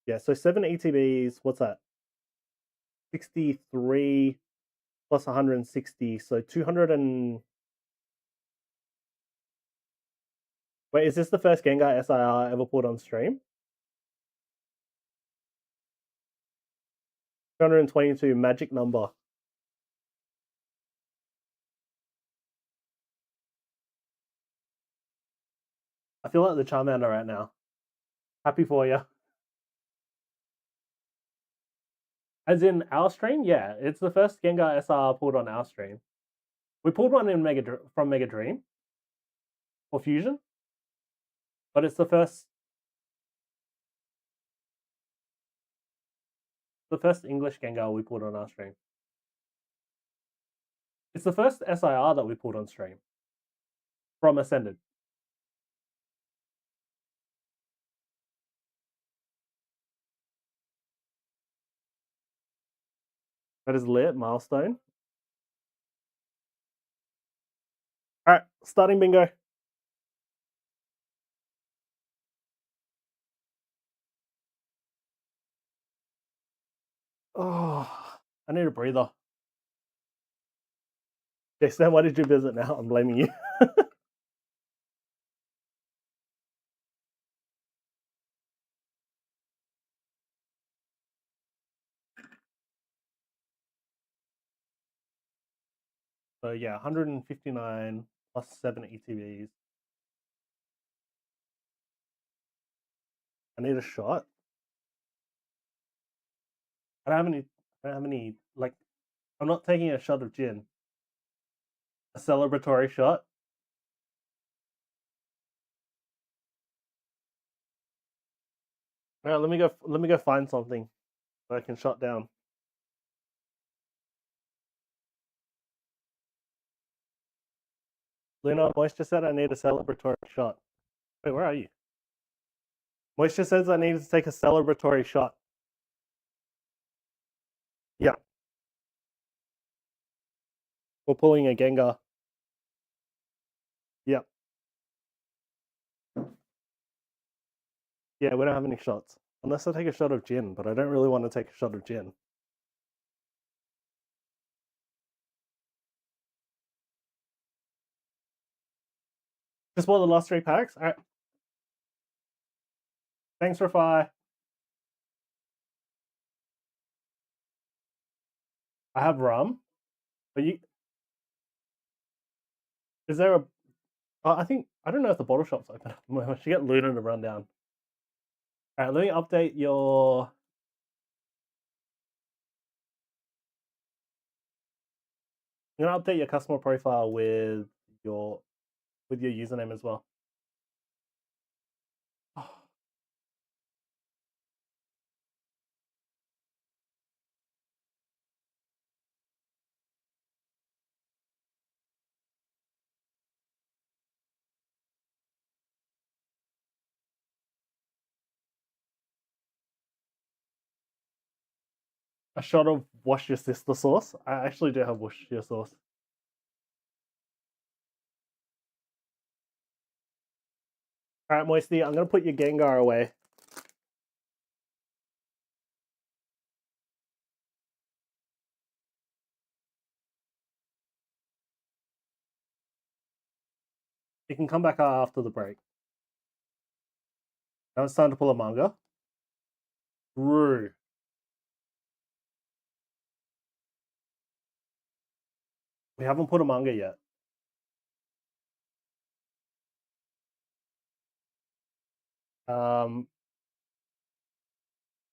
Yeah, so 7 ETBs, what's that? 63 plus 160, so 200 and... Wait, is this the first Gengar SIR ever put on stream? 222, magic number. I feel like the Charmander right now. Happy for you. As in our stream? Yeah, it's the first Gengar SR pulled on our stream. We pulled one in from Mega Dream or Fusion, but it's the first English Gengar we pulled on our stream. It's the first SIR that we pulled on stream from Ascended. That is lit, milestone. All right, starting bingo. Oh, I need a breather. Jason, why did you visit now? I'm blaming you. So yeah, 159 plus 7 ETBs. I need a shot. I don't have any, like, I'm not taking a shot of gin. A celebratory shot. All right, let me go find something that I can shut down. Luna, Moisture said I need a celebratory shot. Wait, where are you? Moisture says I need to take a celebratory shot. Yeah. We're pulling a Gengar. Yeah. Yeah, we don't have any shots. Unless I take a shot of gin, but I don't really want to take a shot of gin. Just bought the last 3 packs? Alright. Thanks, Rafi. I have rum. But you... Is there a... I don't know if the bottle shop's open. I should get Luna to run down. Alright, let me update your... I'm going to update your customer profile with your username as well. A shot of wash your sister sauce. I actually do have wash your sauce. All right, Moisty, I'm gonna put your Gengar away. You can come back after the break. Now it's time to pull a manga. Brew. We haven't put a manga yet.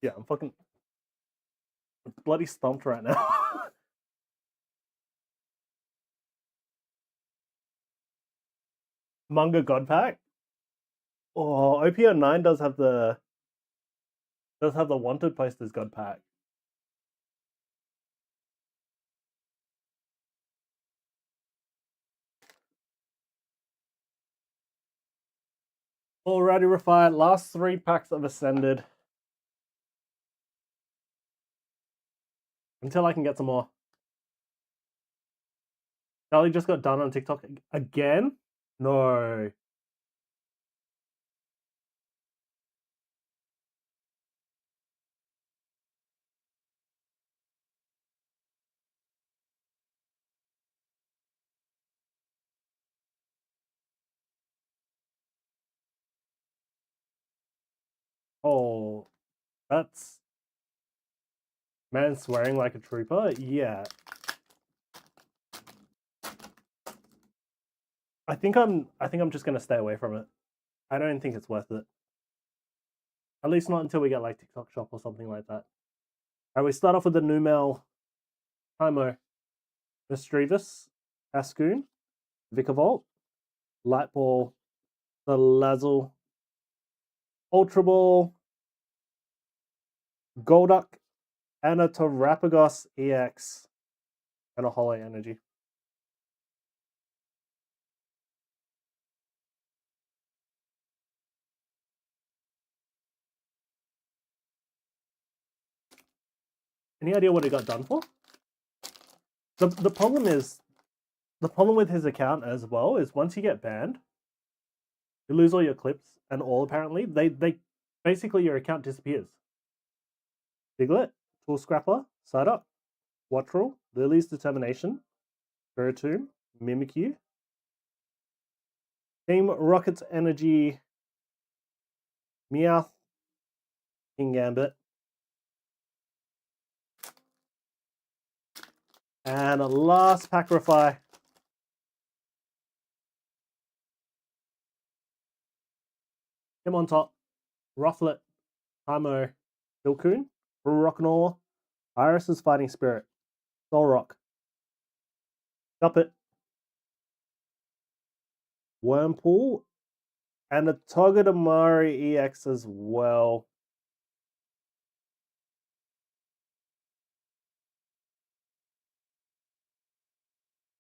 Yeah, I'm fucking bloody stumped right now. Manga God Pack. Oh, OPO9 does have the wanted posters God Pack. Alrighty, refined. Last 3 packs of Ascended. Until I can get some more. Charlie just got done on TikTok again? No. Oh, that's man swearing like a trooper. Yeah. I think I'm just gonna stay away from it. I don't think it's worth it. At least not until we get like TikTok Shop or something like that. Alright, we start off with the Numel, Tymo, Mischievous, Ascoon, Vicavolt, Lightball, the Lazzle, Ultra Ball, Golduck, and a Terrapagos EX, and a Holo Energy. Any idea what he got done for? The problem is, the problem with his account as well is once you get banned, you lose all your clips and all apparently. They basically your account disappears. Diglett, Tool Scrapper, Psyduck, Wattrel, Lily's Determination, Spiritomb, Mimikyu, Team Rocket's Energy, Meowth, King Gambit, and a last Packrify. Him on top, Rufflet, Tymo, Hilcoon, Rocknor, Iris's Fighting Spirit, Solrock, Duppet, Wormpool, and a Togedemaru EX as well.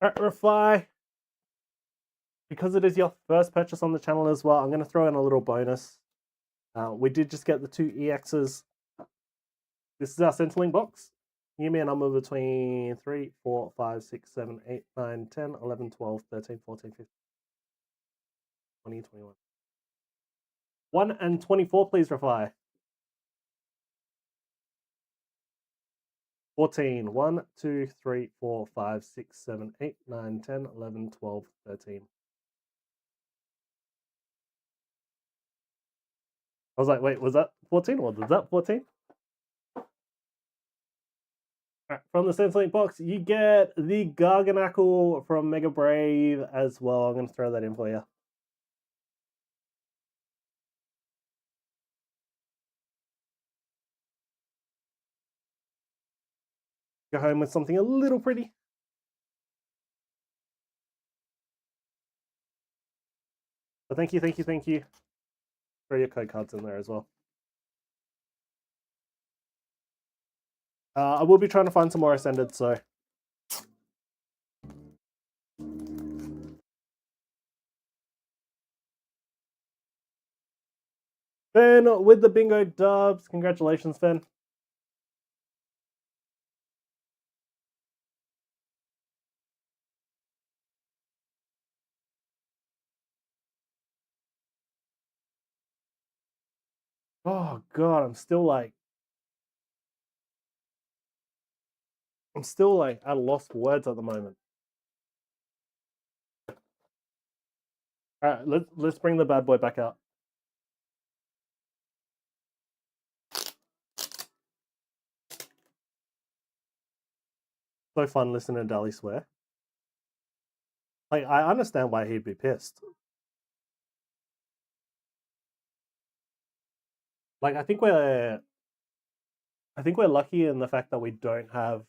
Packrify, because it is your first purchase on the channel as well, I'm going to throw in a little bonus. We did just get the 2 EXs. This is our Centrelink box. Give me a number between 3, 4, 5, 6, 7, 8, 9, 10, 11, 12, 13, 14, 15, 20, 21. 1 and 24, please reply. 14. 1, 2, 3, 4, 5, 6, 7, 8, 9, 10, 11, 12, 13. I was like, wait, was that 14 or was that 14? Right, from the Centrelink box, you get the Garganackle from Mega Brave as well. I'm going to throw that in for you. Go home with something a little pretty. But thank you. Throw your code cards in there as well. I will be trying to find some more Ascended, so. Ben with the bingo dubs. Congratulations, Ben. Oh god, I'm still like at a loss for words at the moment. Alright, let's bring the bad boy back out. So fun listening to Dali swear. Like, I understand why he'd be pissed. Like, I think we're lucky in the fact that we don't have,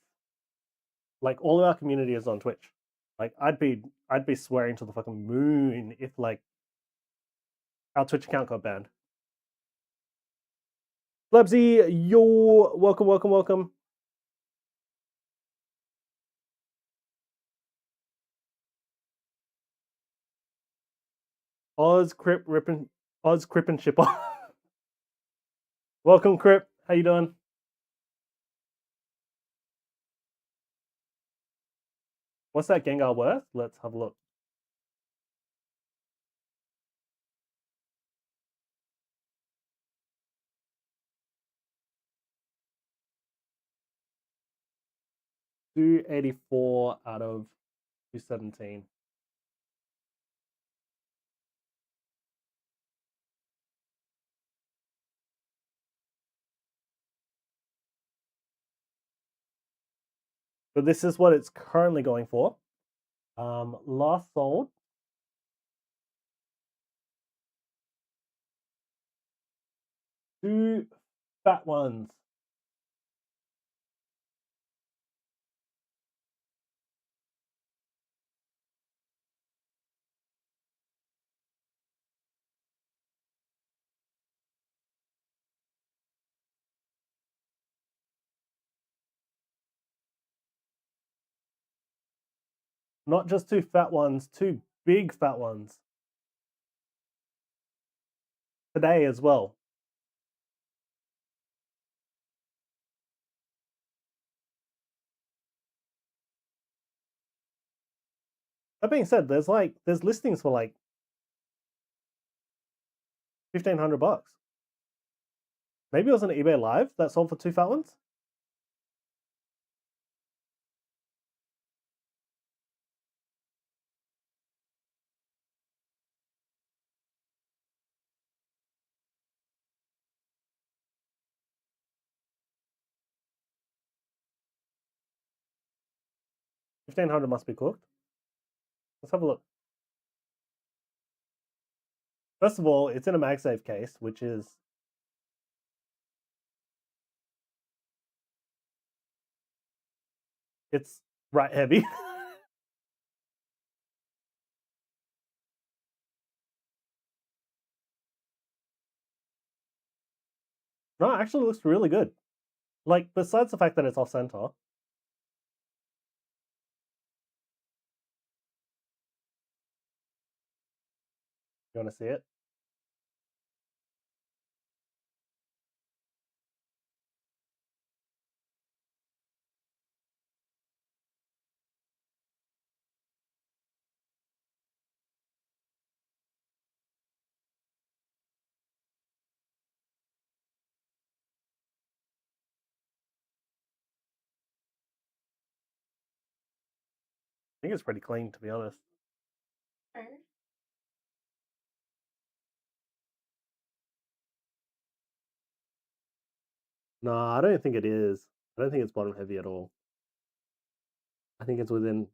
like, all of our community is on Twitch. Like, I'd be swearing to the fucking moon if like our Twitch account got banned. Blebsy, you're welcome. Oz Crip and Shipper. Welcome, Crip. How you doing? What's that Gengar worth? Let's have a look. $284 out of 217. So this is what it's currently going for. Last sold. Two fat ones. Not just two fat ones, two big fat ones. Today as well. That being said, there's listings for like $1,500. Maybe it was an eBay Live that sold for two fat ones. $1,500 must be cooked. Let's have a look. First of all, it's in a MagSafe case, which is it's right heavy. No, it actually looks really good. Like, besides the fact that it's off center. You want to see it? I think it's pretty clean, to be honest. No, I don't think it is. I don't think it's bottom heavy at all. I think it's within.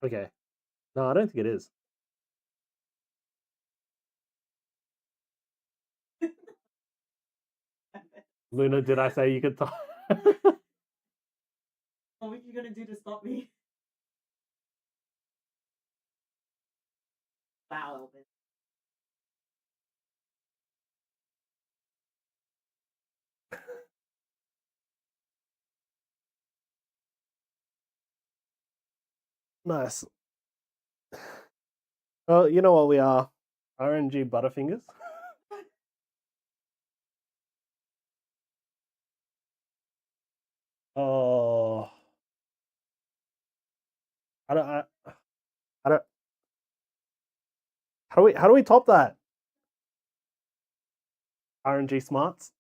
Okay. No, I don't think it is. Luna, did I say you could talk? What were you gonna do to stop me? Wow, Elvin. Nice. Oh, you know what we are? RNG Butterfingers. Oh, I don't. I don't. How do we top that? RNG smarts.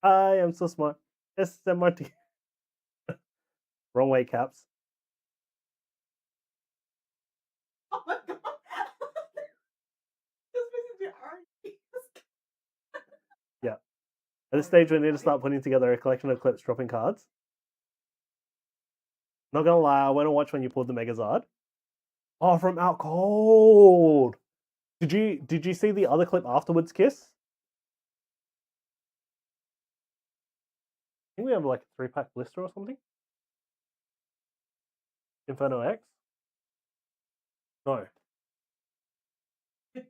I am so smart. SMRT. Wrong way, caps. Oh my god! This makes it RNGesus. Yeah. At this stage, we need to start putting together a collection of clips dropping cards. Not gonna lie, I went and watched when you pulled the Megazard. Oh, from Out Cold. Did you see the other clip afterwards, Kiss? I think we have like a 3-pack blister or something. Inferno X? No. I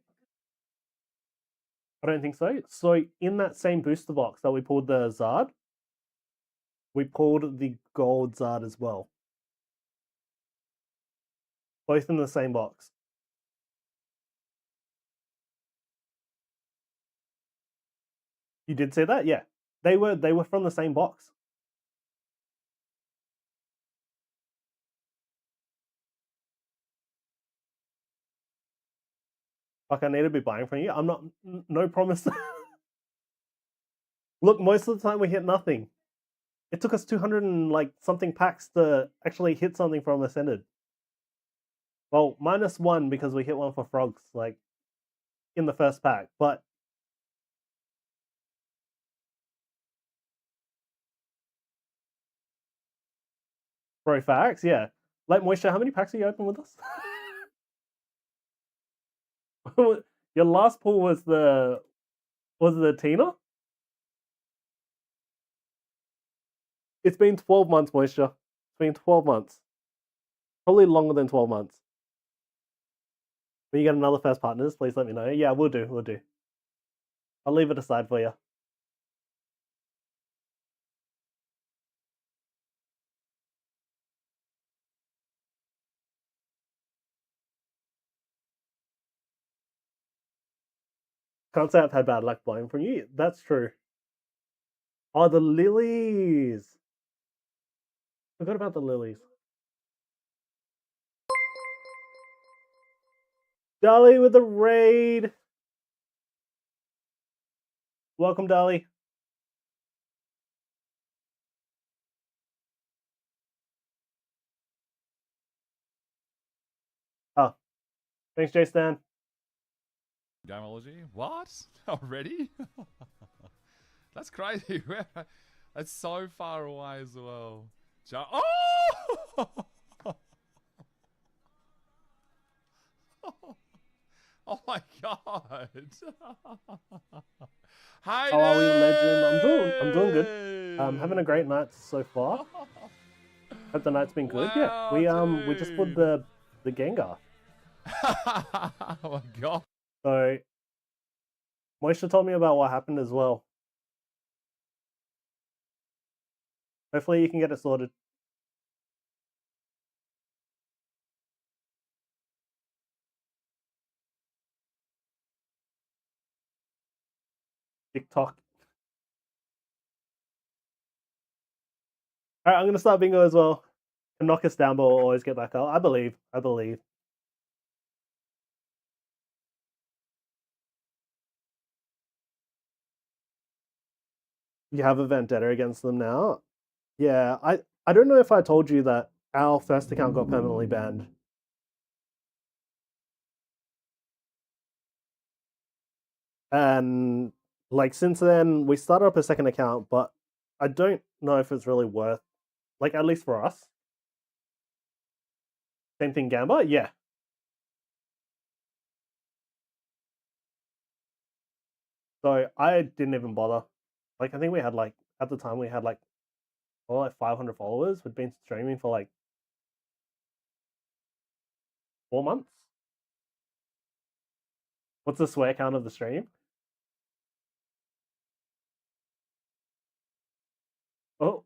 don't think so. So in that same booster box that we pulled the Zard, we pulled the gold Zard as well. Both in the same box. You did see that? Yeah. They were from the same box. Like, I need to be buying from you. I'm not. No promise. Look, most of the time we hit nothing. It took us 200 and like something packs to actually hit something from Ascended. Well, -1 because we hit one for frogs, like in the first pack. But Bro, facts, yeah. Like Moisture, how many packs are you open with us? Your last pull was the Tina? It's been 12 months, Moisture. It's been 12 months. Probably longer than 12 months. When you get another first partners, please let me know. Yeah, we'll do. I'll leave it aside for you. Can't say I've had bad luck buying from you. That's true. Oh, the lilies. Forgot about the lilies. Dolly with the raid. Welcome, Dolly. Oh, thanks, J Stan. Gamology? What? Already? That's crazy. That's so far away as well. Oh! Oh my god. Hi, How are we, legend? I'm doing good. Having a great night so far. Hope the night's been good. Wow, Yeah, we just put the Gengar. Oh my god. So Moisture told me about what happened as well. Hopefully you can get it sorted. TikTok. Alright, I'm gonna start bingo as well. And knock us down, but we'll always get back up. I believe. You have a vendetta against them now. Yeah, I don't know if I told you that our first account got permanently banned. And like since then we started up a second account, but I don't know if it's really worth, like, at least for us. Same thing, Gamba? Yeah. So I didn't even bother. Like, I think we had like, at the time we had like 500 followers. We'd been streaming for like 4 months. What's the swear count of the stream? Oh,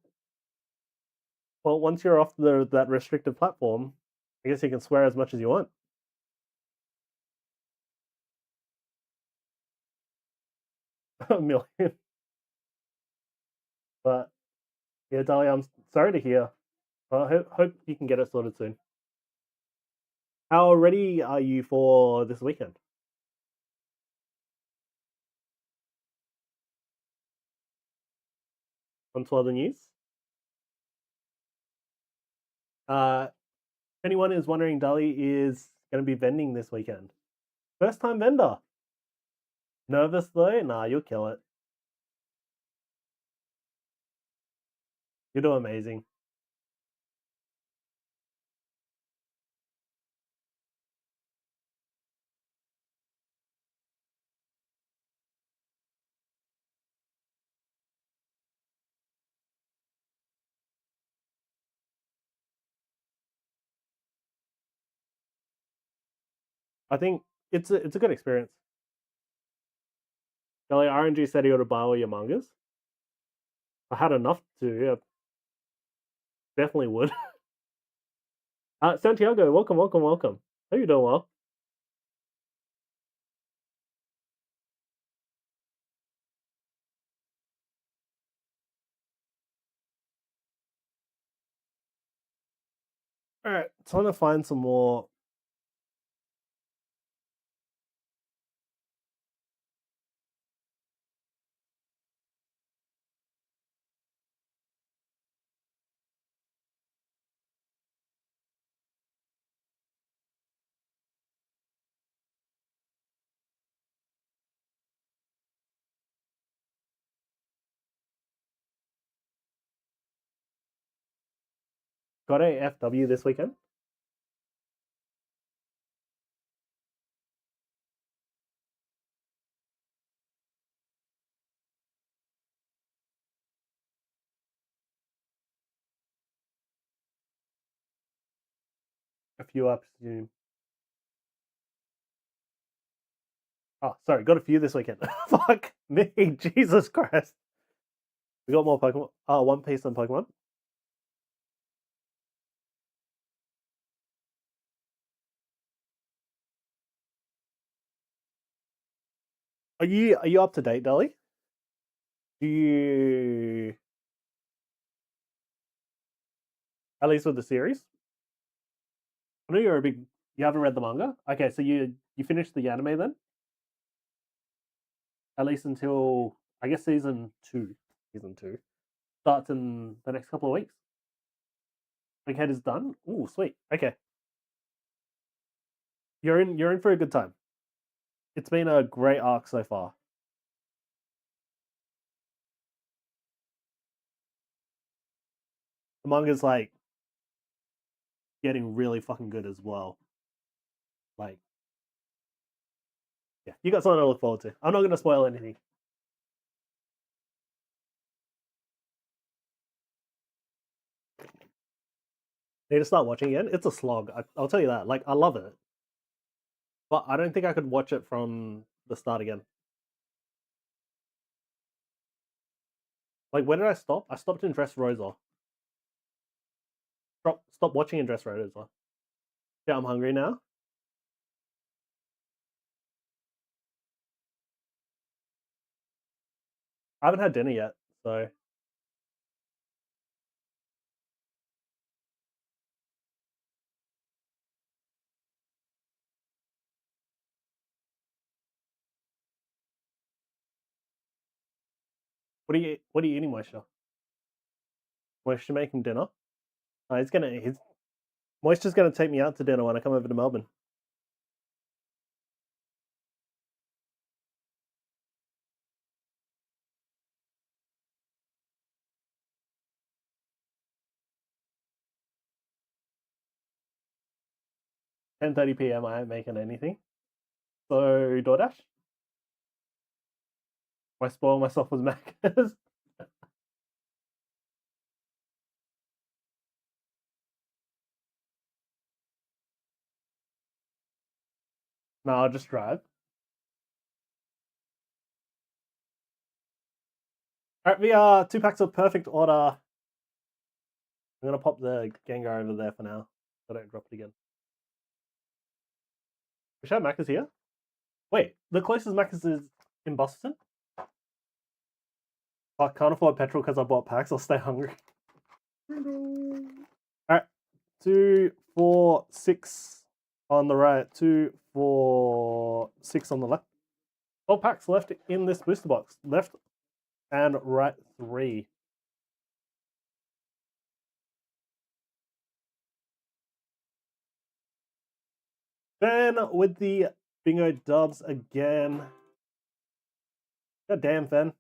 well, once you're off that restricted platform, I guess you can swear as much as you want. A million. But yeah, Dahlia, I'm sorry to hear. I hope you can get it sorted soon. How ready are you for this weekend? On to other news. If anyone is wondering, Dali is going to be vending this weekend. First time vendor. Nervous though? Nah, you'll kill it. You do amazing. I think it's a good experience. Dali, RNG said he ought to buy all your mangas. I had enough to, yeah. Definitely would. Santiago, welcome. Hope you're doing well. Alright, trying to find some more got a FW this weekend. A few, I presume. Oh, sorry, got a few this weekend. Fuck me, Jesus Christ. We got more Pokemon. Oh, One Piece and Pokemon. Are you up to date, Dolly? Do you, at least with the series? I know you're a big. You haven't read the manga. Okay, so you finished the anime then? At least until I guess season 2. Season 2 starts in the next couple of weeks. Big is done. Ooh, sweet. Okay, you're in for a good time. It's been a great arc so far. The manga's like getting really fucking good as well. Like, yeah, you got something to look forward to. I'm not going to spoil anything. Need to start watching again. It's a slog. I'll tell you that. Like, I love it, but I don't think I could watch it from the start again. Like, where did I stop? I stopped in Dressrosa. Stop watching in Dressrosa. Yeah, I'm hungry now. I haven't had dinner yet, so. What are you eating, Moisture? Moisture making dinner? Moisture's gonna take me out to dinner when I come over to Melbourne. (10:30 p.m. I ain't making anything. So DoorDash? I spoil myself with Macca's. No, I'll just drive. Alright, we are 2 packs of perfect order. I'm gonna pop the Gengar over there for now, so I don't drop it again. We should have Macca's here. Wait, the closest Macca's is in Boston? I can't afford petrol because I bought packs. I'll stay hungry. Alright, 2, 4, 6 on the right, 2, 4, 6 on the left. 12 packs left in this booster box. Left and right 3. Then with the bingo dubs again. God damn, Fen.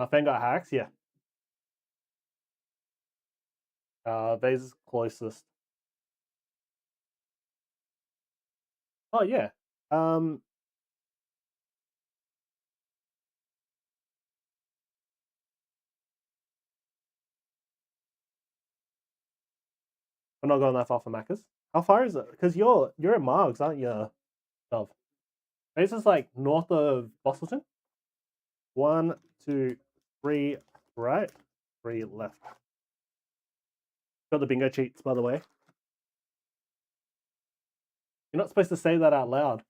Fen got hacks, yeah. Vase is closest. Oh yeah. I'm not going that far for Macca's. How far is it? Because you're at Margs, aren't you, Dove? Vase is like north of Boston. 1, 2, 3 right, 3 left. Got the bingo cheats, by the way. You're not supposed to say that out loud.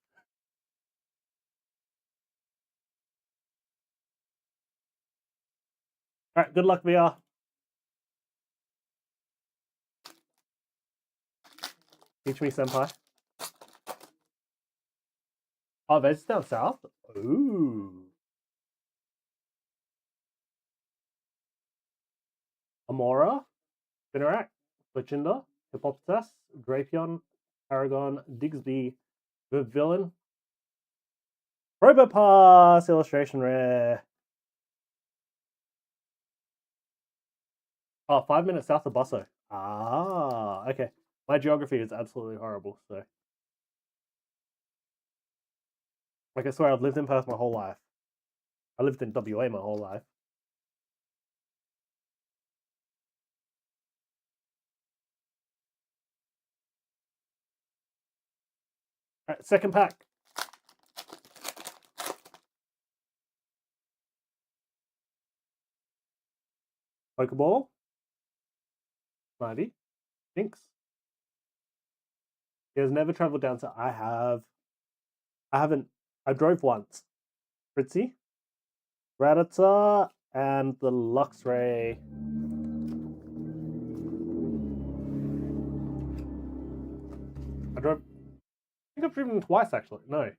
Alright, good luck, VR. Teach me, senpai. Oh, Vez down south? Ooh. Amora, Spinarak, Fletchinder, Hippopotas, Drapion, Paragon, Digsby, Villain, Robopass, illustration rare. Oh, 5 minutes south of Busso. Ah, okay. My geography is absolutely horrible, so. Like, I swear, I've lived in Perth my whole life. I lived in WA my whole life. Alright, second pack. Pokeball. Snivy. Jinx. He has never traveled down to. I have. I haven't. I drove once. Fritzy. Rattata. And the Luxray. I drove. I think I've driven twice actually. No.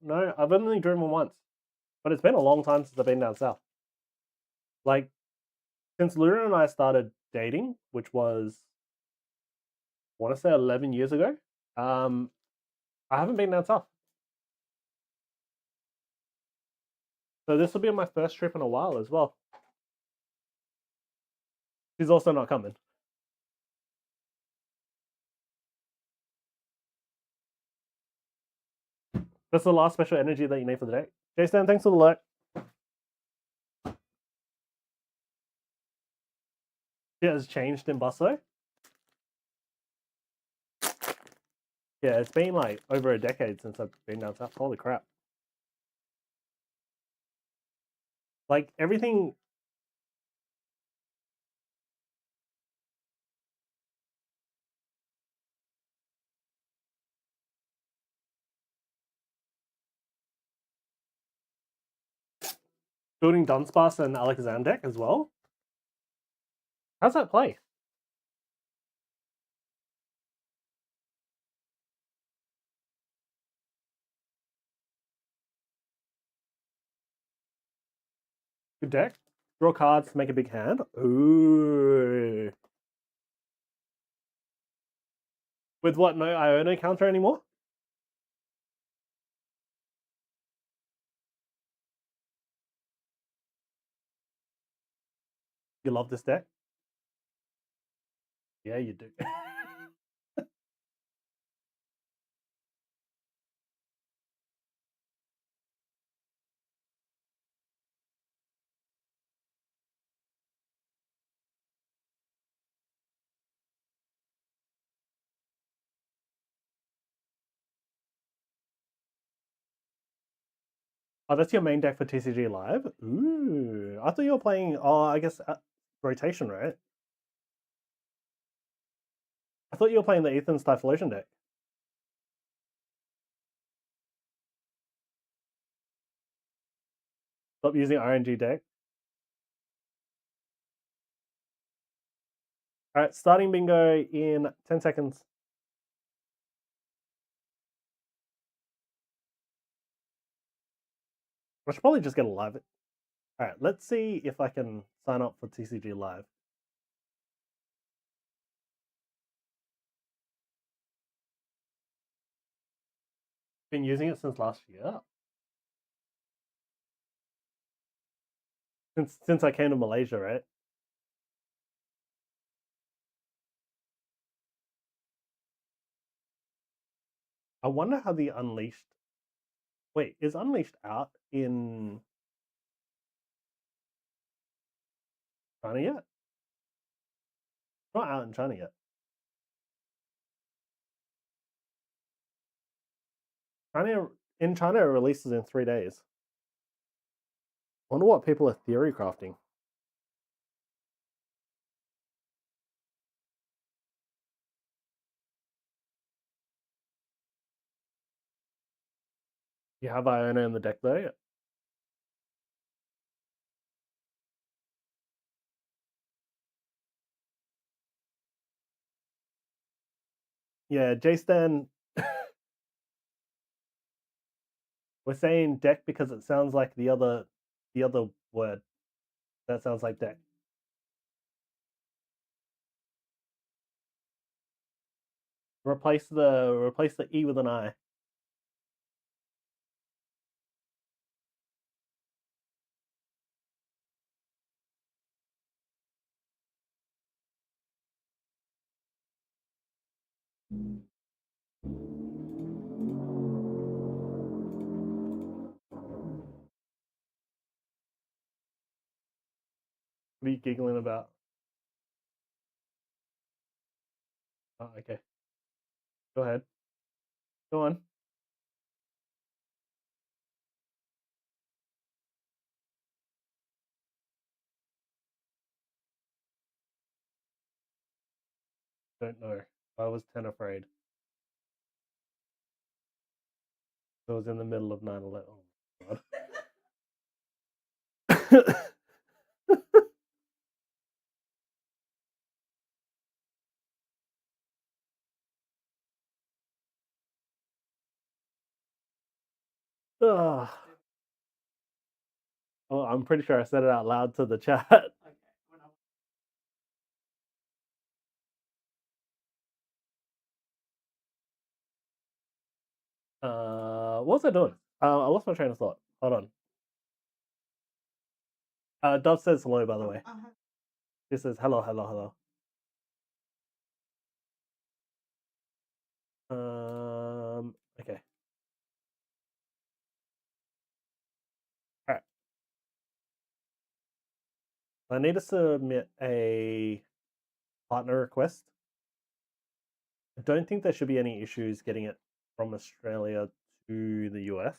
No. I've only driven once. But it's been a long time since I've been down south. Like, since Luna and I started dating, which was, I want to say 11 years ago, I haven't been down south. So this will be my first trip in a while as well. She's also not coming. That's the last special energy that you need for the day. Jason, thanks for the alert. It has changed in Busso. Yeah, it's been like over a decade since I've been down south. Holy crap. Like everything. Building Dunsparce and Alexander deck as well. How's that play? Good deck. Draw cards to make a big hand. Ooh. With what? No Iona counter anymore? You love this deck? Yeah, you do. Oh, that's your main deck for TCG Live? Ooh. I thought you were playing, I guess, rotation, right? I thought you were playing the Ethan's Typhlosion deck. Stop using RNG deck. Alright, starting bingo in 10 seconds. I should probably just get a live. Alright, let's see if I can sign up for TCG Live. Been using it since last year. Since I came to Malaysia, right? I wonder how the Unleashed. Wait, is Unleashed out in China yet? Not out in China yet. In China, it releases in 3 days. I wonder what people are theory crafting. You have Iona in the deck though. Yeah, J-Stan. We're saying deck because it sounds like the other word. That sounds like deck. Replace the E with an I. What are you giggling about? Oh, okay. Go ahead. Go on. Don't know. I was 10 afraid. I was in the middle of 9/11. Oh my god. Ugh. Oh, I'm pretty sure I said it out loud to the chat. Okay, we're not. What was I doing? I lost my train of thought. Hold on. Dove says hello, by the way. He says hello, hello, hello. Okay. Alright. I need to submit a partner request. I don't think there should be any issues getting it from Australia to the US.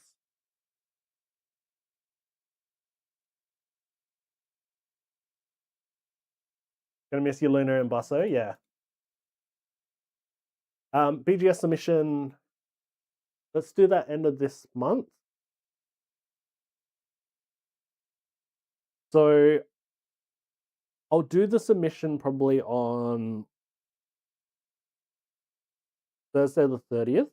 Gonna miss you, Luna and Busso, yeah. BGS submission. Let's do that end of this month. So I'll do the submission probably on Thursday the 30th.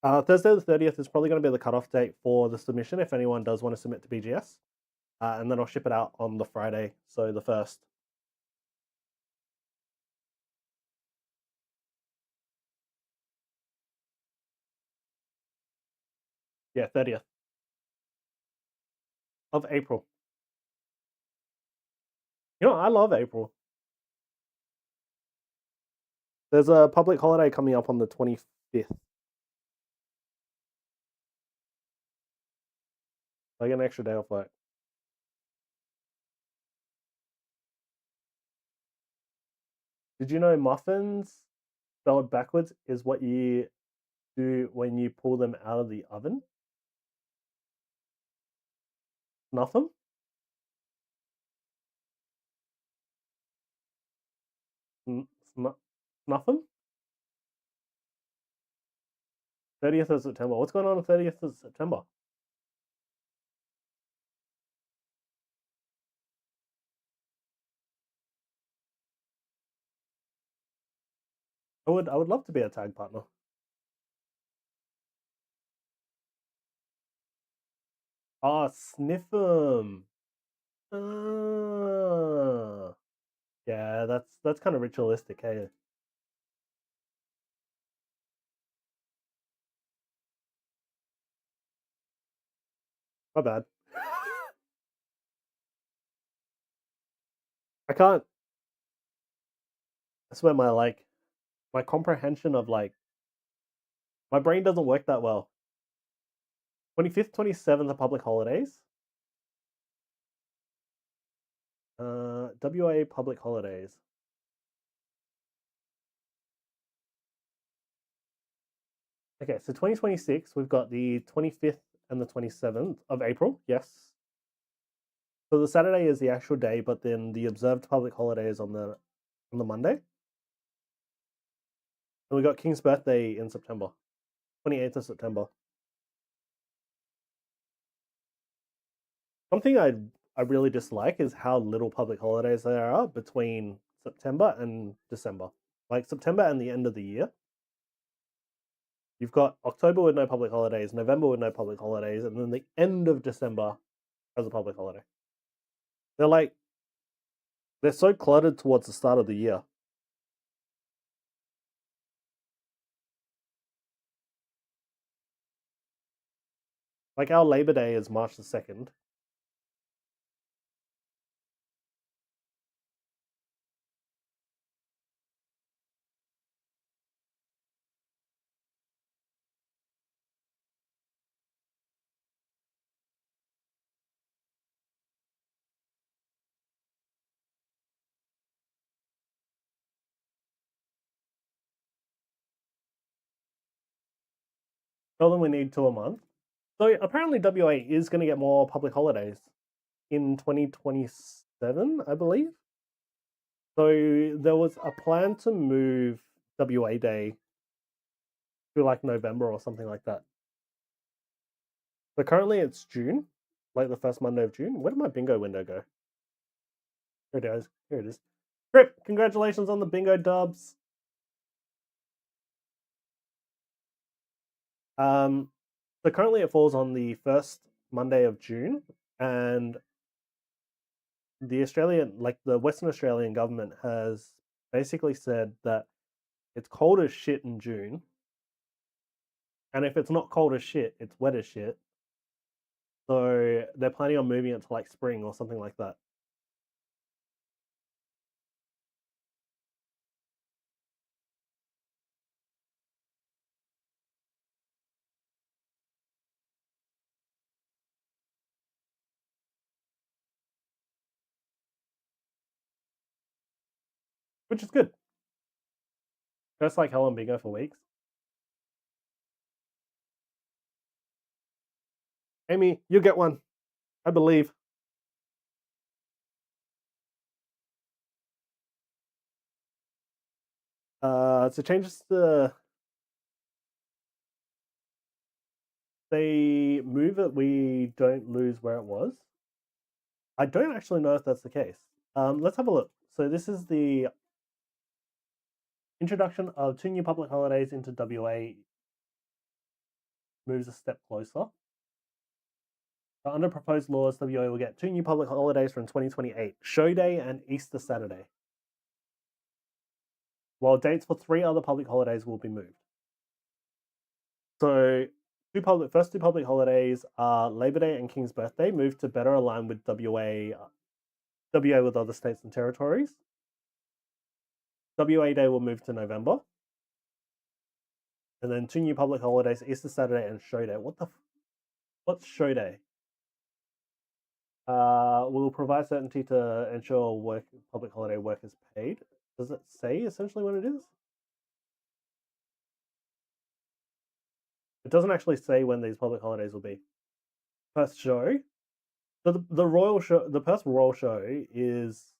Thursday the 30th is probably going to be the cutoff date for the submission if anyone does want to submit to BGS. And then I'll ship it out on the Friday, so the 1st. Yeah, 30th of April. You know, I love April. There's a public holiday coming up on the 25th. I get an extra day off work. Did you know muffins spelled backwards is what you do when you pull them out of the oven? Snuff them? Snuff them? 30th of September. What's going on 30th of September? I would love to be a tag partner. Ah, sniff them. Yeah, that's kind of ritualistic, hey. My bad. I can't. I swear my comprehension of my brain doesn't work that well. 25th, 27th are public holidays. WA public holidays. Okay, so 2026, we've got the 25th and the 27th of April, yes. So the Saturday is the actual day, but then the observed public holiday is on the Monday. And we got King's birthday in September, 28th of September. Something I really dislike is how little public holidays there are between September and December. Like September and the end of the year. You've got October with no public holidays, November with no public holidays, and then the end of December as a public holiday. They're so cluttered towards the start of the year. Like our Labor Day is March the 2nd. Tell them we need 2 a month. So apparently WA is going to get more public holidays in 2027, I believe. So there was a plan to move WA Day to like November or something like that. So currently it's June, like the first Monday of June. Where did my bingo window go? Here it is. Here it is. Grip, congratulations on the bingo dubs. So currently it falls on the first Monday of June, and the Western Australian government has basically said that it's cold as shit in June, and if it's not cold as shit, it's wet as shit. So they're planning on moving it to like spring or something like that. Which is good. Just like hell on bingo for weeks. Amy, you get one. I believe. So changes to they move it, we don't lose where it was. I don't actually know if that's the case. Let's have a look. So this is the introduction of 2 new public holidays into WA moves a step closer. So under proposed laws, WA will get 2 new public holidays from 2028, Show Day and Easter Saturday, while dates for 3 other public holidays will be moved. So first two public holidays are Labor Day and King's Birthday, moved to better align with WA with other states and territories. WA Day will move to November. And then 2 new public holidays, Easter Saturday and Show Day. What's Show Day? Will provide certainty to ensure public holiday work is paid. Does it say essentially what it is? It doesn't actually say when these public holidays will be. Perth show. So the royal show, the Perth Royal Show is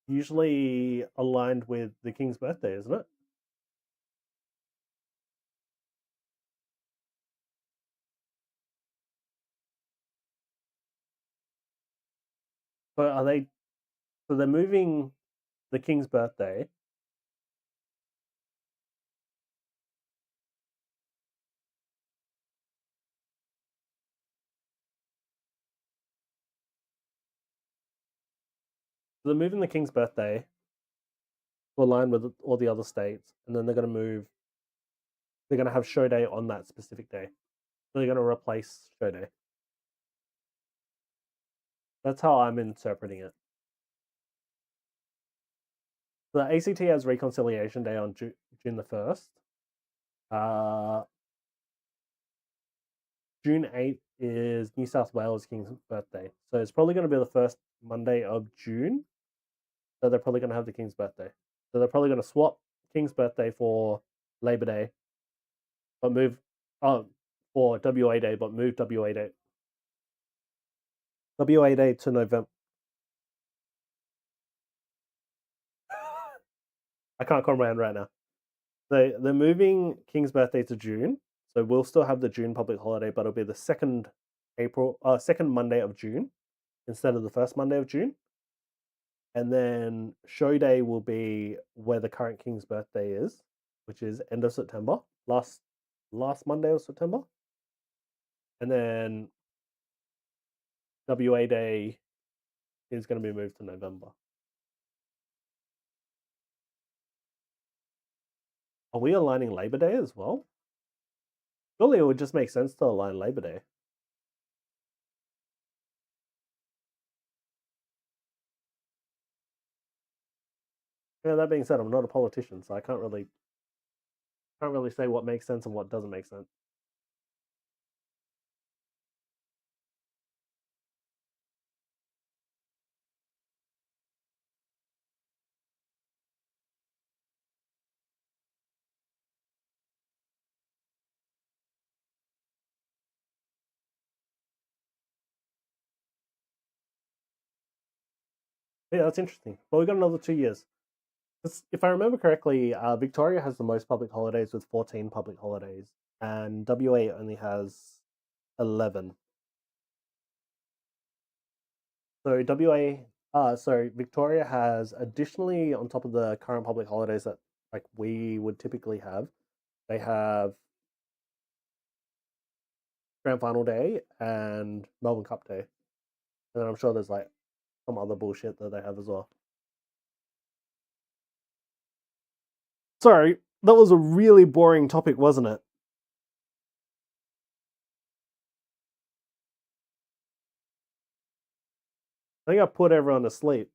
usually aligned with the King's birthday, isn't it? So they're moving the King's birthday. So they're moving the King's birthday to align with all the other states, and then they're going to have Show Day on that specific day. So they're going to replace Show Day. That's how I'm interpreting it. The ACT has Reconciliation Day on June the 1st. June 8th is New South Wales King's birthday. So it's probably going to be the first Monday of June. So they're probably going to have the King's birthday. So they're probably going to swap King's birthday for Labor Day, but move for WA Day, but move WA Day to November. I can't comprehend right now. They're moving King's birthday to June, so we'll still have the June public holiday, but it'll be the second Monday of June instead of the first Monday of June. And then Show Day will be where the current King's birthday is, which is end of September, last Monday of September. And then WA Day is going to be moved to November. Are we aligning Labor Day as well? Surely it would just make sense to align Labor Day. Yeah, that being said, I'm not a politician, so I can't really say what makes sense and what doesn't make sense. Yeah, that's interesting. Well, we got another 2 years. If I remember correctly, Victoria has the most public holidays with 14 public holidays, and WA only has 11. So Victoria has additionally on top of the current public holidays that like we would typically have, they have Grand Final Day and Melbourne Cup Day, and then I'm sure there's like some other bullshit that they have as well. Sorry, that was a really boring topic, wasn't it? I think I put everyone to sleep.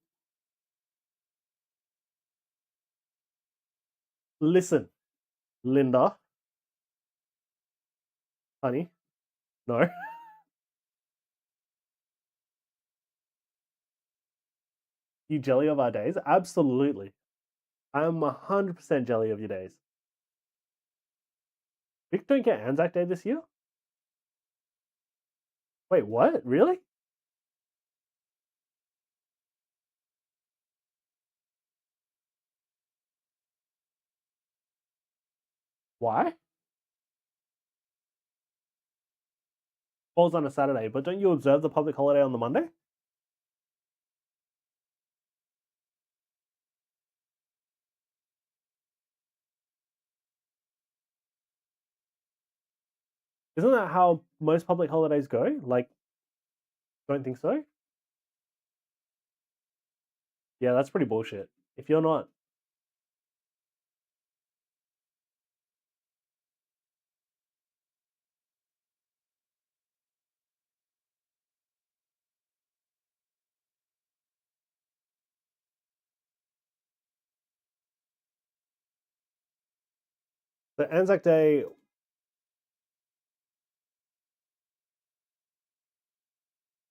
Listen, Linda, honey, no. You jelly of our days? Absolutely. I'm 100% jelly of your days. Vic don't get Anzac Day this year? Wait, what? Really? Why? Falls on a Saturday, but don't you observe the public holiday on the Monday? Isn't that how most public holidays go? Like, don't think so? Yeah, that's pretty bullshit. If you're not. The Anzac Day.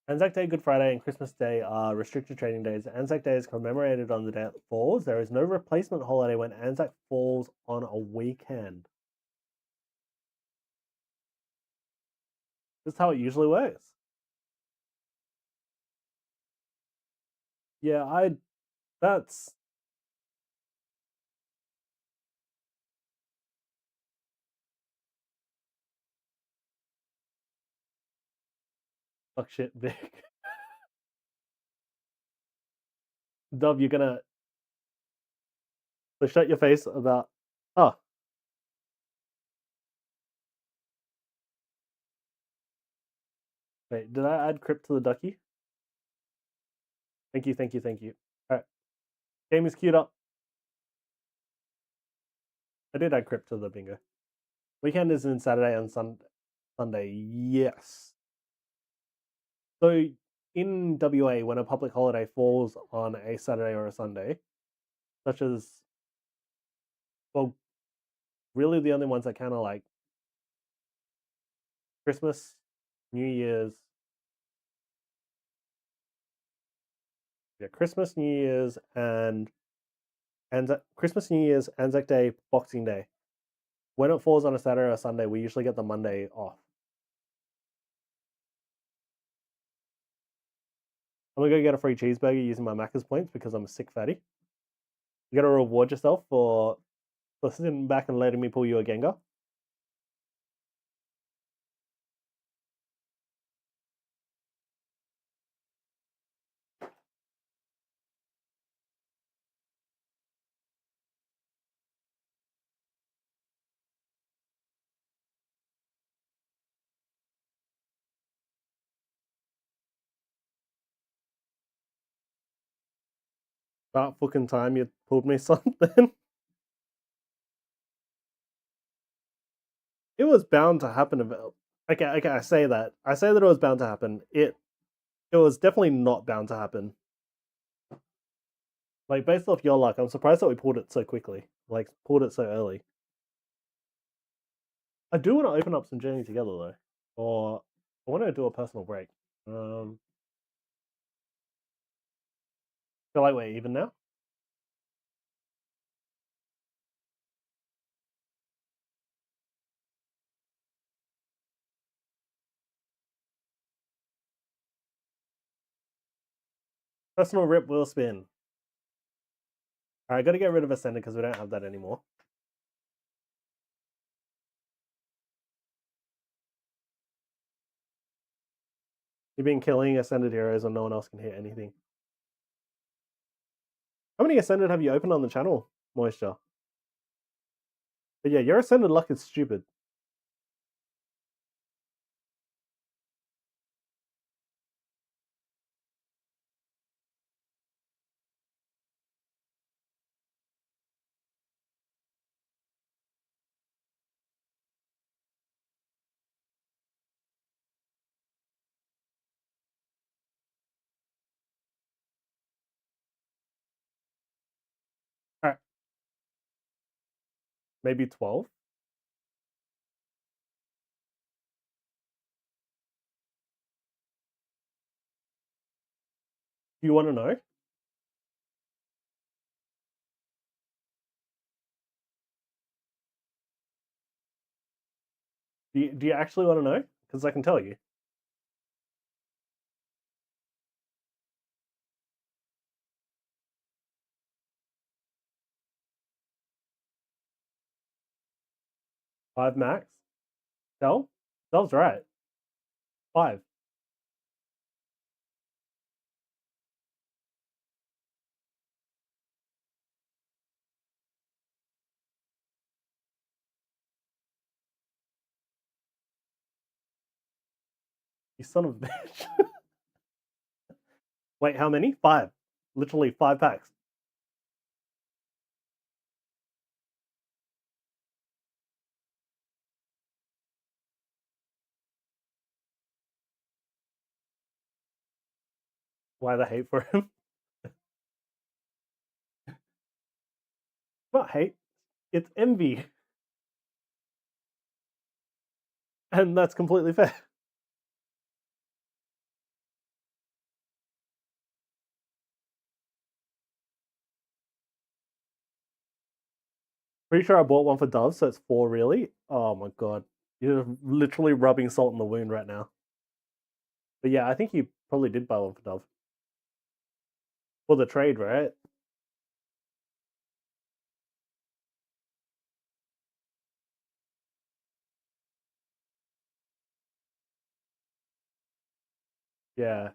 Anzac Day, Good Friday, and Christmas Day are restricted trading days. Anzac Day is commemorated on the day it falls. There is no replacement holiday when Anzac falls on a weekend. This is how it usually works. Yeah, that's fuck shit, Vic. Dub, you're gonna so shut your face about. Oh, wait, did I add crypt to the ducky? Thank you, thank you, thank you. All right, game is queued up. I did add crypt to the bingo. Weekend is in Saturday and Sunday. Yes. So in WA, when a public holiday falls on a Saturday or a Sunday, such as, well, really the only ones that count are like Christmas, New Year's. Yeah, Christmas, New Year's, and Christmas, New Year's, Anzac Day, Boxing Day. When it falls on a Saturday or Sunday, we usually get the Monday off. I'm gonna go get a free cheeseburger using my Macca's points because I'm a sick fatty. You gotta reward yourself for sitting back and letting me pull you a Gengar. About fucking time you pulled me something. it was bound to happen. Okay, I say that. I say that it was bound to happen. It was definitely not bound to happen. Like, based off your luck, I'm surprised that we pulled it so quickly. Like, pulled it so early. I do want to open up some Journey Together, though. Or I want to do a personal break. Feel like we're even now? Personal rip will spin. Alright, gotta get rid of Ascended because we don't have that anymore. You've been killing Ascended heroes and no one else can hit anything. How many Ascended have you opened on the channel, Moisture? But yeah, your Ascended luck is stupid. Alright. Maybe 12? Do you want to know? Do you actually want to know? Because I can tell you. Five max? Tell? Tell's right. 5. You son of a bitch. Wait, how many? 5. Literally 5 packs. Why the hate for him? Not hate. It's envy. And that's completely fair. Pretty sure I bought one for Dove, so it's 4 really. Oh my god. You're literally rubbing salt in the wound right now. But yeah, I think you probably did buy one for Dove. For the trade, right? Yeah.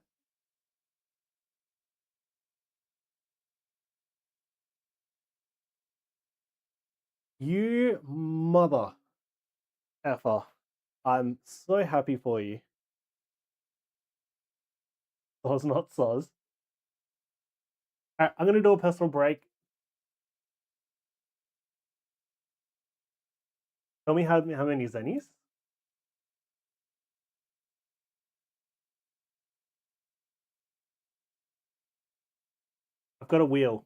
You mother effer. I'm so happy for you. Soz, not soz. Alright, I'm gonna do a personal break. Tell me how many Zennies? I've got a wheel.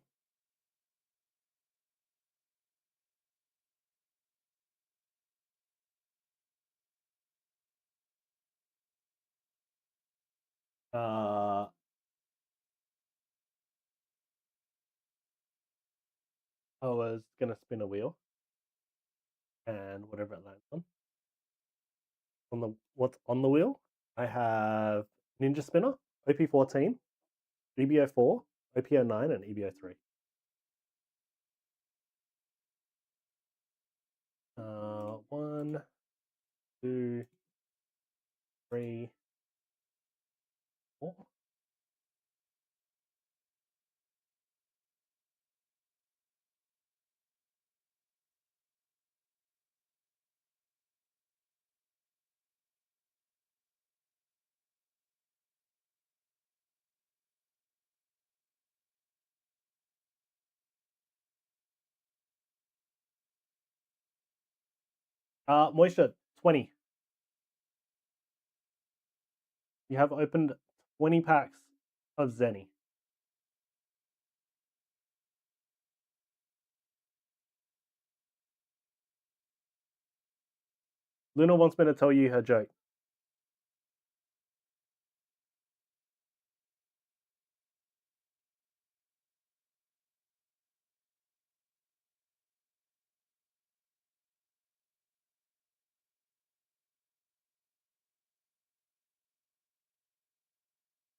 I was gonna spin a wheel. And whatever it lands on. What's on the wheel? I have Ninja Spinner, OP14, EBO4, OPO9, and EBO3. 1, 2, 3, 4. Moisture, 20. You have opened 20 packs of Zenny. Luna wants me to tell you her joke.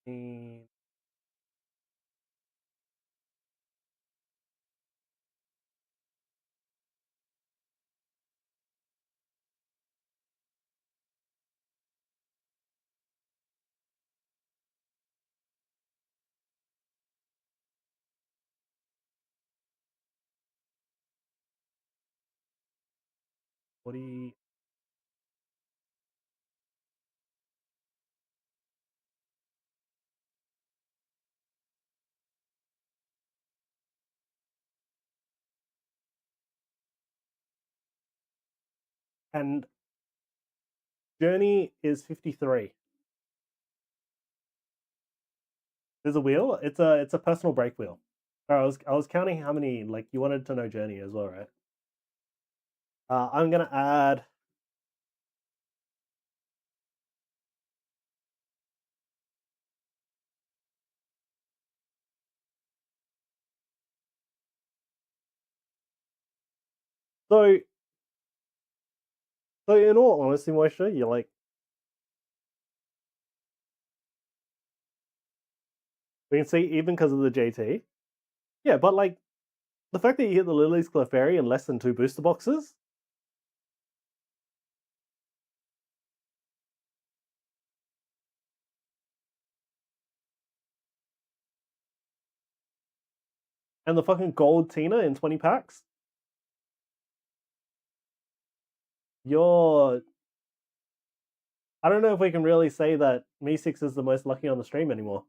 And what do you... And Journey is 53. There's a wheel. It's a personal break wheel. Oh, I was counting how many. Like you wanted to know Journey as well, right? I'm gonna add. So in all honesty, Moisture, you're like, we can see even because of the JT. Yeah, but like the fact that you hit the Lily's Clefairy in less than 2 booster boxes. And the fucking gold Tina in 20 packs. You're... I don't know if we can really say that Me6 is the most lucky on the stream anymore.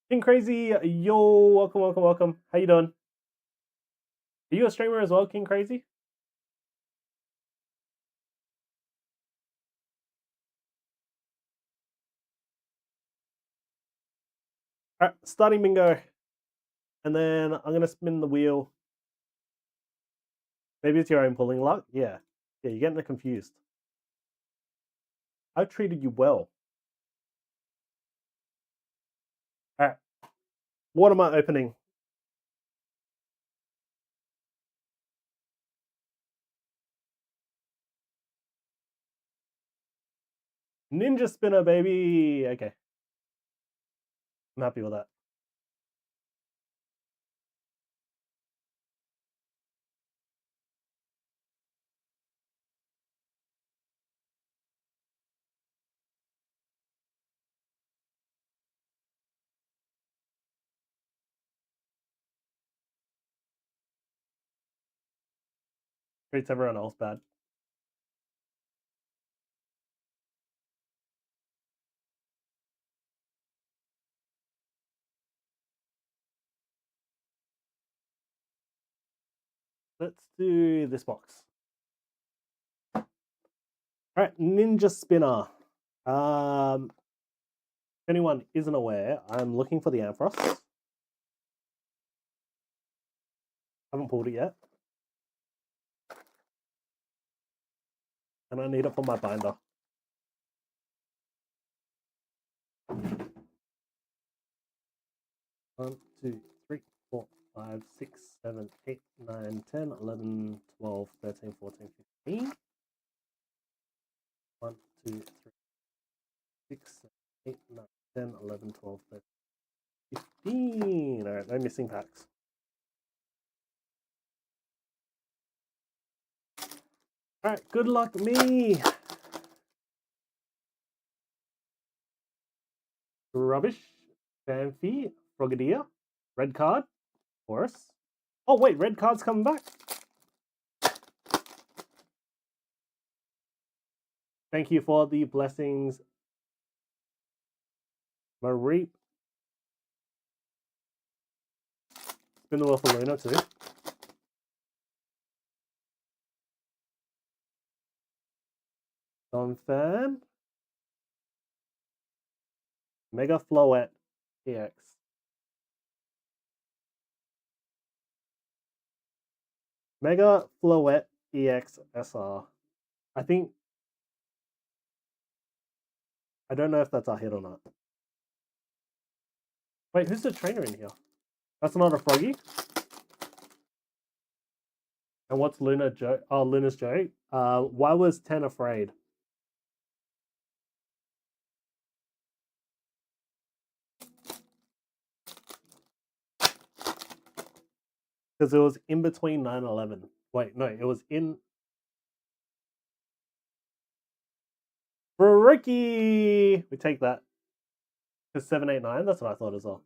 King Crazy, yo, welcome, welcome, welcome. How you doing? Are you a streamer as well, King Crazy? Alright, starting bingo. And then I'm gonna spin the wheel. Maybe it's your own pulling luck. Yeah. Yeah, you're getting it confused. I've treated you well. Alright. What am I opening? Ninja Spinner, baby. Okay. I'm happy with that. Treats everyone else bad. Let's do this box. Alright, Ninja Spinner. If anyone isn't aware, I'm looking for the Ampharos. Haven't pulled it yet. And I need it for my binder. One, 2, 3, 4, 5, 6, 7, 8, 9, 10, 11, 12, 13, 14, 15. 1, 2, 3, 6, 7, 8, 9, 10, 11, 12, 13, 15. Alright, no missing packs. Alright, good luck me. Rubbish. Fanfi. Frogadier. Red card. Horus. Oh wait, red card's coming back. Thank you for the blessings, Marie. Spin the wheel for Luna too. Donphan. Mega Floette EX. Mega Floette EX SR. I think. I don't know if that's a hit or not. Wait, who's the trainer in here? That's not a Froggy. And what's Luna joke? Oh, Luna's joke. Why was 10 afraid? Because it was in between 9/11. Wait, no, it was in. Ricky! We take that. Because 789, that's what I thought as well.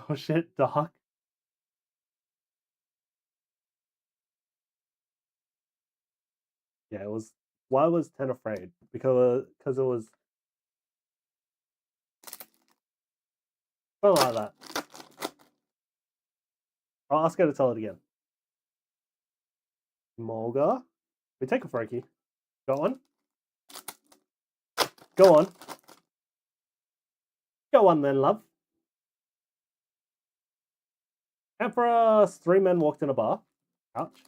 Oh shit, Dark. Yeah, it was. Why was 10 afraid? Because it was. Something like that. I'll ask her to tell it again. Mulga. We take a Froakie. Got one? Go on. Go on then, love. Emperor, 3 men walked in a bar. Ouch.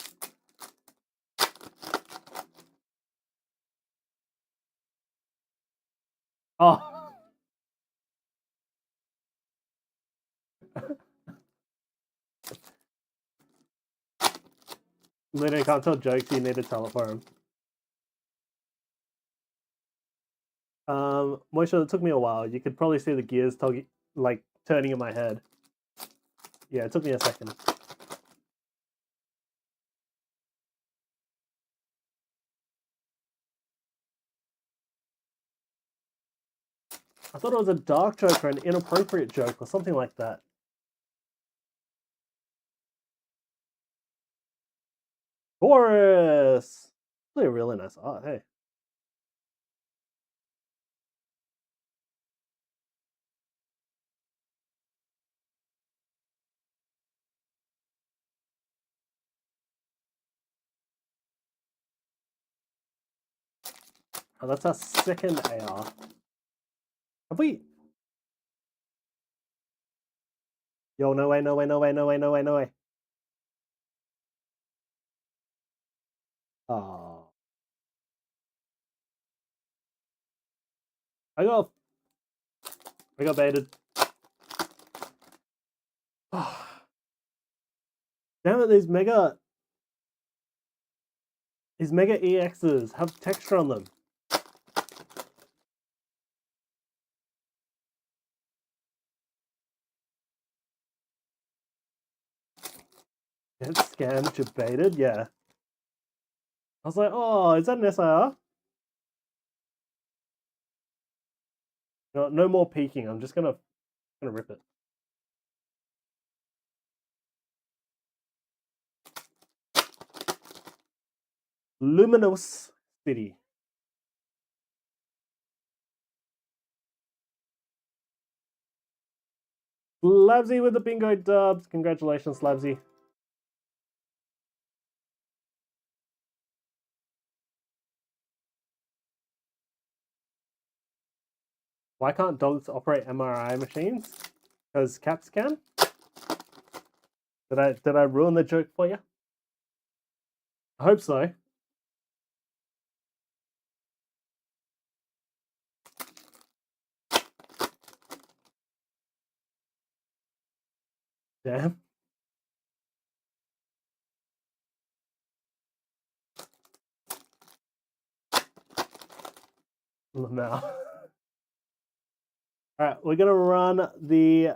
Oh. Literally can't tell jokes, you need to tell it for him. Moisha, it took me a while. You could probably see the gears like turning in my head. Yeah, it took me a second. I thought it was a dark joke or an inappropriate joke or something like that. Taurus! Really a really nice art, hey. Oh, that's our second AR. Have we? Yo, no way, no way, no way, no way, no way, no way. Oh. I got baited. Damn it, these mega EXs have texture on them. Get scammed, you're baited, yeah. I was like, oh, is that an SIR? No more peeking. I'm just gonna rip it. Luminous City. Slabsy with the bingo dubs. Congratulations, Slabsy. Why can't dogs operate MRI machines? Because cats can? Did I ruin the joke for you? I hope so. Damn. Lamau. Alright, we're gonna run the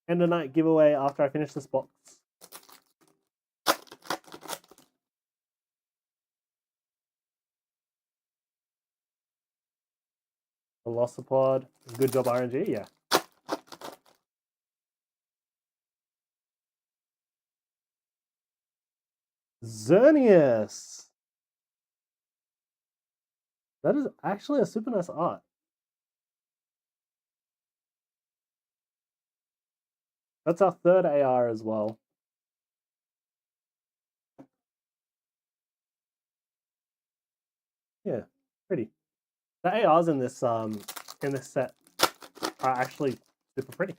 end of night giveaway after I finish this box. Velocipod. Good job, RNG, yeah. Xerneas. That is actually a super nice art. That's our third AR as well. Yeah, pretty. The ARs in this set are actually super pretty.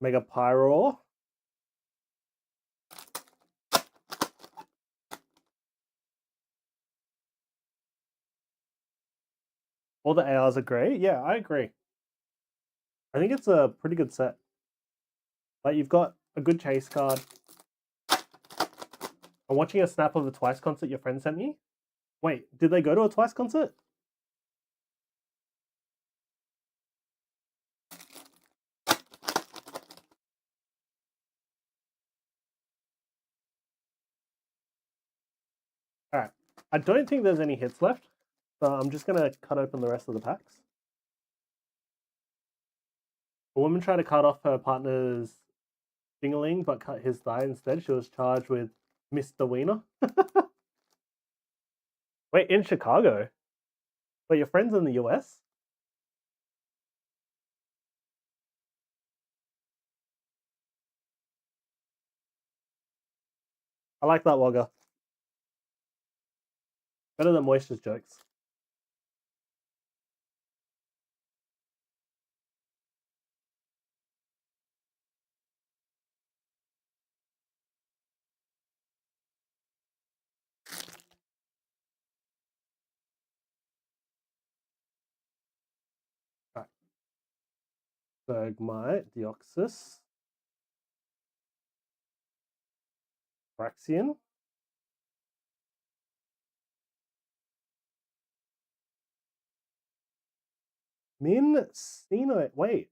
Mega Pyro. All the ARs are great. Yeah, I agree. I think it's a pretty good set. Like, you've got a good chase card. I'm watching a snap of the Twice concert your friend sent me. Wait, did they go to a Twice concert? Alright. I don't think there's any hits left. So I'm just going to cut open the rest of the packs. A woman tried to cut off her partner's dingling, but cut his thigh instead. She was charged with Mr. Wiener. Wait, in Chicago? Wait, your friend's in the US? I like that Wogger. Better than Moisture's jokes. Alright. Bergmite, Deoxys. Braxian. Mincino. Wait.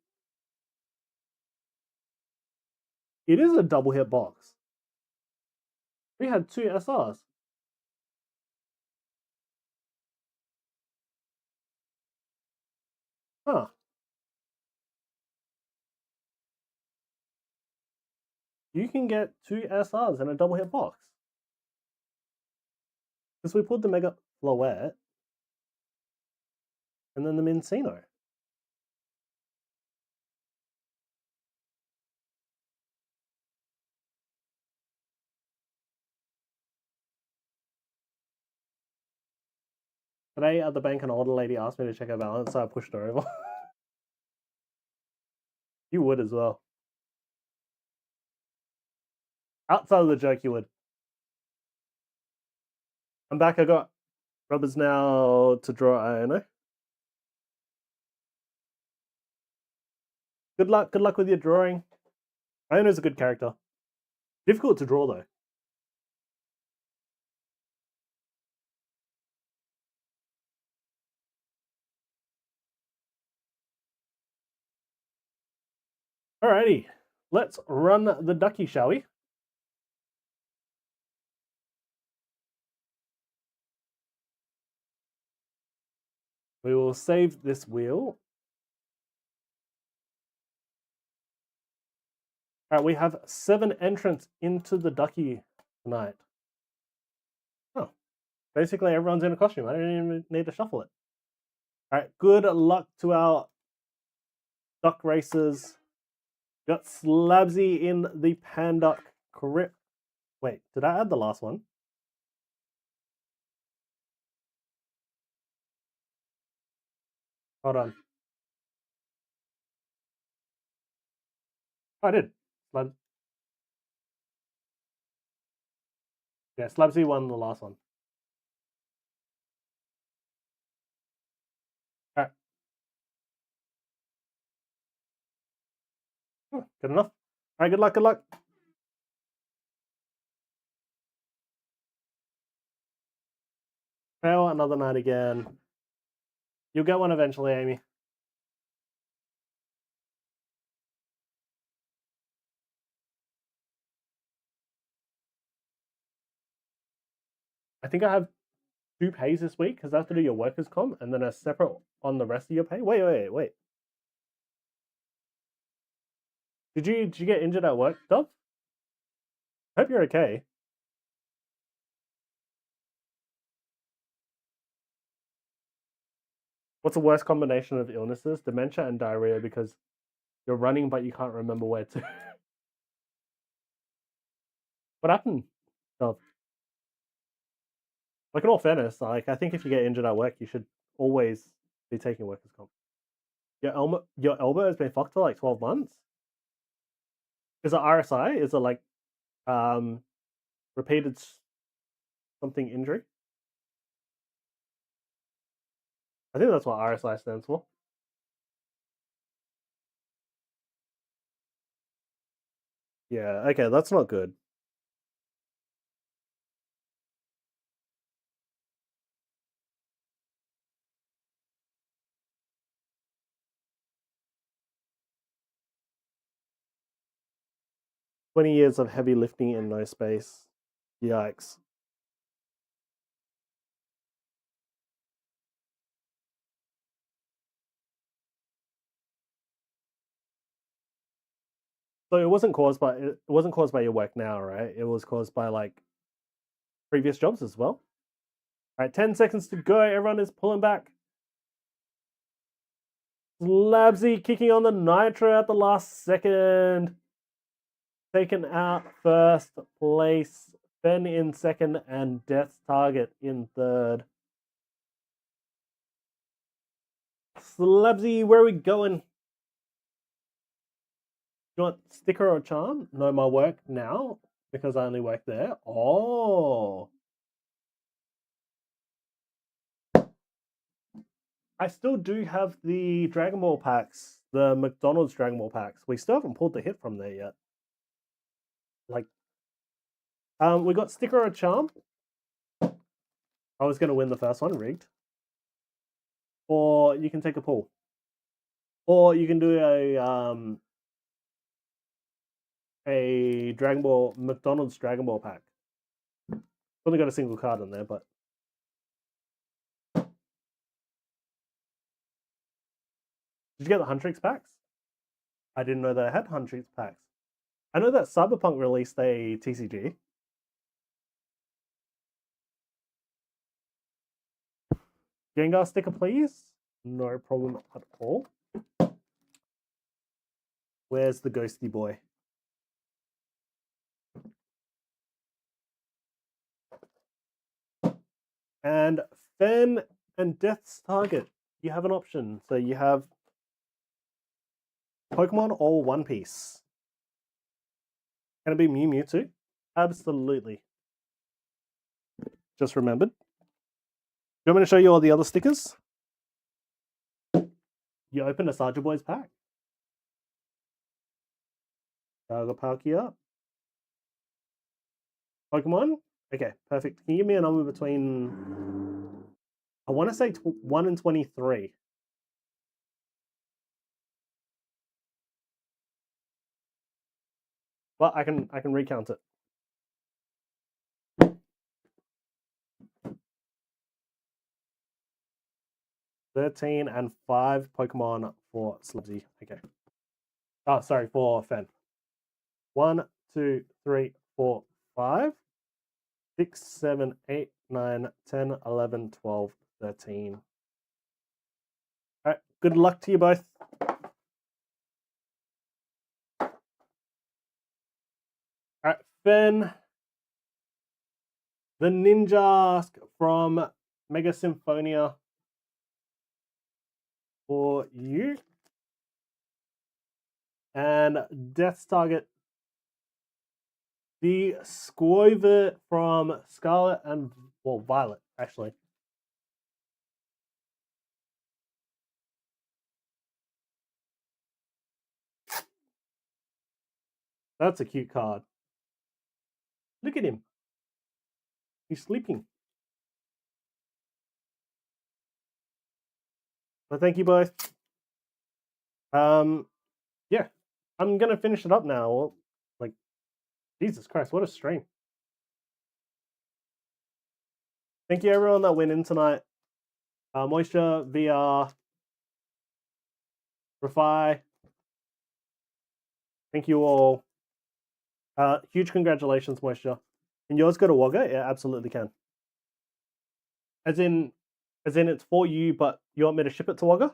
It is a double hit box. We had 2 SRs. Huh. You can get 2 SRs in a double hit box. Because we pulled the Mega Floette and then the Mincino. Today at the bank, an older lady asked me to check her balance, so I pushed her over. You would as well. Outside of the joke, you would. I'm back. I got rubbers now to draw Iono. Good luck. Good luck with your drawing. Iono's a good character. Difficult to draw though. Alrighty, let's run the ducky, shall we? We will save this wheel. Alright, we have 7 entrants into the ducky tonight. Oh, basically everyone's in a costume. I don't even need to shuffle it. Alright, good luck to our duck racers. Got Slabsy in the Panduck Crypt. Wait, did I add the last one? Hold on. Oh, I did. Yeah, Slabsy won the last one. Alright. Good enough. Alright, good luck, good luck. Fail another night again. You'll get one eventually, Amy. I think I have 2 pays this week because I have to do your workers' comp and then a separate on the rest of your pay. Wait. Did you get injured at work, Dove? Hope you're okay. What's the worst combination of illnesses? Dementia and diarrhea because you're running but you can't remember where to. What happened, Dove? Like in all fairness, like I think if you get injured at work, you should always be taking workers' comp. Your elbow has been fucked for like 12 months. Is it RSI? Is it like repeated something injury? I think that's what RSI stands for. Yeah, okay, that's not good. "20 years of heavy lifting in no space. Yikes." So it wasn't caused by your work now, right? It was caused by like previous jobs as well. All right, 10 seconds to go. Everyone is pulling back. Labsy kicking on the nitro at the last second. Taken out first place. Ben in second and Death's Target in third. Slabsy, where are we going? You want sticker or charm? No, my work now because I only work there. Oh. I still do have the Dragon Ball packs, the McDonald's Dragon Ball packs. We still haven't pulled the hit from there yet. Like, we got sticker or charm. I was going to win the first one, rigged. Or you can take a pull. Or you can do a McDonald's Dragon Ball pack. Only got a single card in there, but did you get the Huntrix packs? I didn't know they had Huntrix packs. I know that Cyberpunk released a TCG. Gengar sticker, please. No problem at all. Where's the ghosty boy? And Fen and Death's Target. You have an option. So you have Pokemon or One Piece. Can it be Mew Mewtwo? Absolutely. Just remembered. Do you want me to show you all the other stickers? You open a Sergeant Boys pack. Saga Palkia. Pokemon? Okay, perfect. Can you give me a number between... I want to say 1 and 23. Well, I can recount it. 13 and 5 Pokemon for Slubsy. Okay. Oh, sorry, for Fen. 1, 2, 3, 4, 5, 6, 7, 8, 9, 10, 11, 12, 13. All right, good luck to you both. All right, Fen. The Ninja from Mega Symphonia for you. And Death's Target, the Squover from Scarlet and, well, Violet, actually. That's a cute card. Look at him. He's sleeping. Well, thank you both. Yeah, I'm gonna finish it up now. Well, like, Jesus Christ, what a stream! Thank you everyone that went in tonight. Moisture, VR, Refi. Thank you all. Huge congratulations, Moisture. Can yours go to Wagga? It absolutely can. As in it's for you, but you want me to ship it to Wagga?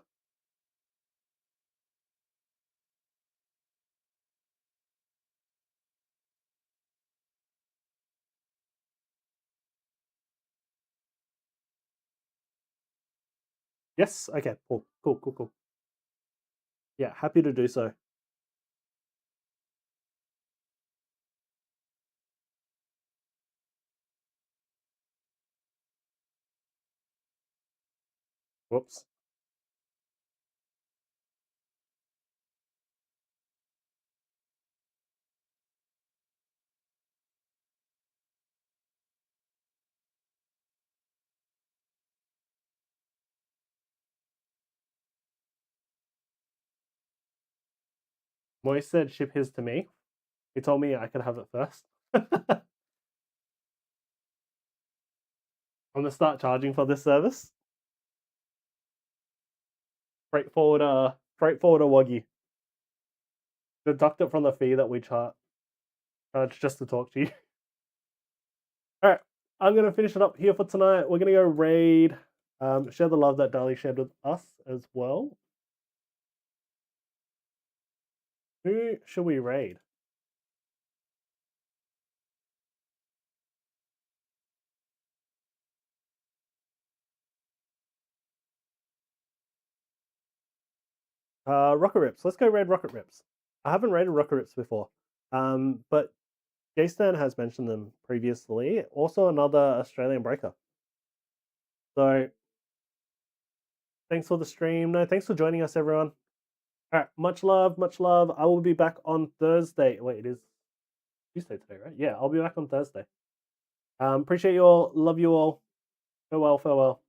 Yes. Okay. Cool. Cool. Cool. Cool. Yeah. Happy to do so. Whoops. Moise said ship his to me. He told me I could have it first. I'm gonna start charging for this service. Straightforward Woggy. Deduct it from the fee that we charge just to talk to you. Alright, I'm gonna finish it up here for tonight. We're gonna go raid. Share the love that Dali shared with us as well. Who should we raid? Rocket Rips. Let's go raid Rocket Rips. I haven't raided Rocket Rips before. But Jason has mentioned them previously. Also another Australian breaker. So thanks for the stream. No, thanks for joining us, everyone. All right, much love, much love. I will be back on Thursday. Wait, it is Tuesday today, right? Yeah, I'll be back on Thursday. Appreciate you all. Love you all. Farewell, farewell.